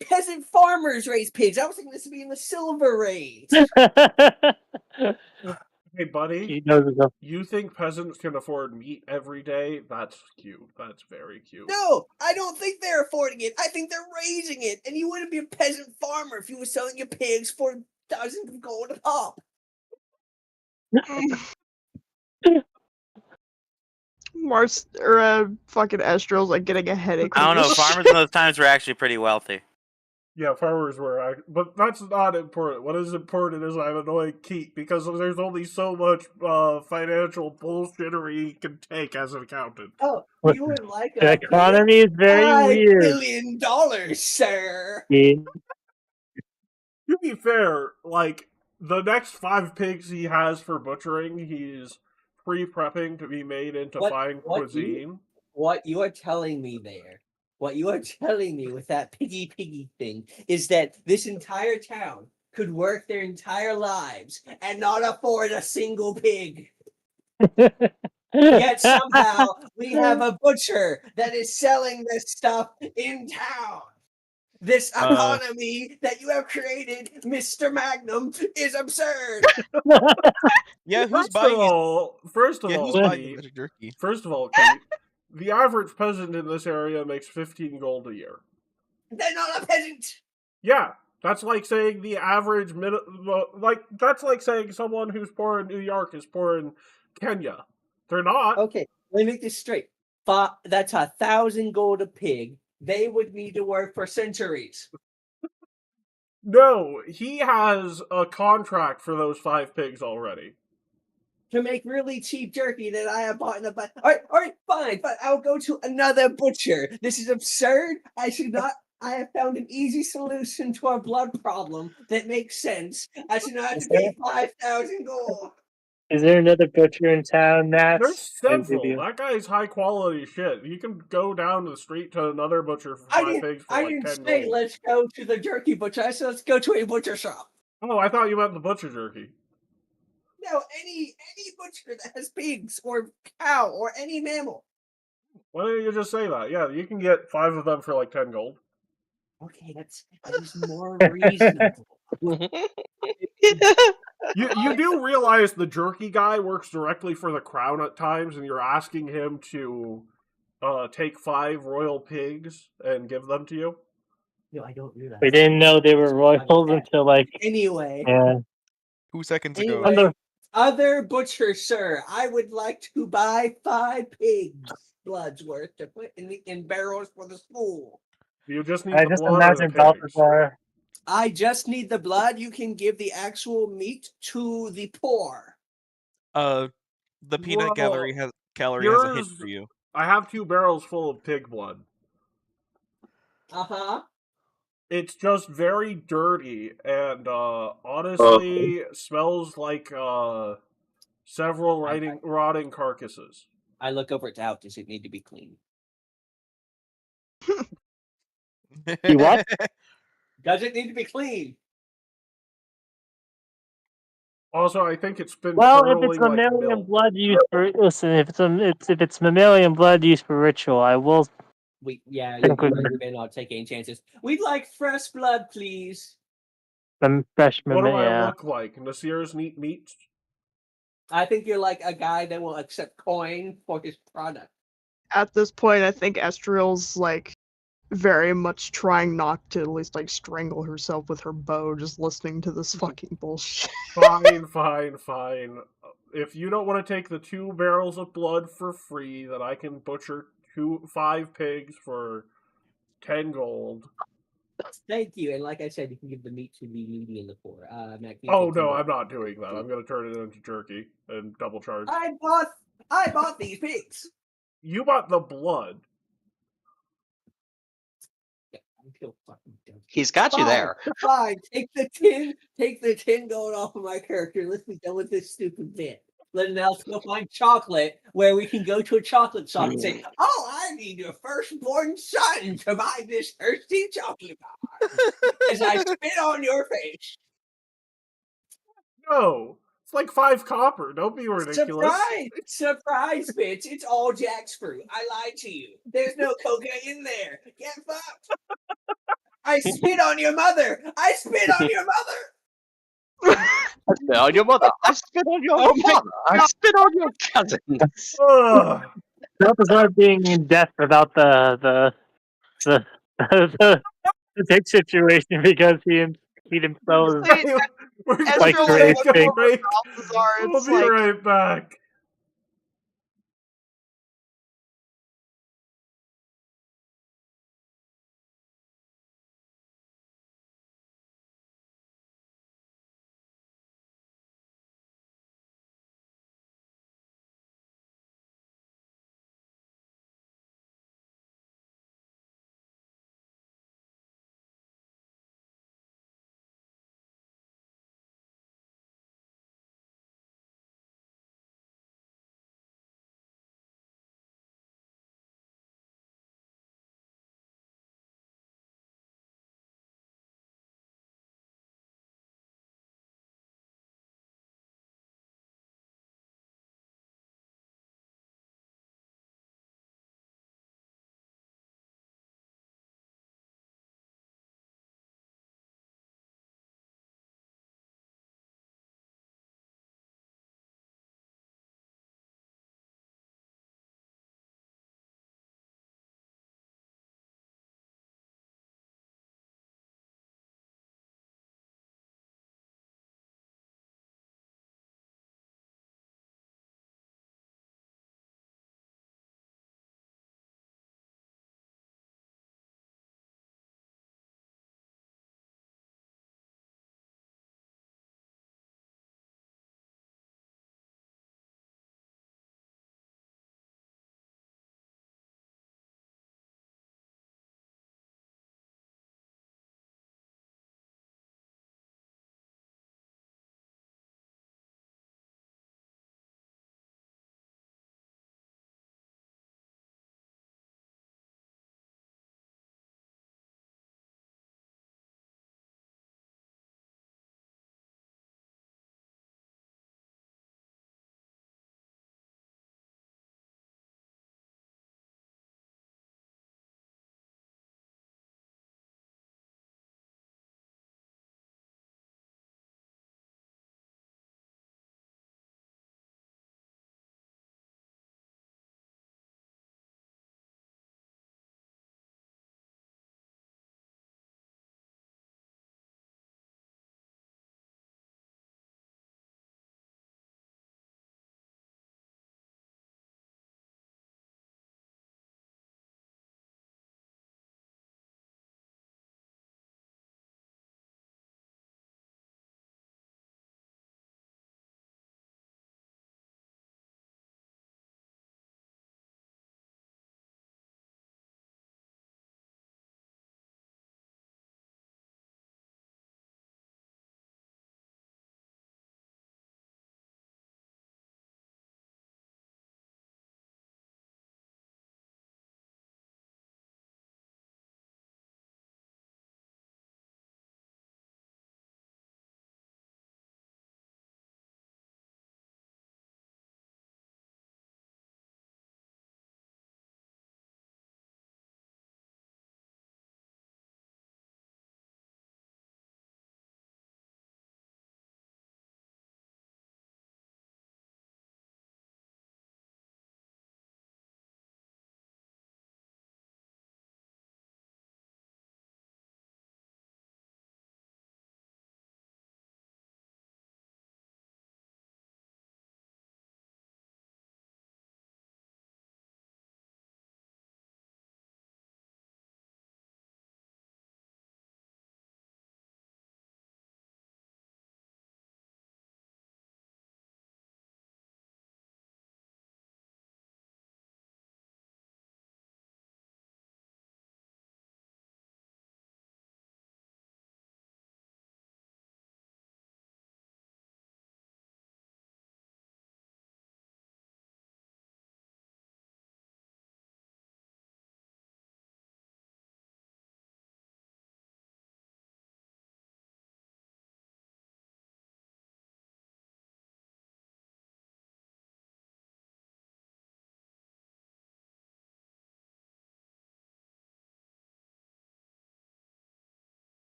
S9: peasant farmers raise pigs. I was thinking this would be in the silver race.
S1: Hey, buddy,
S3: He knows enough.
S1: you think peasants can afford meat every day? That's cute. That's very cute.
S9: No, I don't think they're affording it. I think they're raising it. And you wouldn't be a peasant farmer if you were selling your pigs for thousands of gold a pop.
S2: Mars or fucking Estrel's like getting a headache.
S6: I don't
S2: from
S6: know.
S2: this
S6: Farmers
S2: shit.
S6: in those times were actually pretty wealthy.
S1: Yeah, farmers were, but that's not important. What is important is I'm annoying Keith because there's only so much financial bullshittery he can take as an accountant.
S9: Oh, you would like
S3: The
S9: a
S3: economy is very
S9: $5
S3: weird.
S9: billion, sir.
S3: Yeah.
S1: To be fair, like, the next 5 pigs he has for butchering, he's pre-prepping to be made into fine cuisine.
S9: What you are telling me there, what you are telling me with that piggy thing, is that this entire town could work their entire lives and not afford a single pig. Yet somehow we have a butcher that is selling this stuff in town. This economy that you have created, Mr. Magnum, is absurd.
S8: Yeah, who's
S1: First
S8: buying
S1: of
S8: his
S1: all,
S8: who's buying the
S1: Kate,
S8: magic jerky?
S1: first of all, Kate, the average peasant in this area makes 15 gold a year.
S9: They're not a peasant.
S1: Yeah, that's like saying the average that's like saying someone who's poor in New York is poor in Kenya. They're not.
S9: Okay, let me make this straight. That's 1,000 gold a pig. They would need to work for centuries.
S1: No, he has a contract for those 5 pigs already.
S9: To make really cheap jerky that I have bought in a bunch. All right, fine, but I'll go to another butcher. This is absurd. I have found an easy solution to our blood problem that makes sense. I should not have to pay 5,000 gold.
S3: Is there another butcher in town, Matt?
S1: There's several. That guy's high quality shit. You can go down the street to another butcher for 5 pigs for like 10
S9: say
S1: gold.
S9: let's go to the jerky butcher. I said let's go to a butcher shop.
S1: Oh, I thought you meant the butcher jerky.
S9: No, any butcher that has pigs or cow or any mammal.
S1: Why don't you just say that? Yeah, you can get 5 of them for like 10 gold.
S9: Okay, that is more reasonable.
S1: You do realize the jerky guy works directly for the crown at times, and you're asking him to take 5 royal pigs and give them to you?
S9: No, I don't realize.
S3: We didn't know they were royals until like.
S9: Anyway.
S3: Yeah.
S8: 2 seconds ago.
S9: Anyway, other butcher, sir, I would like to buy 5 pigs' bloods worth to put in barrels for the school.
S1: You just need
S3: I
S1: the
S3: just
S1: blood or the
S3: imagine
S1: pigs?
S3: Balthazar.
S9: I just need the blood. You can give the actual meat to the poor.
S8: The peanut gallery has a hit for you.
S1: I have 2 barrels full of pig blood.
S9: Uh-huh.
S1: It's just very dirty and honestly smells like several rotting carcasses.
S9: I look over at Al. Does it need to be clean?
S3: You what?
S9: Does it need to be clean?
S1: Also, I think it's been
S3: Well, if it's
S1: curling like
S3: mammalian
S1: milk.
S3: blood used for if it's mammalian blood used for ritual, I will.
S9: We
S3: think we
S9: may not take any chances. We'd like fresh blood, please.
S3: Fresh
S1: What do I
S3: yeah.
S1: look like? Nasir's neat meat?
S9: I think you're like a guy that will accept coin for his product.
S2: At this point, I think Estriel's like very much trying not to at least like strangle herself with her bow, just listening to this fucking bullshit.
S1: Fine. If you don't want to take the 2 barrels of blood for free, then I can butcher 5 pigs for 10 gold.
S9: Thank you, and like I said, you can give the meat to the needy and the poor. Matt,
S1: Oh no, I'm not doing that. I'm going to turn it into jerky and double charge.
S9: I bought these pigs.
S1: You bought the blood.
S9: Yeah, I feel fucking dumb.
S7: He's got you there.
S9: Fine, take the 10 gold off of my character. Let's be done with this stupid bit. let's go find chocolate where we can go to a chocolate shop and say, "Oh, I need your firstborn son to buy this Hershey chocolate bar," as I spit on your face.
S1: No, it's like 5 copper. Don't be ridiculous.
S9: Surprise, bitch! It's all jackfruit. I lied to you. There's no cocaine in there. Get fucked. I spit on your mother. I spit on your mother.
S7: I spit on your mother. I spit on your
S2: Oh my
S7: father. I spit on your cousins.
S1: Ugh.
S3: Balthazar being in death about the the dick situation because he himself is
S2: Like,
S1: We're
S2: as
S3: like
S2: for
S1: gonna
S2: like
S1: take a
S3: racing.
S1: break.
S2: Balthazar,
S1: We'll
S2: it's
S1: be
S2: like
S1: right back.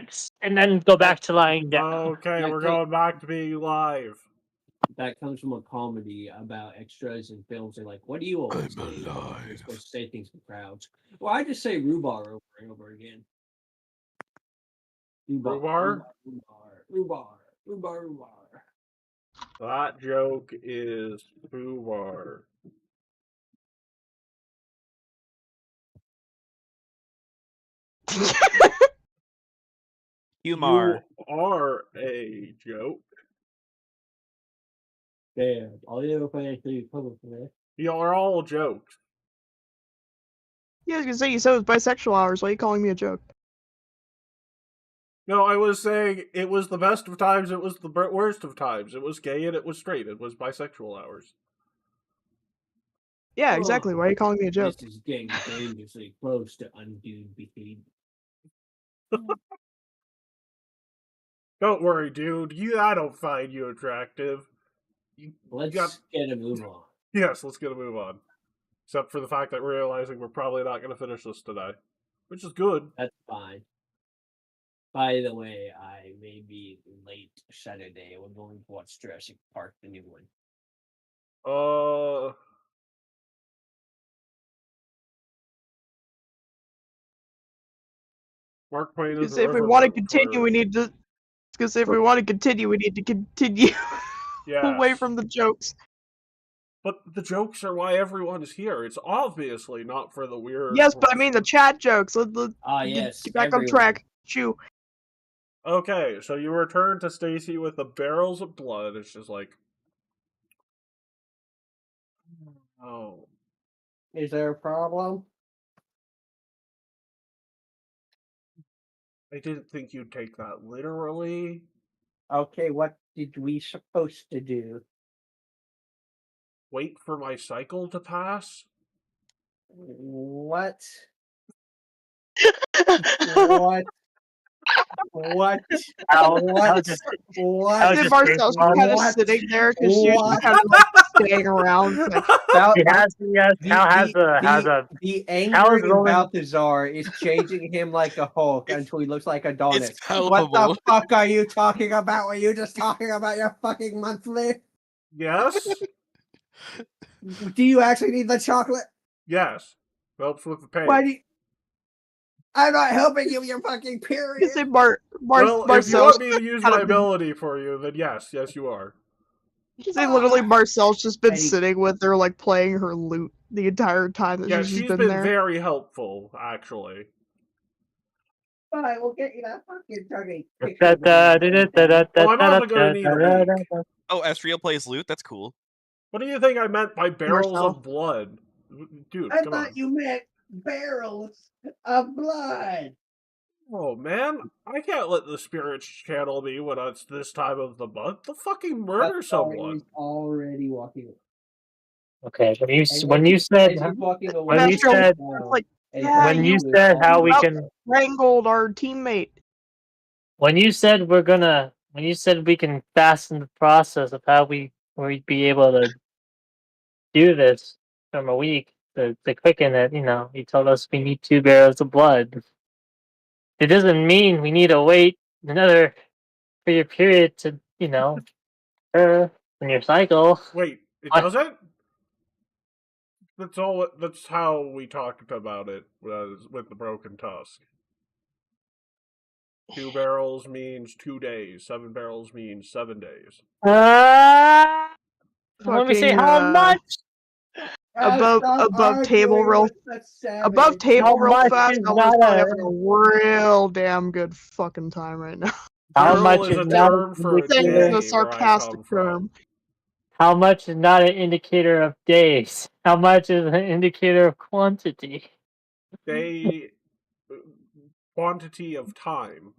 S3: Yes, and then go back to lying down.
S1: Okay,
S10: That
S1: we're
S10: comes-
S1: going back to being live.
S10: That comes from a comedy about extras in films. They're like, "What do you always say?" You're
S11: alive.
S10: supposed to say things for crowds. Well, I just say rhubarb over and over again.
S1: Rhubarb?
S10: Rhubarb.
S1: That joke is foobar.
S8: Humor.
S1: You are a joke.
S10: Damn, all you ever play actually public today.
S1: You are all jokes.
S2: Yeah, I was gonna say, you said it was bisexual hours. Why are you calling me a joke?
S1: No, I was saying it was the best of times, it was the worst of times. It was gay and it was straight. It was bisexual hours.
S2: Yeah, exactly. Why are you calling me a joke?
S10: This is getting dangerously close to undue behavior.
S1: Don't worry, dude. I don't find you attractive.
S10: Let's get a move on.
S1: Yes, let's get a move on. Except for the fact that we're realizing we're probably not going to finish this today. Which is good.
S10: That's fine. By the way, I may be late Saturday. We're going to watch Jurassic Park, the new one.
S1: Mark Twain is
S2: Because if we want to continue, we need to. Because if we want to continue, we need to continue away
S1: Yes.
S2: from the jokes.
S1: But the jokes are why everyone is here. It's obviously not for the weird.
S2: Yes, but I mean the chat jokes.
S10: Yes.
S2: Get back on track. Chew.
S1: Okay, so you return to Stacy with the barrels of blood. It's just like, oh,
S10: Is there a problem?
S1: I didn't think you'd take that literally.
S10: Okay, what did we supposed to do?
S1: Wait for my cycle to pass?
S10: What? What? What? What?
S2: Then Marcel's kind of sitting there because she's just kind of like staying around. Like,
S10: the angry Balthazar is changing him like a Hulk until he looks like a Adonis. What the fuck are you talking about? Were you just talking about your fucking monthly?
S1: Yes.
S10: Do you actually need the chocolate?
S1: Yes. Helps with the pain.
S10: Why do you... I'm not helping you with your fucking period.
S1: Well, if you want me to use my ability for you, then yes, you are.
S2: See, literally, Marcel's just been sitting with her, like playing her lute the entire time that
S1: Yeah,
S2: she's
S1: she's
S2: been
S1: been
S2: there.
S1: very helpful, actually.
S10: Fine, we'll get you that fucking turkey.
S1: Well, I'm also going to need a week.
S8: Oh, Estriel plays lute? That's cool.
S1: What do you think I meant by barrels
S2: Marcel.
S1: of blood? Dude,
S10: I
S1: come
S10: thought
S1: on.
S10: you meant barrels of blood.
S1: Oh, man. I can't let the spirits channel me when it's this time of the month. They'll fucking murder someone.
S10: He's already walking away.
S3: Okay, when you said how we can
S2: wrangled our teammate.
S3: when you said we can fasten the process of how we'd be able to do this from a week to quicken it, you told us we need 2 barrels of blood. It doesn't mean we need to wait another for your period to, occur in your cycle.
S1: Wait, it doesn't? That's how we talked about it with the broken tusk. 2 barrels means 2 days. 7 barrels means 7 days.
S3: Let me see how much.
S2: Above table real fast. I was probably having a real damn good fucking time right now.
S3: How much is not an
S2: a sarcastic term.
S3: How much is not an indicator of days? How much is an indicator of quantity?
S1: Quantity of time.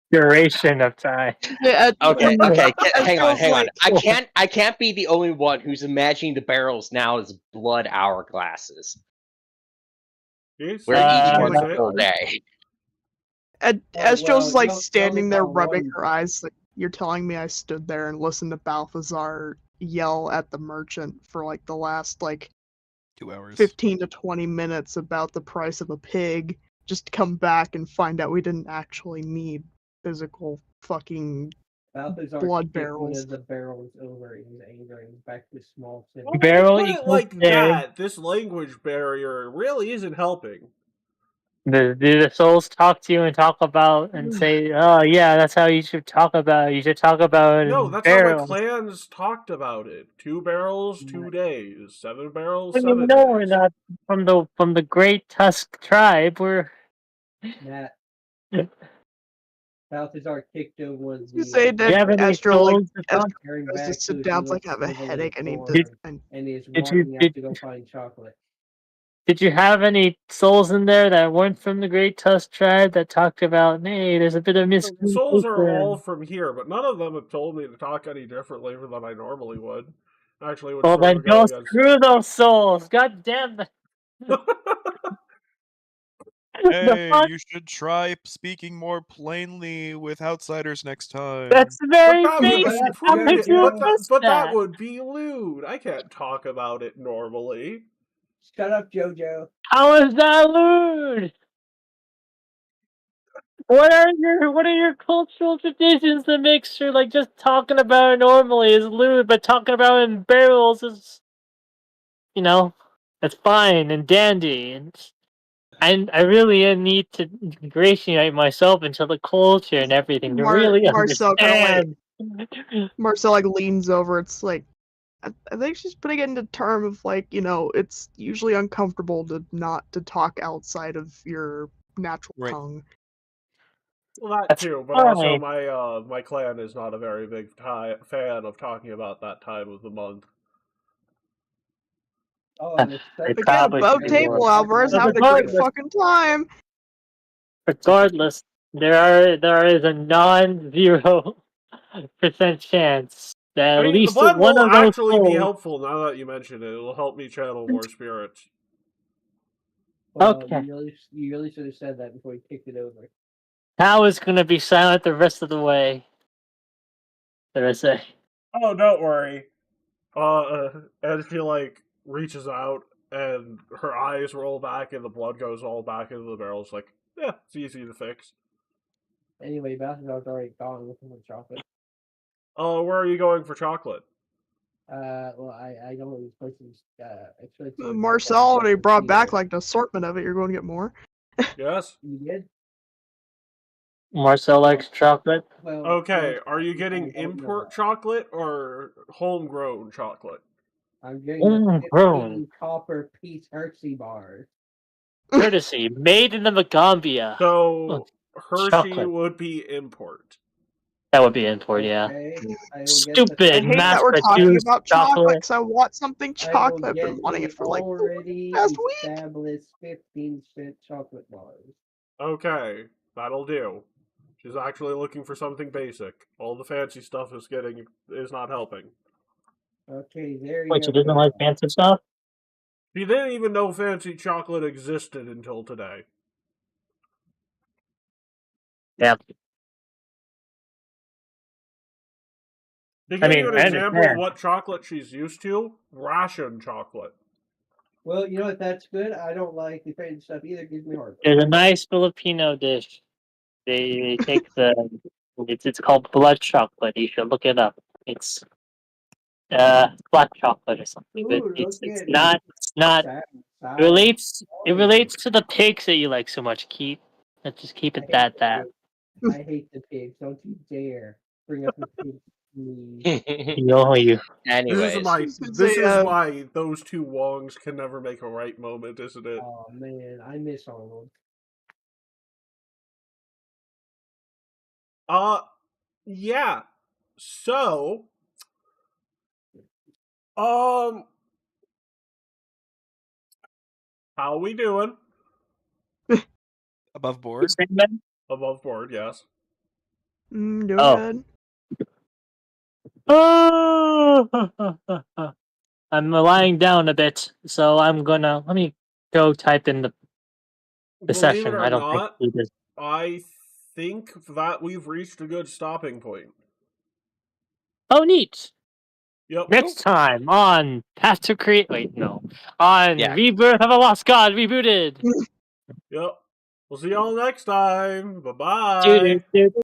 S3: Duration of time.
S4: Okay, hang on. I can't be the only one who's imagining the barrels now as blood hourglasses. Where each one's a full day.
S2: Estrel's like standing there rubbing her eyes. Like, you're telling me I stood there and listened to Balthazar yell at the merchant for like the last
S8: 2 hours.
S2: 15 to 20 minutes about the price of a pig, just to come back and find out we didn't actually need physical fucking
S10: Balthazar
S2: blood
S10: kicked one
S2: barrels.
S10: of the barrels over in his anger and back to small city.
S1: Well,
S3: Barrel
S1: when you put it
S3: equals
S1: like
S3: there.
S1: that, this language barrier really isn't helping.
S3: Do the souls talk to you and talk about and say, "Oh yeah, that's how you should talk about it. You should talk about it
S1: No,
S3: in
S1: that's how my
S3: barrels."
S1: clans talked about it. 2 barrels, 2 days. 7 barrels,
S3: Well,
S1: 7
S3: you know we're
S1: days.
S3: not from the Great Tusk tribe. We're
S10: Matt. Balthazar kicked over one of
S2: You
S10: the.
S2: say
S3: Do you have
S2: that
S3: any
S2: Astro like
S3: souls to talk?
S2: Astro
S10: Carrying
S2: goes to
S10: back
S2: sit
S10: to
S2: down,
S10: his
S2: like have a
S10: little
S2: headache. I need to.
S10: farm,
S2: And
S10: and is
S3: Did you-
S10: walking out to go find chocolate.
S3: Did you have any souls in there that weren't from the Great Tusk tribe that talked about, hey, there's a bit of
S1: The souls are all
S3: miscommunication?
S1: from here, but none of them have told me to talk any differently than I normally would. Actually, would
S3: Well,
S1: sort
S3: then
S1: of go
S3: go
S1: against.
S3: screw those souls. God damn it.
S8: Hey, you should try speaking more plainly with outsiders next time.
S3: That's
S1: But
S3: very
S1: that would be
S3: basic. How could
S1: prudent.
S3: you
S1: But
S3: miss
S1: that
S3: that?
S1: would be lewd. I can't talk about it normally.
S10: Shut up, Jojo.
S3: How is that lewd? What are your cultural traditions that make sure like just talking about it normally is lewd, but talking about it in barrels is, you know, that's fine and dandy, and I really need to ingratiate myself into the culture and everything to really
S2: Marcel kind of
S3: understand.
S2: Marcel like leans over. It's like I think she's putting it into term of like, you know, it's usually uncomfortable to not to talk outside of your natural tongue.
S1: Well, that
S3: That's
S1: too, but
S3: fine.
S1: also my clan is not a very big fan of talking about that time of the month.
S10: Oh,
S3: They
S2: Again,
S3: probably
S2: above
S3: should
S2: table,
S3: work.
S2: Alvarez,
S3: But
S2: having a great
S3: regardless,
S2: fucking time.
S3: regardless, there is a non-zero % chance that
S1: I
S3: at
S1: mean, the
S3: least
S1: blood
S3: one
S1: will
S3: of those
S1: actually be
S3: souls.
S1: helpful now that you mention it. It'll help me channel more spirits.
S10: Well,
S3: Okay.
S10: you really should have said that before you kicked it over.
S3: Hal is gonna be silent the rest of the way. Did I say?
S1: Oh, don't worry. And she like reaches out and her eyes roll back and the blood goes all back into the barrel. It's like, yeah, it's easy to fix.
S10: Anyway, Balthazar's already gone looking for chocolate.
S1: Oh, where are you going for chocolate?
S10: Well, I know what this person's actually.
S2: Marcel already brought back like an assortment of it. You're going to get more.
S1: Yes.
S10: You did?
S3: Marcel likes chocolate.
S10: Well,
S1: Okay, are you getting import chocolate or homegrown chocolate?
S10: I'm getting the 15 copper piece Hershey bars.
S3: Courtesy, made in the Magambia.
S1: So Hershey
S3: chocolate.
S1: would be import.
S3: That would be import, yeah. Stupid
S2: I hate that we're talking
S3: mass-produced
S2: about chocolate
S3: chocolate.
S2: because I want something chocolate. I've been wanting it for like
S10: already
S2: the past week.
S10: established 15-cent chocolate bars.
S1: Okay, that'll do. She's actually looking for something basic. All the fancy stuff is not helping.
S10: Okay, there you
S3: Wait,
S10: go.
S3: she doesn't like fancy stuff?
S1: She didn't even know fancy chocolate existed until today.
S3: Yeah.
S1: To give you an example of what chocolate she's used to, ration chocolate.
S10: Well, you know what? That's good. I don't like the fancy stuff either. It gives me heartburn.
S3: There's a nice Filipino dish. They take it's called blood chocolate. You should look it up. It's black chocolate or something. But
S10: Ooh,
S3: it's not it relates to the pigs that you like so much. Let's just keep it that.
S10: I hate the pigs. Don't you dare bring up the pigs.
S3: No, you.
S4: Anyways,
S1: this is why those two Wongs can never make a right moment, isn't it?
S10: Oh man, I miss Arnold.
S1: Yeah. So, how we doing?
S8: Above board?
S1: Above board, yes.
S2: Doing good.
S3: Oh, I'm lying down a bit, so let me go type in the
S1: Believe
S3: session.
S1: it or
S3: I don't
S1: not,
S3: think we did.
S1: I think that we've reached a good stopping point.
S3: Oh, neat.
S1: Yep.
S3: Next time on Path to Create. Wait, no. On
S4: Yeah.
S3: Rebirth of a Lost God Rebooted.
S1: Yep. We'll see y'all next time. Bye bye.
S3: Dude.